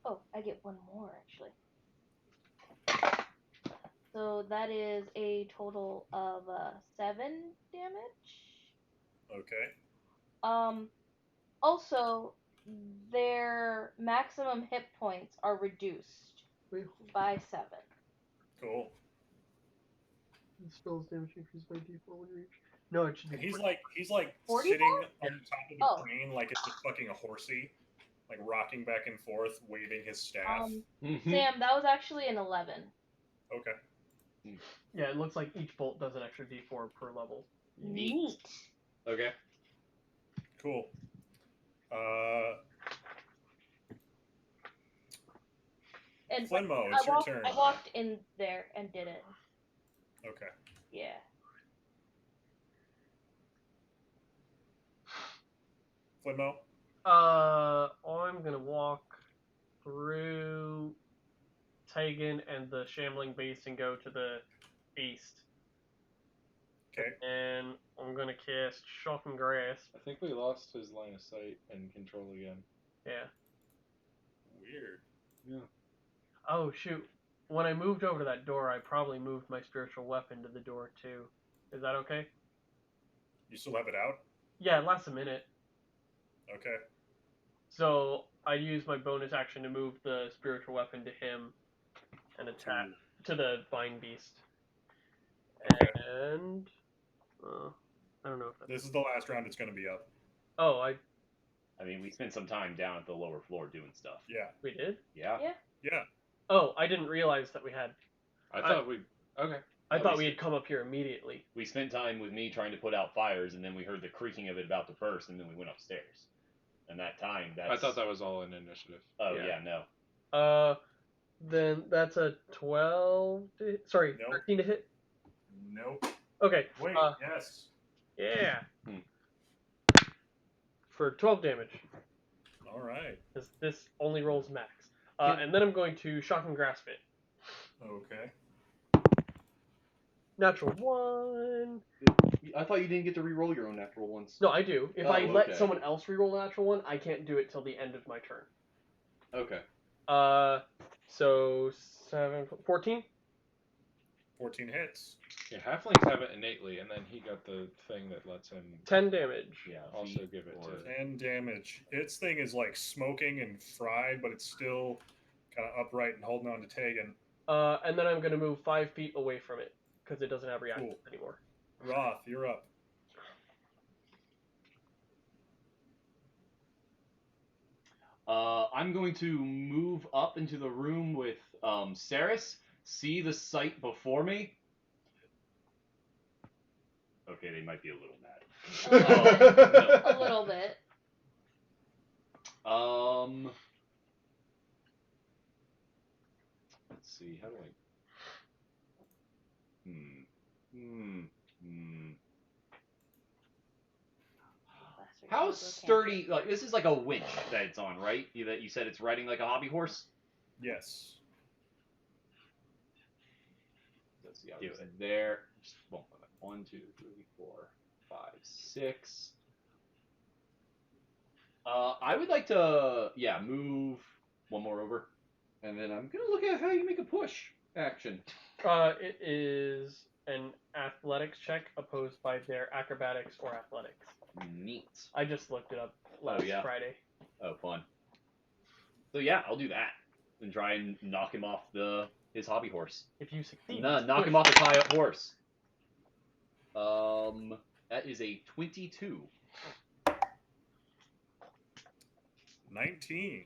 Oh, I get one more actually. So that is a total of 7 damage. Okay. Also, their maximum hit points are reduced by 7. Cool. The spell's damage increased by d4 when reached. No, it should be. And he's like 44? sitting on top of the Oh. crane like it's just fucking a horsey, like rocking back and forth, waving his staff. Sam, that was actually an 11. Okay. Yeah, it looks like each bolt does an extra d4 per level. Neat. Okay. Cool. And Flenmo, it's your turn. I walked in there and did it. Okay. Yeah. Flenmo? I'm gonna walk through Tegan and the shambling beast and go to the east. Okay. And I'm gonna cast Shocking Grasp. I think we lost his line of sight and control again. Yeah. Weird. Yeah. Oh shoot. when I moved over to that door, I probably moved my spiritual weapon to the door too. Is that okay? You still have it out? Yeah, it lasts a minute. Okay. So I use my bonus action to move the spiritual weapon to him and attack to the vine beast. Okay. And I don't know if that's... This is the last round it's going to be up. Oh, I mean, we spent some time down at the lower floor doing stuff. Yeah. we did? Yeah. Yeah. Oh, I didn't realize that we had... I thought we. Okay. I thought we had come up here immediately. We spent time with me trying to put out fires, and then we heard the creaking of it about to burst, and then we went upstairs. And that time, that's... I thought that was all in initiative. Oh, Yeah. yeah, no. Then that's a 12 to hit. Sorry, Nope. 13 to hit. Nope. Okay. Wait, yes. Yeah. For 12 damage. All right. Because this only rolls max. And then I'm going to shock and grasp it. Okay. Natural 1. I thought you didn't get to re-roll your own natural ones. No, I do. If I Oh, let okay. someone else reroll a natural 1, I can't do it till the end of my turn. Okay. So 14? 14 hits. Yeah, halflings have it innately, and then he got the thing that lets him 10 damage. Yeah. also give it to. 10 damage. Its thing is like smoking and fried, but it's still kind of upright and holding on to Tegan. And then I'm going to move 5 feet away from it, because it doesn't have reactions anymore. Roth, you're up. I'm going to move up into the room with Saris, see the sight before me. Okay, they might be a little mad. A little bit. Let's see, how do I... How sturdy, like, this is like a winch that it's on, right? That you said it's riding like a hobby horse? Yes. Let's see, I was there. Just, well, 1, 2, 3, 4, 5, 6. I would like to, move one more over. And then I'm going to look at how you make a push action. It is an athletics check opposed by their acrobatics or athletics. Neat. I just looked it up last Friday. Oh, fun. So yeah, I'll do that. And try and knock him off his hobby horse. If you succeed. Knock him off the tie-up horse. That is a 22. 19.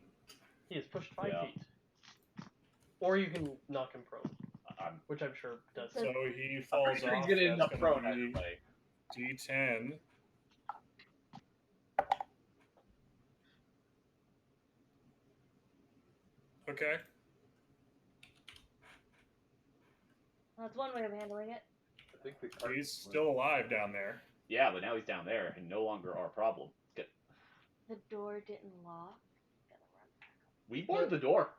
He is pushed 5 feet. Or you can knock him prone, which I'm sure does. So he falls Sure off. he's gonna end That's up gonna prone be anyway. D10. Okay. That's one way of handling it. I think the He's still alive down there. Yeah, but now he's down there and no longer our problem. Good. The door didn't lock. Gotta run back. We boarded the door.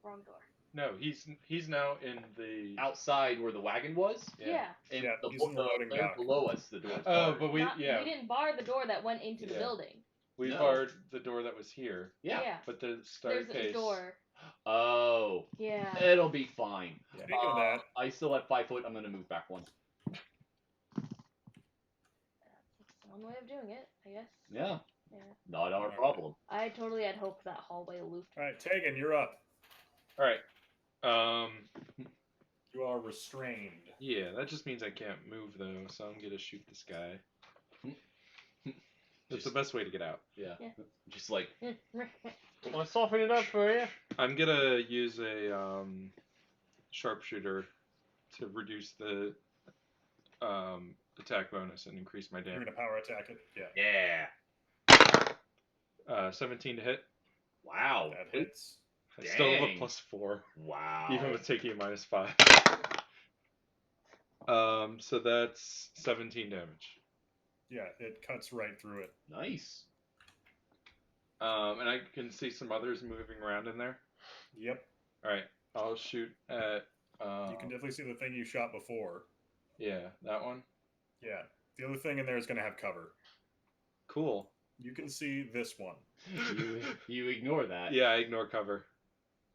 Wrong door. No, he's now in the. Outside where the wagon was. Yeah. And Yeah, the, he's in the loading land dock. below us, the door. Oh, but we We didn't bar the door that went into the Yeah. building. we No. barred the door that was here, Yeah. but the There's staircase. a door. Oh. Yeah. It'll be fine. Yeah. Speaking of that, I still have 5 foot. I'm gonna move back 1. That's one way of doing it, I guess. Yeah. Yeah. Not our Alright. problem. I totally had hoped that hallway looped. all right, Tegan, you're up. All right. You are restrained. Yeah, that just means I can't move though, so I'm gonna shoot this guy. That's the best way to get out. Yeah. Yeah. Just like Want to soften it up for you? I'm gonna use a sharpshooter to reduce the attack bonus and increase my You're damage. gonna power attack it. Yeah. yeah. 17 to hit. Wow. That hits. I still have a Dang. +4, Wow. even with taking a -5. So that's 17 damage. Yeah, it cuts right through it. Nice. And I can see some others moving around in there. Yep. All right, I'll shoot at. You can definitely see the thing you shot before. Yeah, that one. Yeah. The other thing in there is gonna have cover. Cool. You can see this one. You ignore that. Yeah, I ignore cover.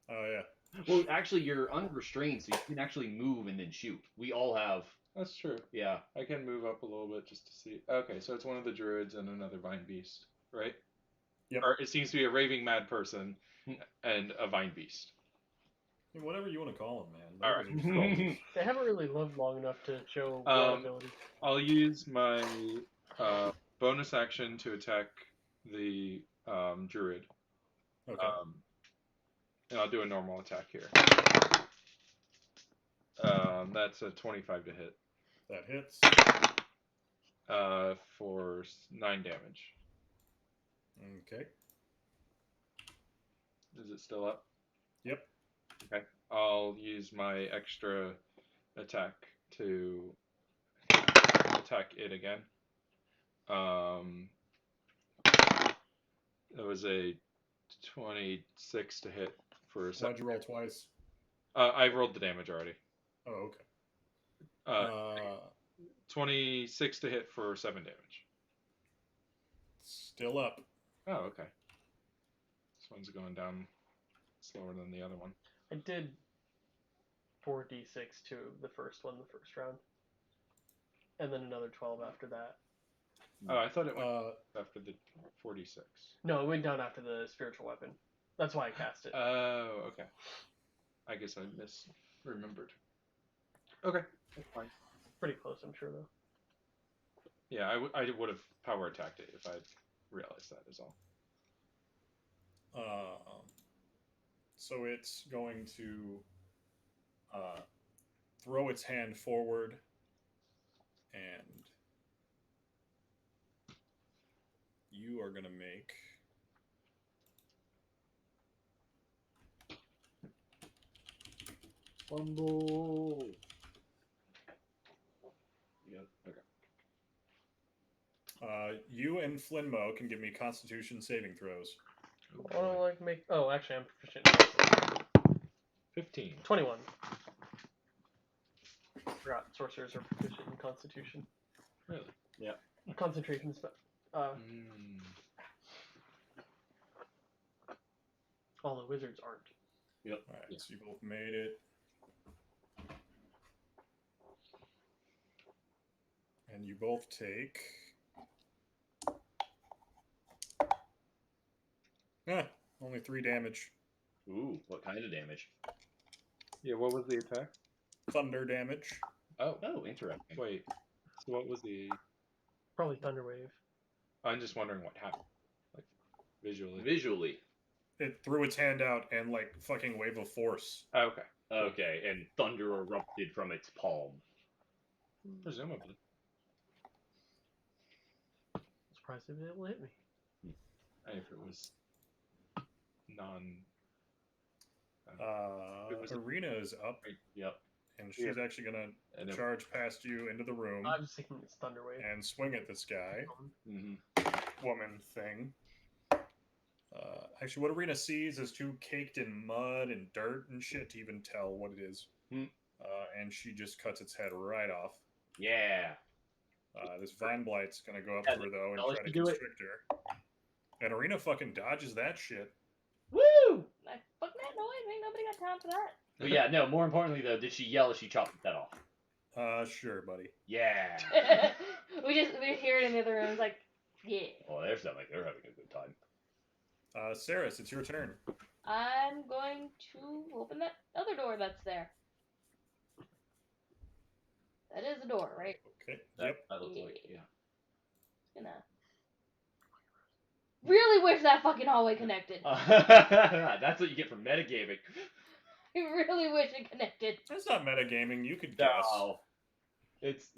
Oh yeah. Well, actually, you're unrestrained, so you can actually move and then shoot. We all have. That's true. Yeah. I can move up a little bit just to see. Okay, so it's one of the druids and another vine beast, right? Yep. Or it seems to be a raving mad person and a vine beast. Whatever you want to call them, man. All Those are just- They haven't really lived long enough to show what ability. I'll use my bonus action to attack the druid. Okay. And I'll do a normal attack here. That's a 25 to hit. That hits. For 9 damage. Okay. Is it still up? Yep. Okay. I'll use my extra attack to attack it again. It was a 26 to hit for a second. Why'd you roll twice? I rolled the damage already. Oh, okay. 26 to hit for 7 damage. Still up. Oh, okay. This one's going down slower than the other one. I did 4d6 to the first one, the first round, and then another 12 after that. Oh, I thought it went after the 46. No, it went down after the spiritual weapon. That's why I cast it. Oh, okay. I guess I misremembered. Okay, that's fine. Pretty close, I'm sure, though. Yeah, I would have power attacked it if I realized that is all. So it's going to throw its hand forward and you are going to make Fumble. Yep. Okay. you and Flinmo can give me Constitution saving throws. I don't like make. Oh, actually, I'm proficient. 15. 21. Forgot sorcerers are proficient in Constitution. Really? Yeah. Concentration spell. All the wizards aren't. Yep. All right, Yeah. so you both made it. And you both take... only 3 damage. Ooh, what kind of damage? Yeah, what was the attack? Thunder damage. Oh, Oh, interesting. wait. So what was the... Probably Thunderwave. I'm just wondering what happened. Like, visually. Visually. It threw its hand out and, like, fucking wave of force. Oh, okay. Okay, and thunder erupted from its palm. Presumably. Surprised if it will hit me. And if it was non... Arena is up, Yep. and she's actually going and to it- charge past you into the room I'm just thinking it's Thunderwave. and swing at this guy. Mm-hmm. Woman thing. Actually, what Arena sees is too caked in mud and dirt and shit to even tell what it is. And she just cuts its head right off. Yeah. This Vine Blight's gonna go up Yeah, to her though and I'll try to let you do it. constrict her. And Arena fucking dodges that shit. Woo! Like, fuck that noise. Ain't nobody got time for that. But yeah, no, more importantly, though, did she yell as she chopped its head off? Sure, buddy. Yeah. we just hear it in the other room. It's like, yeah. Well, they sound like they're having a good time. Saris, it's your turn. I'm going to open that other door that's there. That is a door, right? Okay. That looks like, yeah. Gonna really wish that fucking hallway connected. That's what you get for metagaming. I really wish it connected. That's not metagaming. You could guess. No. It's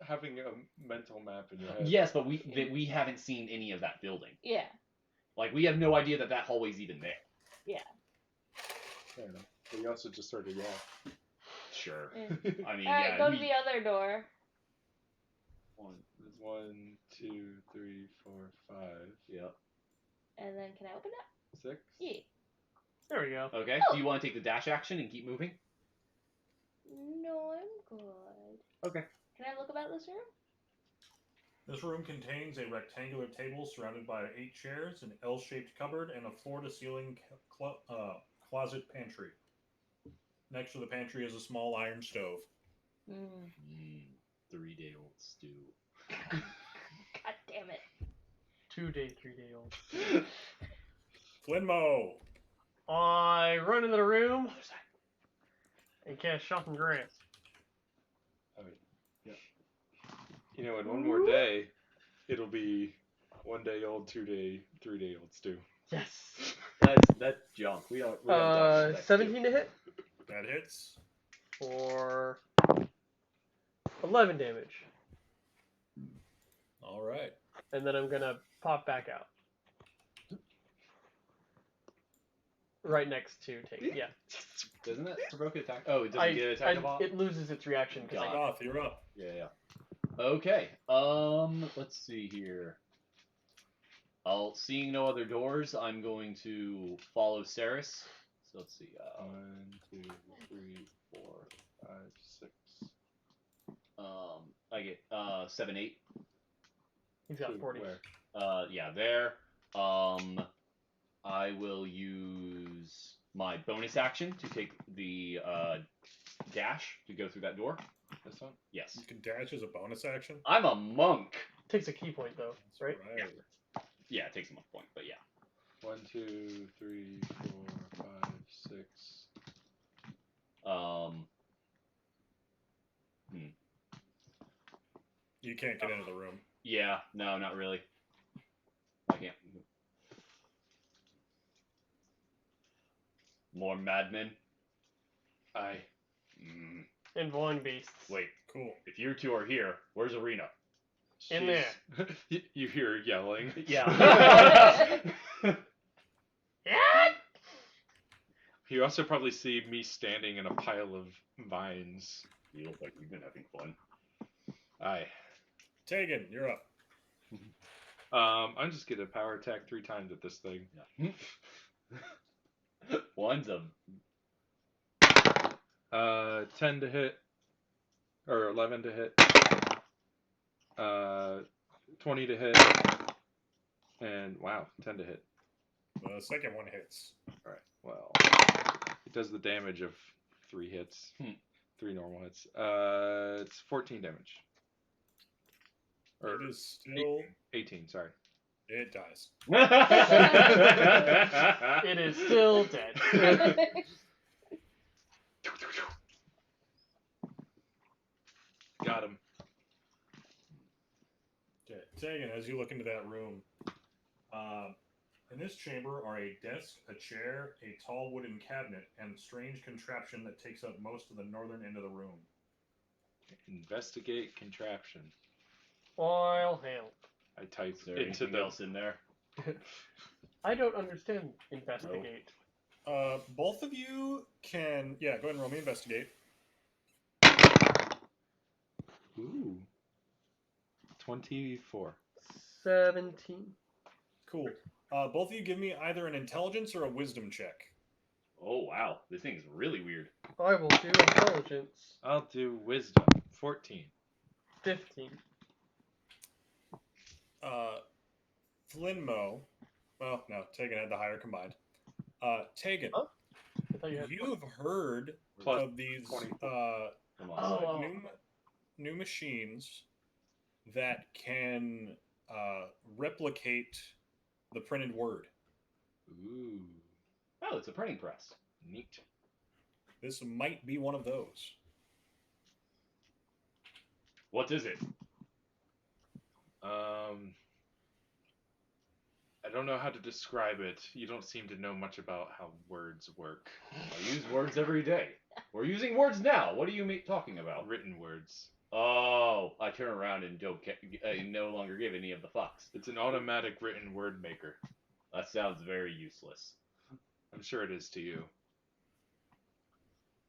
having a mental map in your head. yes, but we haven't seen any of that building. Yeah. Like, we have no idea that hallway's even there. Yeah. Fair enough. But you also just started yeah. Sure. Yeah. I mean, Alright, yeah. go to the other door. There's 1, 2, 3, 4, 5. Yep. And then can I open it? 6. Yeah. There we go. Okay. Oh. Do you want to take the dash action and keep moving? No, I'm good. Okay. Can I look about this room? This room contains a rectangular table surrounded by 8 chairs, an L-shaped cupboard, and a floor-to-ceiling closet pantry. Next to the pantry is a small iron stove. 3-day-old stew. God damn it. 2-day, 3-day-old. Flinmo. I run into the room and cast Shocking Grasp. You know, in one more day, it'll be 1-day-old, 2-day, 3-day-old stew. Yes. That's junk. We don't. 17 to hit That hits. for 11 damage. All right. And then I'm gonna pop back out. Right next to take. Yeah. Doesn't it provoke an attack? Oh, it doesn't get an attack of all? It loses its reaction because Got Take off. You're up. Yeah. Okay. Let's see here. Seeing no other doors, I'm going to follow Ceres. So let's see. 1, 2, 3, 4, 5, 6. I get 7, 8. he's got 40. Where? Yeah, there. I will use my bonus action to take the dash to go through that door. This one? Yes. You can dash as a bonus action. I'm a monk. Takes a key point though, right? Right. Yeah, it takes a monk point, but yeah. 1, 2, 3, 4, 5, 6. You can't get into the room. Yeah, no, not really. I can't. More madmen? Aye. And Vine Beasts. Wait, Cool. if you two are here, where's Arena? In there. You hear her yelling. Yeah. Yeah. You also probably see me standing in a pile of vines. You look like you've been having fun. Aye. Tegan, you're up. I'm just gonna power attack 3 times at this thing. Yeah. One's a 10 to hit, or 11 to hit, 20 to hit, and wow, 10 to hit. The second one hits. All right. Well, it does the damage of 3 hits, 3 normal hits. It's 14 damage. Or It is still. 18. Sorry. It dies. It is still dead. Got him. Okay, Tegan, as you look into that room, in this chamber are a desk, a chair, a tall wooden cabinet, and a strange contraption that takes up most of the northern end of the room. Investigate contraption. I'll help. I type Is there into anything the. else in there? I don't understand investigate. Both of you can, go ahead and roll me investigate. Ooh. 24. 17. Cool. Both of you give me either an intelligence or a wisdom check. Oh wow, this thing's really weird. I will do intelligence. I'll do wisdom. 14. 15. Flinmo. Well, no, Tegan had the higher combined. Tegan, Huh? I thought you had. you have heard Plus of these 24. Come on. new machines that can replicate the printed word. Ooh. Oh, it's a printing press. Neat. This might be one of those. What is it? I don't know how to describe it. You don't seem to know much about how words work. I use words every day. We're using words now. What are you talking about? Written words. Oh, I turn around and don't no longer give any of the fucks. It's an automatic written word maker. That sounds very useless. I'm sure it is to you.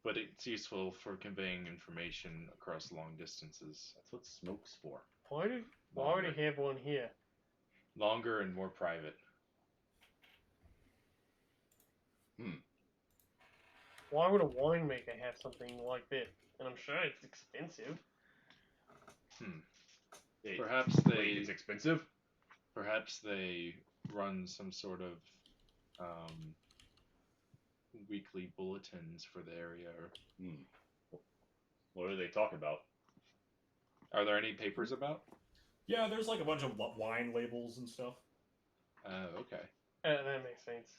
But it's useful for conveying information across long distances. That's what smoke's for. Why do I already have one here? Longer and more private. Why would a winemaker have something like this? And I'm sure it's expensive. Perhaps It's expensive. Perhaps they run some sort of weekly bulletins for the area. What do they talk about? Are there any papers about? Yeah, there's like a bunch of wine labels and stuff. Okay. That makes sense.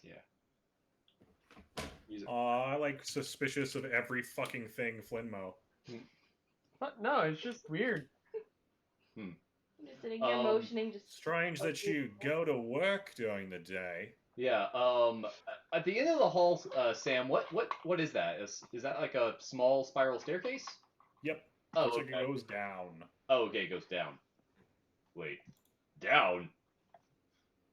I like suspicious of every fucking thing Flinmo. But no, it's just weird. I'm just sitting here motioning, just. Strange that you go to work during the day. Yeah. At the end of the hall, Sam. What is that? Is that like a small spiral staircase? Yep. Oh, Looks like okay. it goes down. Oh, okay, it goes down. Wait, down?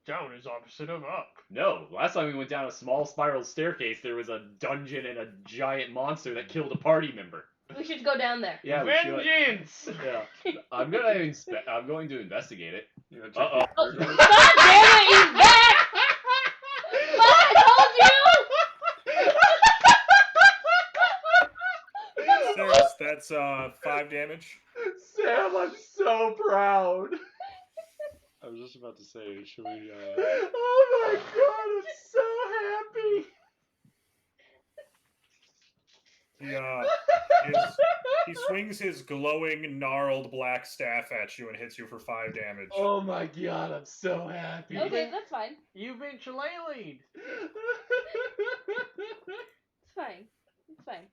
Down is opposite of up. No, last time we went down a small spiral staircase, there was a dungeon and a giant monster that killed a party member. We should go down there. Yeah, we should. Vengeance! Yeah, I'm going to investigate it. You know, Uh oh. God damn it, he's back! Fuck, I told you! Saris, that's 5 damage. Sam, I'm so proud. I was just about to say, should we? Oh my god, I'm so happy. He swings his glowing, gnarled black staff at you and hits you for 5 damage. Oh my god, I'm so happy. Okay, that's fine. You've been shillelagh'd. It's fine. It's fine.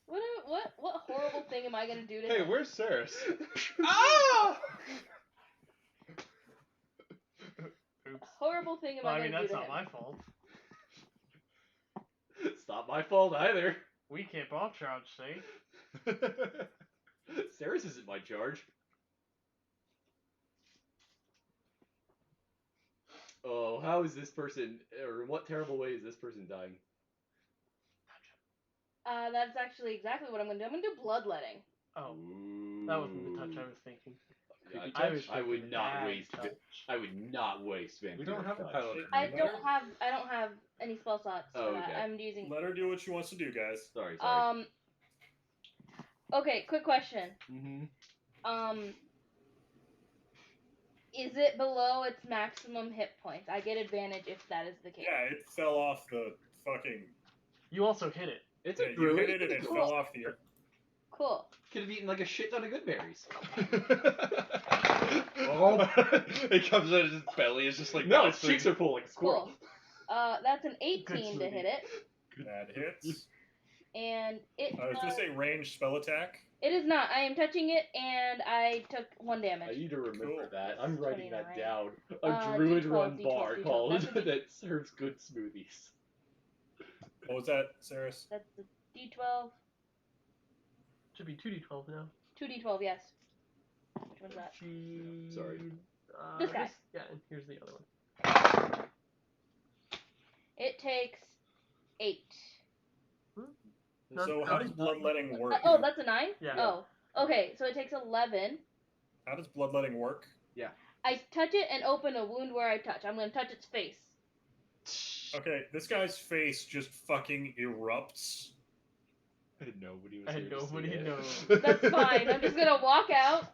What horrible thing am I gonna do to Hey, him? where's Saris? Ah! Oops. Horrible thing am Well, I I mean, gonna do that's to not him? my fault. It's not my fault either. We keep our charge safe. Saris isn't my charge. Oh, how is this person, or in what terrible way is this person dying? That's actually exactly what I'm gonna do. I'm gonna do bloodletting. Oh, Ooh. that wasn't the touch I was thinking. I, I was I would thinking not bad waste. touch. I would not waste vampire We don't have a touch. paladin. I don't have any spell slots for Oh, that. okay. I'm using. Let her do what she wants to do, guys. Sorry. Okay, quick question. Is it below its maximum hit points? I get advantage if that is the case. Yeah, it fell off the fucking. You also hit it. It's Yeah, a you druid. hit it and it Cool. fell off the. Cool. Could have eaten like a shit ton of good berries. It comes out of his belly. It's just like No, its bouncing. cheeks are full like a squirrel. Cool. That's an 18 to smoothie. hit it, That hits. and it. Is this a ranged spell attack? It is not. I am touching it, and I took 1 I damage. need to remember Cool. that. I'm writing 29, that right? down. A D12, druid-run D12, bar D12. called That's a D- that serves good smoothies. What was that, Saris? That's the D12, Should be 2d12 now. 2D12. Yes. Which one's that? Sorry. This guy. Yeah, and here's the other one. It takes 8. So how does bloodletting work? Oh, that's a 9. Yeah. Oh, okay. So it takes 11. How does bloodletting work? I touch it and open a wound where I touch. I'm gonna touch its face. Okay, this guy's face just fucking erupts. Nobody was And here to see nobody it. knows. That's fine. I'm just gonna walk out,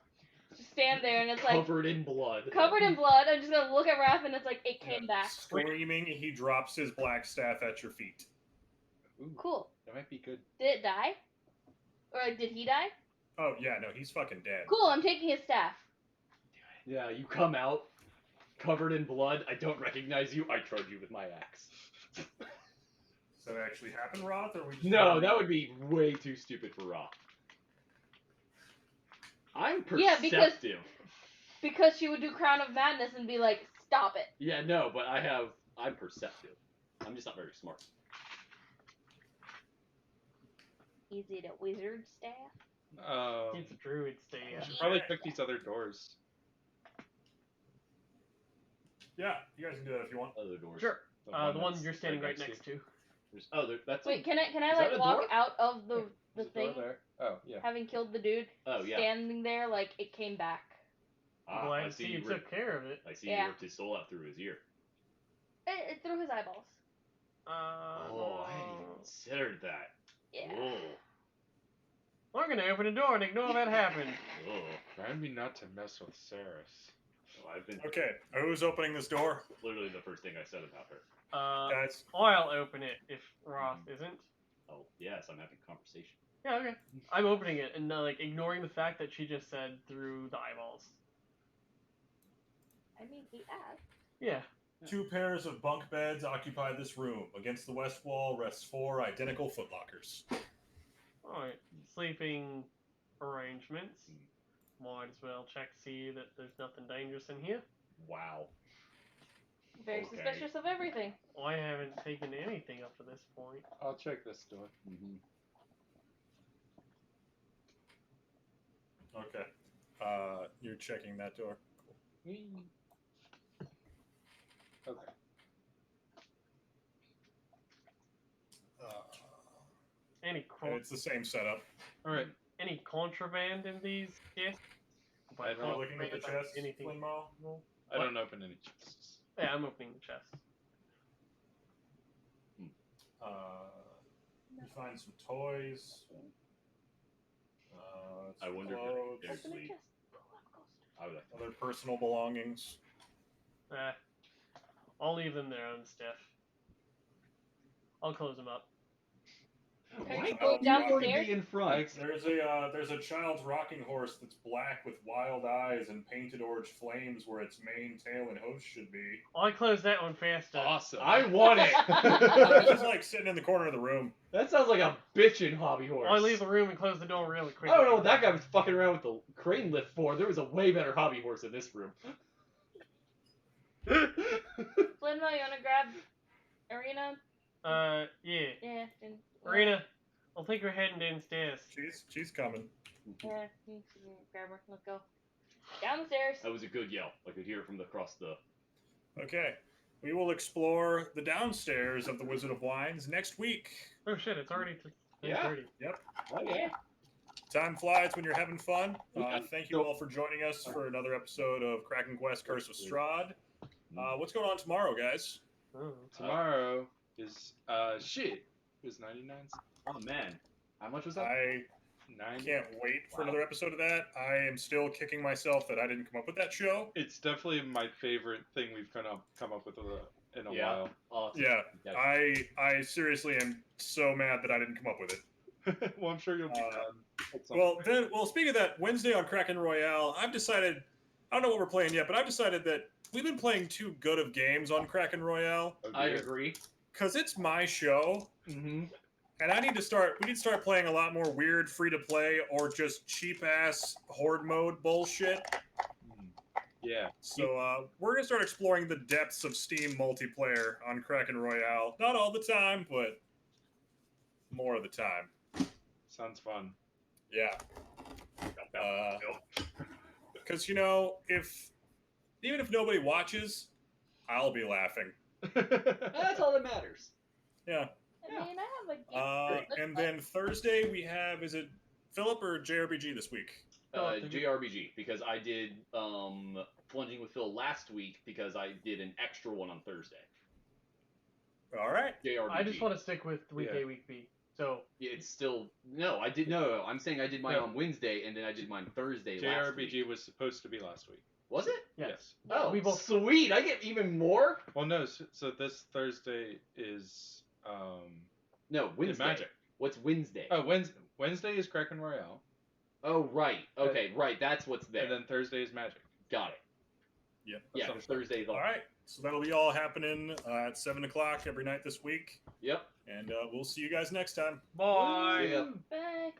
just stand there, and it's like Covered in blood. covered in blood. I'm just gonna look at Raph, and it's like it came back. Screaming, he drops his black staff at your feet. Ooh, Cool. that might be good. Did it die? Or did he die? Oh yeah, no, he's fucking dead. Cool. I'm taking his staff. Yeah, you come out covered in blood. I don't recognize you. I charge you with my axe. Does that actually happen, Roth? Or we just No, that would be way too stupid for Ra. I'm Yeah, perceptive. Because she would do Crown of Madness and be like, stop it. Yeah, no, but I'm perceptive. I'm just not very smart. Is it a wizard staff? It's a druid We stand. should probably pick these other doors. Yeah, you guys can do that if you want. Other doors. Sure. The one that's you're standing right next next to. That's Wait, can I Is that like a walk door? out of the There's a door thing, there. Oh, yeah. having killed the dude, Oh yeah. standing there like it came back? Well, I I see see you you ripped. took care of it. I see Yeah. you ripped his soul out through his ear. It through his eyeballs. Oh, I hadn't even considered that. Yeah. Oh, We're gonna open the door and ignore that happened. oh. Remind me not to mess with Saris. Oh, I've been Okay, who's opening this door? literally the first thing I said about her. Guys, I'll open it if Roth isn't. Oh, yes, I'm having a conversation. Yeah, okay. I'm opening it and like ignoring the fact that she just said through the eyeballs. I mean, he asked. Yeah. 2 pairs of bunk beds occupy this room. Against the west wall rests 4 identical footlockers. Alright. Sleeping arrangements. Might as well check to see that there's nothing dangerous in here. Wow. Very Okay. suspicious of everything. I haven't taken anything up to this point. I'll check this door. Mm-hmm. Okay. You're checking that door. Okay. Any It's the same setup. All right. any contraband in these chests? By I'm Are you looking at the contraband, chest, anything? Flinmo? I don't open any chests. Yeah, I'm opening the chest. You find some toys. I wonder if clothes, there's Open the actually- chest. Pull up closer. I would other personal belongings. I'll leave them there on Steph. I'll close them up. Okay, Why you don't go you want to downstairs. be in front? There's a child's rocking horse that's black with wild eyes and painted orange flames where its mane, tail, and hooves should be. I close that one faster. Awesome. I want it. It's just like sitting in the corner of the room. That sounds like a bitchin' hobby horse. I leave the room and close the door really quick. I don't know what that guy was fucking around with the crane lift for. There was a way better hobby horse in this room. Flinmo, you wanna grab Arena? Yeah. Yeah. And, Arena, I think we're heading downstairs. She's coming. Yeah, you can grab her. Let's go. Down the stairs. That was a good yell. I could hear it from across the. Okay. We will explore the downstairs of the Wizard of Wines next week. Oh shit, it's already 10:30. Yeah. Yep. Oh, yeah. Time flies when you're having fun. Thank you all for joining us for another episode of KrakenQuest Curse of Strahd. What's going on tomorrow, guys? Oh. Tomorrow is shit. It was 99. Oh man, how much was that? I 90. can't wait for another episode of that. I am still kicking myself that I didn't come up with that show. It's definitely my favorite thing we've come up with in a Yeah. while. Oh, Yeah, I seriously am so mad that I didn't come up with it. Well, I'm sure you'll be done. at some Well, point. speaking of that, Wednesday on Kraken Royale, I've decided, I don't know what we're playing yet, but I've decided that we've been playing too good of games on Kraken Royale Oh, I dear. agree. because it's my show. Mm-hmm. And we need to start playing a lot more weird free-to-play or just cheap-ass horde mode bullshit. Yeah. So we're going to start exploring the depths of Steam multiplayer on Kraken Royale. Not all the time, but more of the time. Sounds fun. Yeah. Because, even if nobody watches, I'll be laughing. That's all that matters. Yeah. I mean, I have a gift. And then Thursday we have, is it Philip or JRPG this week? JRPG, because I did Plunging with Phil last week because I did an extra one on Thursday. All right. JRPG. I just want to stick with week Yeah. A, week B. So It's still no. I did no. I'm saying I did mine No. on Wednesday and then I did mine Thursday last week. JRPG was supposed to be last week. Was it? yes. Oh, We both- sweet! I get even more. Well, no. So this Thursday is No, Wednesday. Magic. What's Wednesday? Oh, Wednesday is Kraken Royale, Oh, right. Okay, right. That's what's there. and then Thursday is Magic. Got it. Yep. Yeah, Sounds Thursday's All off. right. So that'll be all happening at 7 o'clock every night this week. Yep. And we'll see you guys next time. Bye. Yeah. Bye.